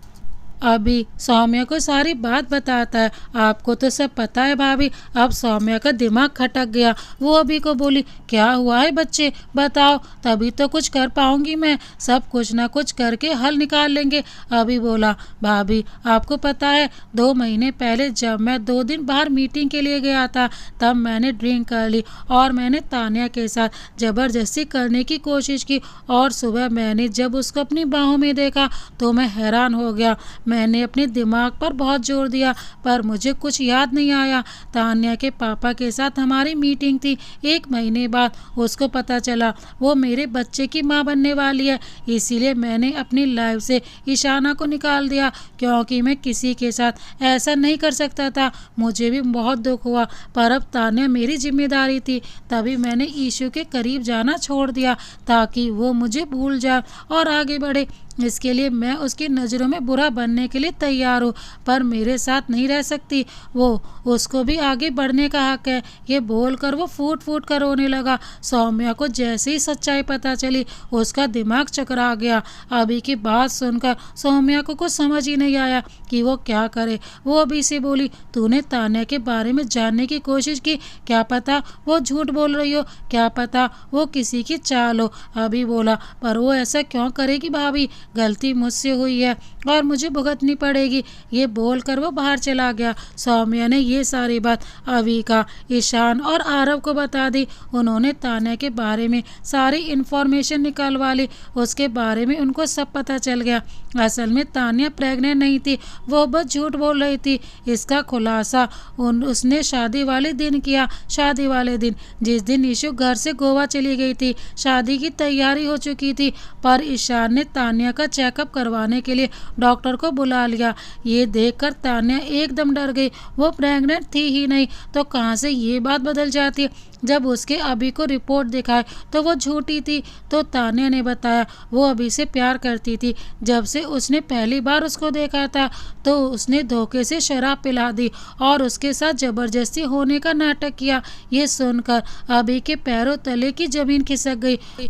अभी सौम्या को सारी बात बताता है। आपको तो सब पता है भाभी। अब सौम्या का दिमाग खटक गया। वो अभी को बोली, क्या हुआ है बच्चे, बताओ, तभी तो कुछ कर पाऊंगी मैं। सब कुछ ना कुछ करके हल निकाल लेंगे। अभी बोला, भाभी आपको पता है 2 महीने पहले जब मैं 2 दिन बाहर मीटिंग के लिए गया था तब मैंने ड्रिंक कर ली और मैंने तान्या के साथ ज़बरदस्ती करने की कोशिश की और सुबह मैंने जब उसको अपनी बाहों में देखा तो मैं हैरान हो गया। मैंने अपने दिमाग पर बहुत जोर दिया पर मुझे कुछ याद नहीं आया। तान्या के पापा के साथ हमारी मीटिंग थी। 1 महीने बाद उसको पता चला वो मेरे बच्चे की माँ बनने वाली है। इसीलिए मैंने अपनी लाइफ से ईशाना को निकाल दिया क्योंकि मैं किसी के साथ ऐसा नहीं कर सकता था। मुझे भी बहुत दुख हुआ पर अब तान्या मेरी जिम्मेदारी थी। तभी मैंने ईशु के करीब जाना छोड़ दिया ताकि वो मुझे भूल जाए और आगे बढ़े। इसके लिए मैं उसकी नज़रों में बुरा बनने के लिए तैयार हूँ पर मेरे साथ नहीं रह सकती। वो उसको भी आगे बढ़ने का हक है। ये बोलकर वो फूट फूट कर रोने लगा। सौम्या को जैसे ही सच्चाई पता चली उसका दिमाग चकरा गया। अभी की बात सुनकर सौम्या को कुछ समझ ही नहीं आया कि वो क्या करे। वो अभी से बोली, तूने तान्या के बारे में जानने की कोशिश की, क्या पता वो झूठ बोल रही हो, क्या पता वो किसी की चाल हो। अभी बोला, पर वो ऐसा क्यों करेगी भाभी, गलती मुझसे हुई है और मुझे भुगतनी पड़ेगी। ये बोलकर वो बाहर चला गया। सौम्या ने ये सारी बात अविका, ईशान और आरव को बता दी। उन्होंने तान्या के बारे में सारी इन्फॉर्मेशन निकालवा ली। उसके बारे में उनको सब पता चल गया। असल में तान्या प्रेग्नेंट नहीं थी, वो बस झूठ बोल रही थी। इसका खुलासा उसने शादी वाले दिन किया। शादी वाले दिन जिस दिन ईशु घर से गोवा चली गई थी। शादी की तैयारी हो चुकी थी पर ईशान ने तान्या का चेकअप करवाने के लिए डॉक्टर को बुला लिया। ये देखकर तान्या एकदम डर गई। वो प्रेग्नेंट थी ही नहीं तो कहाँ से ये बात बदल जाती। जब उसके अभी को रिपोर्ट दिखाए तो वो झूठी थी। तो तान्या ने बताया वो अभी से प्यार करती थी। जब से उसने पहली बार उसको देखा था तो उसने धोखे से शराब पिला दी और उसके साथ ज़बरदस्ती होने का नाटक किया। ये सुनकर अभी के पैरों तले की ज़मीन खिसक गई।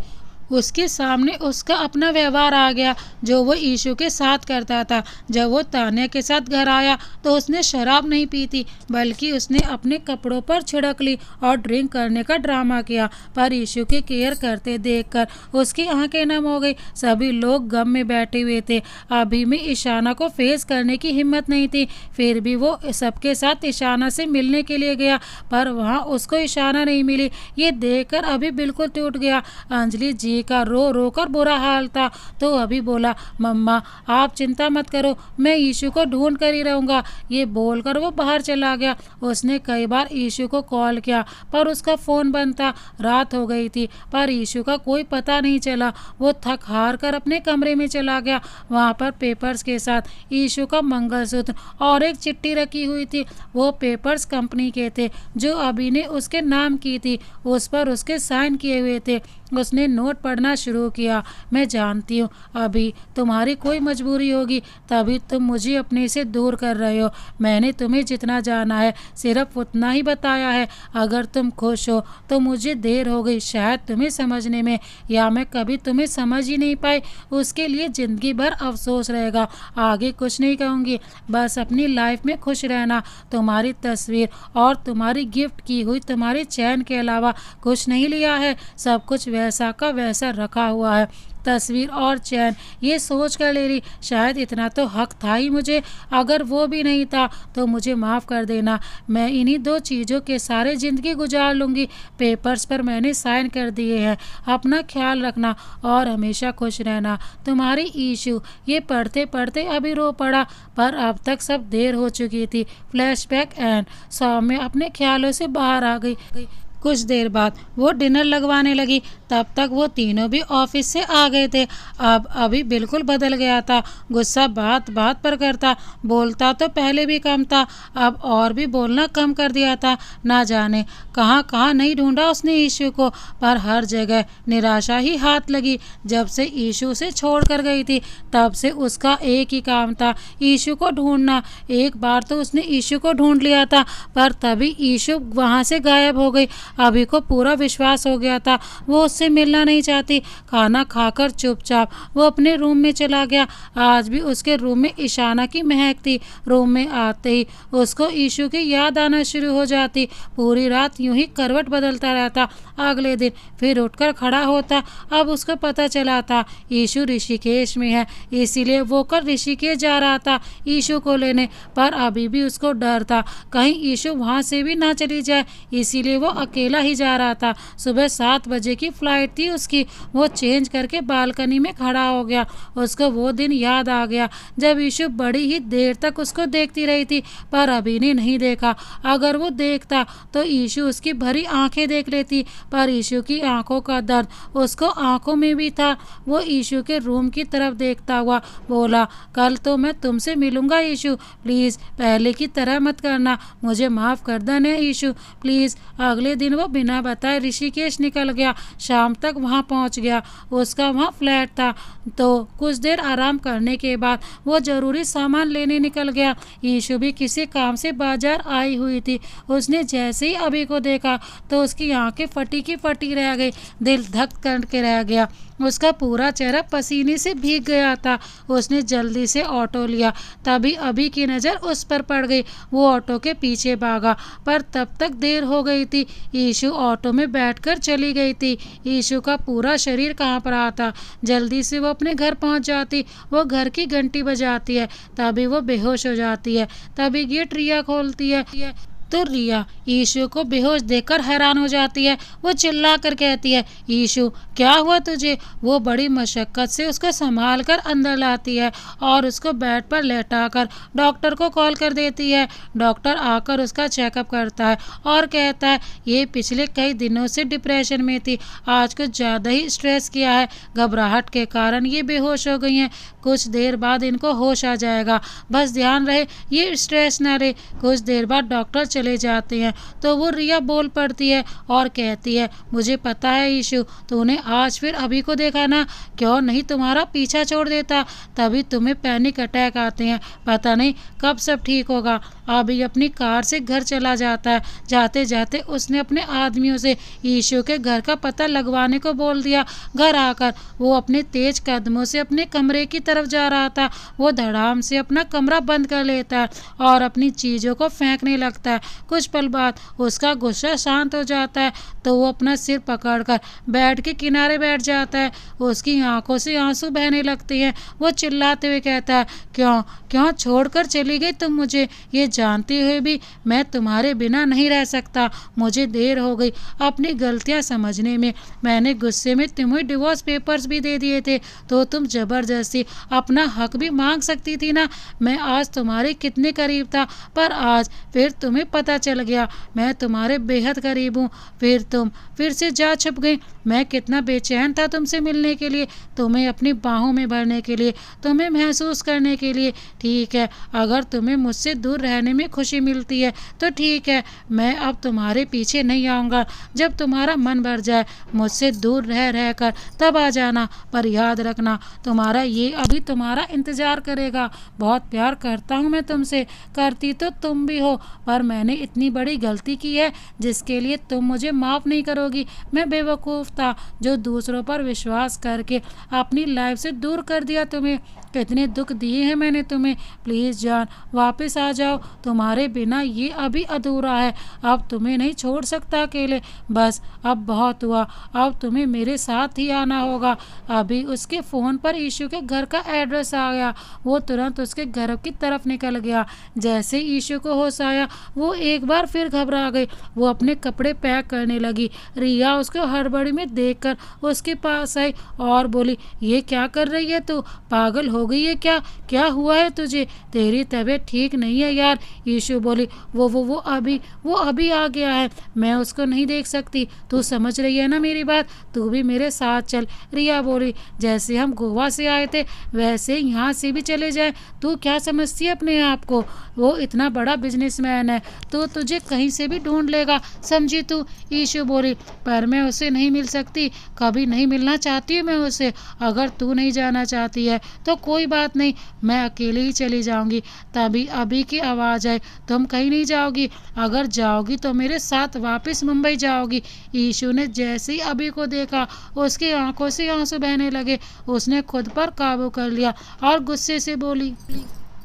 उसके सामने उसका अपना व्यवहार आ गया जो वो ईशु के साथ करता था। जब वो तान्या के साथ घर आया तो उसने शराब नहीं पी थी बल्कि उसने अपने कपड़ों पर छिड़क ली और ड्रिंक करने का ड्रामा किया। पर ईशु की केयर करते देखकर उसकी आंखें नम हो गई। सभी लोग गम में बैठे हुए थे। अभी में ईशाना को फेस करने की हिम्मत नहीं थी। फिर भी वो सबके साथ ईशाना से मिलने के लिए गया पर वहाँ उसको ईशाना नहीं मिली। ये देखकर अभी बिल्कुल टूट गया। अंजलि जी का रो रो कर बुरा हाल था। तो अभी बोला, मम्मा आप चिंता मत करो, मैं ईशु को ढूंढ कर ही रहूँगा। ये बोलकर वो बाहर चला गया। उसने कई बार ईशु को कॉल किया पर उसका फ़ोन बंद था। रात हो गई थी पर ईशु का कोई पता नहीं चला। वो थक हार कर अपने कमरे में चला गया। वहाँ पर पेपर्स के साथ ईशु का मंगलसूत्र और एक चिट्ठी रखी हुई थी। वो पेपर्स कंपनी के थे जो अभी ने उसके नाम की थी। उस पर उसके साइन किए हुए थे। उसने नोट पढ़ना शुरू किया। मैं जानती हूँ अभी तुम्हारी कोई मजबूरी होगी तभी तुम मुझे अपने से दूर कर रहे हो। मैंने तुम्हें जितना जाना है सिर्फ उतना ही बताया है। अगर तुम खुश हो तो मुझे देर हो गई शायद तुम्हें समझने में, या मैं कभी तुम्हें समझ ही नहीं पाई उसके लिए ज़िंदगी भर अफसोस रहेगा। आगे कुछ नहीं कहूँगी, बस अपनी लाइफ में खुश रहना। तुम्हारी तस्वीर और तुम्हारी गिफ्ट की हुई तुम्हारे चैन के अलावा कुछ नहीं लिया है। सब कुछ वैसा का वैसा ऐसा रखा हुआ है, तस्वीर और चैन। ये सोच कर ले रही, शायद इतना तो हक था ही मुझे, अगर वो भी नहीं था तो मुझे माफ़ कर देना। मैं इन्हीं 2 चीज़ों के सारे ज़िंदगी गुजार लूँगी। पेपर्स पर मैंने साइन कर दिए हैं। अपना ख्याल रखना और हमेशा खुश रहना। तुम्हारी ईशू। ये पढ़ते पढ़ते अभी रो पड़ा, पर अब तक सब देर हो चुकी थी। फ्लैशबैक एंड सौम्य अपने ख्यालों से बाहर आ गई। कुछ देर बाद वो डिनर लगवाने लगी, तब तक वो तीनों भी ऑफिस से आ गए थे। अब अभी बिल्कुल बदल गया था। गुस्सा बात बात पर करता, बोलता तो पहले भी कम था, अब और भी बोलना कम कर दिया था। ना जाने कहाँ कहाँ नहीं ढूंढा उसने ईशू को, पर हर जगह निराशा ही हाथ लगी। जब से ईशू से छोड़ कर गई थी, तब से उसका एक ही काम था, ईशू को ढूंढना। एक बार तो उसने ईशू को ढूंढ लिया था, पर तभी ईशू वहाँ से गायब हो गई। अभी को पूरा विश्वास हो गया था वो उससे मिलना नहीं चाहती। खाना खाकर चुपचाप वो अपने रूम में चला गया। आज भी उसके रूम में ईशाना की महक थी। रूम में आते ही उसको ईशू की याद आना शुरू हो जाती। पूरी रात यूं ही करवट बदलता रहता। अगले दिन फिर उठकर खड़ा होता। अब उसको पता चला था ईशू ऋषिकेश में है, इसीलिए वो कल ऋषिकेश जा रहा था ईशू को लेने। पर अभी भी उसको डर था कहीं ईशू वहाँ से भी ना चली जाए, इसीलिए वो अकेला ही जा रहा था। सुबह 7 बजे की फ्लाइट थी उसकी। वो चेंज करके बालकनी में खड़ा हो गया। उसको वो दिन याद आ गया जब ईशू बड़ी ही देर तक उसको देखती रही थी, पर अभी ने नहीं देखा। अगर वो देखता तो ईशू उसकी भरी आंखें देख लेती, पर ईशू की आंखों का दर्द उसको आंखों में भी था। वो ईशू के रूम की तरफ देखता हुआ बोला, कल तो मैं तुमसे मिलूंगा ईशू, प्लीज़ पहले की तरह मत करना, मुझे माफ़ कर देना ईशू प्लीज़। अगले दिन वो बिना बताए ऋषिकेश निकल गया। शाम तक वहाँ पहुँच गया। उसका वहाँ फ्लैट था, तो कुछ देर आराम करने के बाद वो ज़रूरी सामान लेने निकल गया। ईशू भी किसी काम से बाजार आई हुई थी। उसने जैसे ही अभी को देखा तो उसकी आंखें फटी की फटी रह गई, दिल धक करके रह गया। उसका पूरा चेहरा पसीने से भीग गया था। उसने जल्दी से ऑटो लिया, तभी अभी की नज़र उस पर पड़ गई। वो ऑटो के पीछे भागा, पर तब तक देर हो गई थी। ईशू ऑटो में बैठकर चली गई थी। ईशू का पूरा शरीर कांप रहा था। जल्दी से वो अपने घर पहुंच जाती। वो घर की घंटी बजाती है, तभी वो बेहोश हो जाती है। तभी गेट रिया खोलती है तो रिया ईशू को बेहोश देखकर हैरान हो जाती है। वो चिल्ला कर कहती है, ईशू क्या हुआ तुझे? वो बड़ी मशक्क़त से उसको संभाल कर अंदर लाती है और उसको बेड पर लेटाकर डॉक्टर को कॉल कर देती है। डॉक्टर आकर उसका चेकअप करता है और कहता है ये पिछले कई दिनों से डिप्रेशन में थी, आज कुछ ज़्यादा ही स्ट्रेस किया है, घबराहट के कारण ये बेहोश हो गई हैं। कुछ देर बाद इनको होश आ जाएगा, बस ध्यान रहे ये स्ट्रेस न रहे। कुछ देर बाद डॉक्टर चले जाते हैं तो वो रिया बोल पड़ती है और कहती है, मुझे पता है ईशू, तूने आज फिर अभी को देखा ना, क्यों नहीं तुम्हारा पीछा छोड़ देता? तभी तुम्हें पैनिक अटैक आते हैं, पता नहीं कब सब ठीक होगा। अभी अपनी कार से घर चला जाता है। जाते जाते उसने अपने आदमियों से ईशू के घर का पता लगवाने को बोल दिया। घर आकर वो अपने तेज कदमों से अपने कमरे की तरफ जा रहा था। वो धड़ाम से अपना कमरा बंद कर लेता है और अपनी चीज़ों को फेंकने लगता है। कुछ पल बाद उसका गुस्सा शांत हो जाता है तो वो अपना सिर पकड़कर बेड के किनारे बैठ जाता है। उसकी आंखों से आंसू बहने लगते हैं। वो चिल्लाते हुए कहता है, क्यों क्यों छोड़कर चली गई तुम मुझे? ये जानते हुए भी मैं तुम्हारे बिना नहीं रह सकता। मुझे देर हो गई अपनी गलतियां समझने में। मैंने गुस्से में तुम्हें डिवोर्स पेपर्स भी दे दिए थे, तो तुम जबरदस्ती अपना हक भी मांग सकती थी ना। मैं आज तुम्हारे कितने करीब था, पर आज फिर तुम्हें पता चल गया मैं तुम्हारे बेहद करीब हूँ। फिर तुम फिर से जा छुप गई। मैं कितना बेचैन था तुमसे मिलने के लिए, तुम्हें अपनी बाहों में भरने के लिए, तुम्हें महसूस करने के लिए। ठीक है, अगर तुम्हें मुझसे दूर रहने में खुशी मिलती है तो ठीक है, मैं अब तुम्हारे पीछे नहीं आऊँगा। जब तुम्हारा मन भर जाए मुझसे दूर रह रह कर तब आ जाना, पर याद रखना तुम्हारा ये अभी तुम्हारा इंतज़ार करेगा। बहुत प्यार करता हूँ मैं तुमसे, करती तो तुम भी हो, पर मैंने मैंने इतनी बड़ी गलती की है जिसके लिए तुम मुझे माफ़ नहीं करोगी। मैं बेवकूफ़ था जो दूसरों पर विश्वास करके अपनी लाइफ से दूर कर दिया तुम्हें। कितने दुख दिए हैं मैंने तुम्हें। प्लीज़ जान, वापस आ जाओ। तुम्हारे बिना ये अभी अधूरा है। अब तुम्हें नहीं छोड़ सकता अकेले। बस अब बहुत हुआ। अब तुम्हें मेरे साथ ही आना होगा। अभी उसके फ़ोन पर ईशु के घर का एड्रेस आ गया। वो तुरंत उसके घर की तरफ निकल गया। जैसे ईशु को होश आया वो एक बार फिर घबरा गई। वो अपने कपड़े पैक करने लगी। रिया उसको हड़बड़ी में देखकर उसके पास आई और बोली, ये क्या कर रही है तू? पागल हो गई है क्या? क्या हुआ है तुझे? तेरी तबीयत ठीक नहीं है यार। ईशु बोली, वो अभी आ गया है। मैं उसको नहीं देख सकती। तू समझ रही है ना मेरी बात? तू भी मेरे साथ चल। रिया बोली, जैसे हम गोवा से आए थे वैसे यहाँ से भी चले जाए। तू क्या समझती है अपने आप को? वो इतना बड़ा बिजनेसमैन है तो तुझे कहीं से भी ढूंढ लेगा, समझी तू? ईशु बोली, पर मैं उसे नहीं मिल सकती। कभी नहीं मिलना चाहती हूँ मैं उसे। अगर तू नहीं जाना चाहती है तो कोई बात नहीं, मैं अकेले ही चली जाऊंगी। तभी अभी की आवाज़ आई, तुम कहीं नहीं जाओगी? अगर जाओगी तो मेरे साथ वापस मुंबई जाओगी। ईशु ने जैसे ही अभी को देखा उसकी आंखों से आंसू बहने लगे। उसने खुद पर काबू कर लिया और गुस्से से बोली,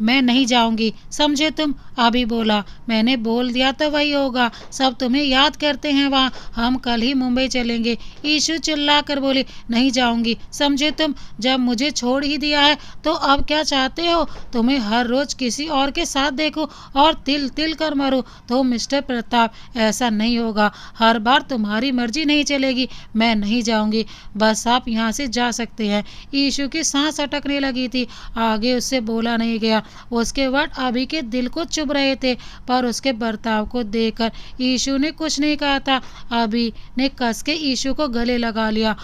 मैं नहीं जाऊंगी, समझे तुम? अभी बोला, मैंने बोल दिया तो वही होगा। सब तुम्हें याद करते हैं वहाँ। हम कल ही मुंबई चलेंगे। ईशु चिल्ला कर बोली, नहीं जाऊंगी, समझे तुम? जब मुझे छोड़ ही दिया है तो अब क्या चाहते हो? तुम्हें हर रोज किसी और के साथ देखो और तिल तिल कर मरो। तो मिस्टर प्रताप, ऐसा नहीं होगा। हर बार तुम्हारी मर्जी नहीं चलेगी। मैं नहीं जाऊंगी। बस आप यहाँ से जा सकते हैं। ईशु की सांस अटकने लगी थी। आगे उससे बोला नहीं गया। उसके वर्ड अभी के दिल को चुभ रहे थे, पर उसके बर्ताव को देखकर ईशु ने कुछ नहीं कहा था। अभी ने कस के ईशु को गले लगा लिया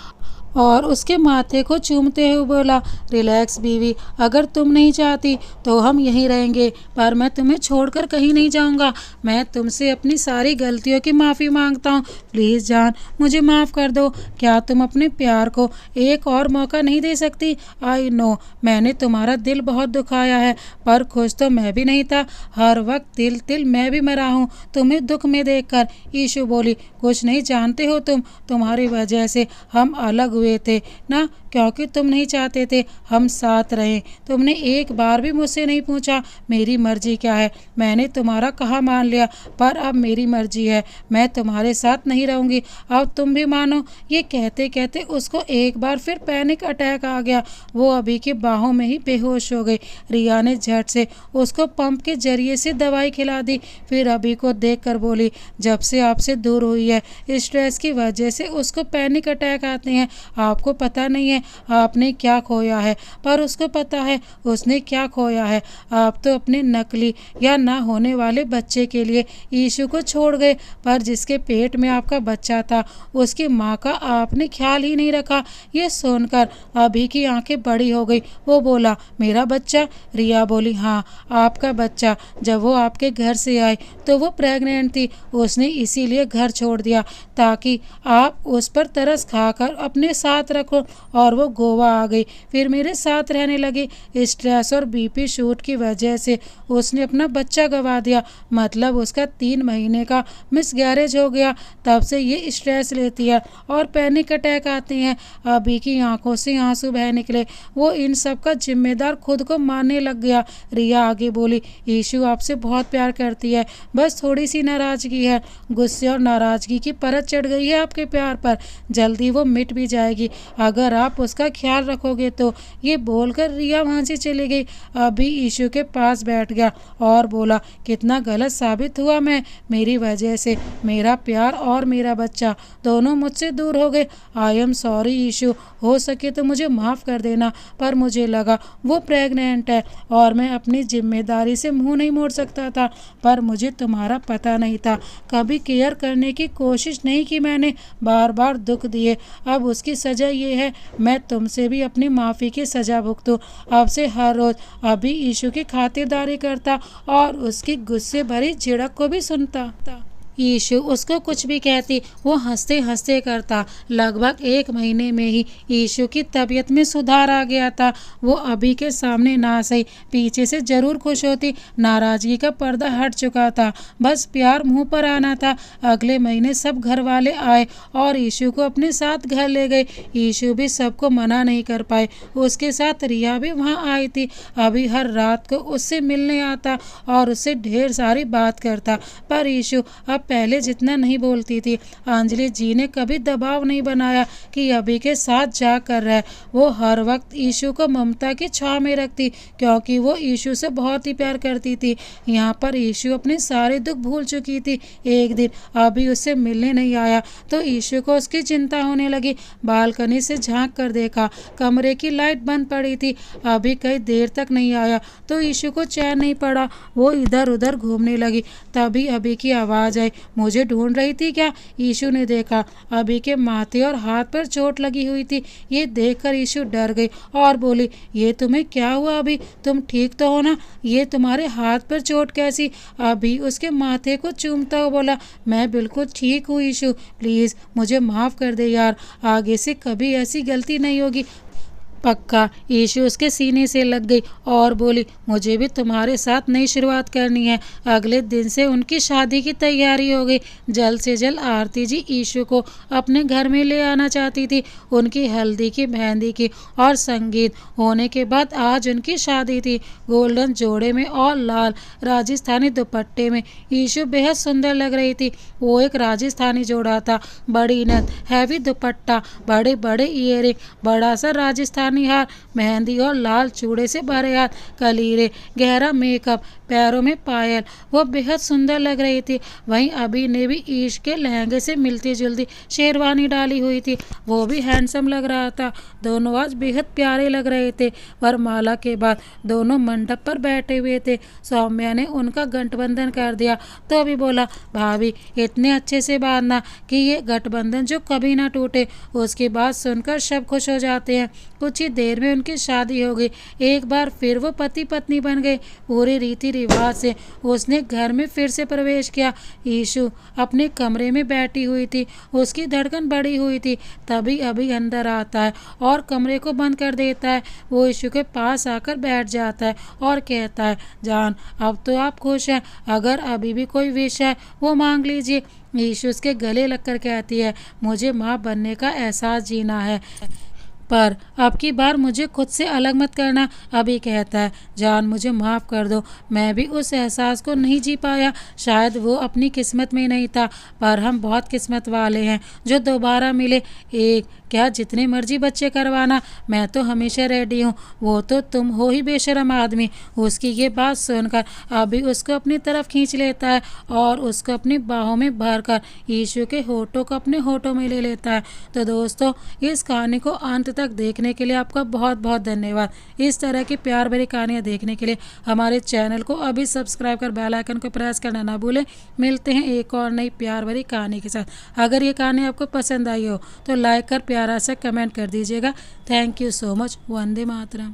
और उसके माथे को चूमते हुए बोला, रिलैक्स बीवी, अगर तुम नहीं चाहती तो हम यहीं रहेंगे, पर मैं तुम्हें छोड़कर कहीं नहीं जाऊंगा। मैं तुमसे अपनी सारी गलतियों की माफ़ी मांगता हूँ। प्लीज़ जान, मुझे माफ़ कर दो। क्या तुम अपने प्यार को एक और मौका नहीं दे सकती? आई नो मैंने तुम्हारा दिल बहुत दुखाया है, पर खुश तो मैं भी नहीं था। हर वक्त तिल तिल मैं भी मरा हूँ तुम्हें दुख में देखकर। ईशु बोली, कुछ नहीं जानते हो तुम। तुम्हारी वजह से हम अलग हुए थे ना, क्योंकि तुम नहीं चाहते थे हम साथ रहें। तुमने एक बार भी मुझसे नहीं पूछा मेरी मर्जी क्या है। मैंने तुम्हारा कहा मान लिया, पर अब मेरी मर्जी है। मैं तुम्हारे साथ नहीं रहूंगी। अब तुम भी मानो। ये कहते कहते उसको एक बार फिर पैनिक अटैक आ गया। वो अभी की बाहों में ही बेहोश हो गई। रिया ने झट से उसको पंप के जरिए से दवाई खिला दी। फिर अभी को देख कर बोली, जब से आपसे दूर हुई है स्ट्रेस की वजह से उसको पैनिक अटैक आते हैं। आपको पता नहीं है आपने क्या खोया है, पर उसको पता है उसने क्या खोया है। आप तो अपने नकली या ना होने वाले बच्चे के लिए ईशु को छोड़ गए, पर जिसके पेट में आपका बच्चा था उसकी माँ का आपने ख्याल ही नहीं रखा। ये सुनकर अभी की आंखें बड़ी हो गई। वो बोला, मेरा बच्चा? रिया बोली, हाँ आपका बच्चा। जब वो आपके घर से आई तो वो प्रेग्नेंट थी। उसने इसीलिए घर छोड़ दिया ताकि आप उस पर तरस खाकर अपने साथ रखो, और वो गोवा आ गई। फिर मेरे साथ रहने लगी। स्ट्रेस और बीपी शूट की वजह से उसने अपना बच्चा गंवा दिया। मतलब उसका 3 महीने का मिसगैरेज हो गया। तब से ये स्ट्रेस लेती है और पैनिक अटैक आते हैं। अभी की आंखों से आंसू बह निकले। वो इन सब का जिम्मेदार खुद को मानने लग गया। रिया आगे बोली, ईशु आपसे बहुत प्यार करती है, बस थोड़ी सी नाराज़गी है। गुस्से और नाराज़गी की परत चढ़ गई है आपके प्यार पर। जल्दी वो मिट भी जाएगी अगर आप उसका ख्याल रखोगे तो। ये बोलकर रिया वहाँ से चली गई। अभी ईशु के पास बैठ गया और बोला, कितना गलत साबित हुआ मैं। मेरी वजह से मेरा प्यार और मेरा बच्चा दोनों मुझसे दूर हो गए। आई एम सॉरी ईशु, हो सके तो मुझे माफ़ कर देना, पर मुझे लगा वो प्रेग्नेंट है और मैं अपनी जिम्मेदारी से मुंह नहीं मोड़ सकता था। पर मुझे तुम्हारा पता नहीं था। कभी केयर करने की कोशिश नहीं की मैंने। बार बार दुख दिए। अब उसकी सज़ा ये है मैं तुमसे भी अपनी माफ़ी की सज़ा भुगतूं। अब से हर रोज़ अभी ईशु की खातिरदारी करता और उसकी गुस्से भरी झिड़क को भी सुनता। यीशु उसको कुछ भी कहती वो हंसते हंसते करता। लगभग 1 महीने में ही यीशु की तबीयत में सुधार आ गया था। वो अभी के सामने ना सही पीछे से जरूर खुश होती। नाराजगी का पर्दा हट चुका था, बस प्यार मुंह पर आना था। अगले महीने सब घर वाले आए और यीशु को अपने साथ घर ले गए। यीशु भी सबको मना नहीं कर पाए। उसके साथ रिया भी वहाँ आई थी। अभी हर रात को उससे मिलने आता और उससे ढेर सारी बात करता। पर यीशु अब पहले जितना नहीं बोलती थी। अंजलि जी ने कभी दबाव नहीं बनाया कि अभी के साथ जा कर रहा है। वो हर वक्त यीशु को ममता की छाव में रखती, क्योंकि वो यीशु से बहुत ही प्यार करती थी। यहाँ पर यीशु अपने सारे दुख भूल चुकी थी। एक दिन अभी उससे मिलने नहीं आया तो यीशु को उसकी चिंता होने लगी। बालकनी से झांक कर देखा, कमरे की लाइट बंद पड़ी थी। अभी कई देर तक नहीं आया तो यीशु को चैन नहीं पड़ा। वो इधर उधर घूमने लगी। तभी अभी की आवाज़ आई, मुझे ढूंढ रही थी क्या? यीशु ने देखा अभी के माथे और हाथ पर चोट लगी हुई थी। ये देखकर यीशु डर गई और बोली, ये तुम्हें क्या हुआ? अभी तुम ठीक तो हो ना? ये तुम्हारे हाथ पर चोट कैसी? अभी उसके माथे को चूमता हुआ बोला, मैं बिल्कुल ठीक हूँ यीशु, प्लीज़ मुझे माफ़ कर दे यार, आगे से कभी ऐसी गलती नहीं होगी, पक्का। यीशु उसके सीने से लग गई और बोली, मुझे भी तुम्हारे साथ नई शुरुआत करनी है। अगले दिन से उनकी शादी की तैयारी हो गई। जल्द से जल्द आरती जी यीशु को अपने घर में ले आना चाहती थी। उनकी हल्दी की, मेहंदी की और संगीत होने के बाद आज उनकी शादी थी। गोल्डन जोड़े में और लाल राजस्थानी दुपट्टे में यीशु बेहद सुंदर लग रही थी। वो एक राजस्थानी जोड़ा था, बड़ी नथ, हैवी दुपट्टा, बड़े बड़े ईयरिंग, बड़ा सा राजस्थानी हार, मेहंदी और लाल चूड़े से भरे हाथ, कलीरे, गहरा मेकअप, पैरों में पायल। वो बेहद सुंदर लग रही थी। वहीं अभी ने भी ईश के लहंगे से मिलती जुलती शेरवानी डाली हुई थी। वो भी हैंडसम लग रहा था। दोनों आज बेहद प्यारे लग रहे थे। वरमाला के बाद दोनों मंडप पर बैठे हुए थे। सौम्या ने उनका गठबंधन कर दिया तो अभी बोला, भाभी इतने अच्छे से बांधना कि ये गठबंधन जो कभी ना टूटे। उसकी बात सुनकर सब खुश हो जाते हैं। कुछ ही देर में उनकी शादी हो गई। एक बार फिर वो पति पत्नी बन गए। पूरे रीति रिवाज से उसने घर में फिर से प्रवेश किया। यीशु अपने कमरे में बैठी हुई थी। उसकी धड़कन बढ़ी हुई थी। तभी अभी अंदर आता है और कमरे को बंद कर देता है। वो यीशु के पास आकर बैठ जाता है और कहता है, जान अब तो आप खुश हैं, अगर अभी भी कोई विश है वो मांग लीजिए। यीशु उसके गले लगकर कहती है, मुझे माँ बनने का एहसास जीना है, पर अब की बार मुझे खुद से अलग मत करना। अभी कहता है, जान मुझे माफ़ कर दो, मैं भी उस एहसास को नहीं जी पाया। शायद वो अपनी किस्मत में नहीं था, पर हम बहुत किस्मत वाले हैं जो दोबारा मिले। एक क्या जितने मर्जी बच्चे करवाना, मैं तो हमेशा रेडी हूँ। वो तो तुम हो ही बेशरम आदमी। उसकी ये बात सुनकर अभी उसको अपनी तरफ खींच लेता है और उसको अपनी बाहों में भरकर यीशु के होठों को अपने होठों में ले लेता है। तो दोस्तों, इस कहानी को अंत तक देखने के लिए आपका बहुत बहुत धन्यवाद। इस तरह की प्यार भरी कहानियाँ देखने के लिए हमारे चैनल को अभी सब्सक्राइब कर बेल आइकन को प्रेस करना ना भूलें। मिलते हैं एक और नई प्यार भरी कहानी के साथ। अगर ये कहानी आपको पसंद आई हो तो लाइक कर प्यारा सा कमेंट कर दीजिएगा। Thank you so much. Vande Mataram.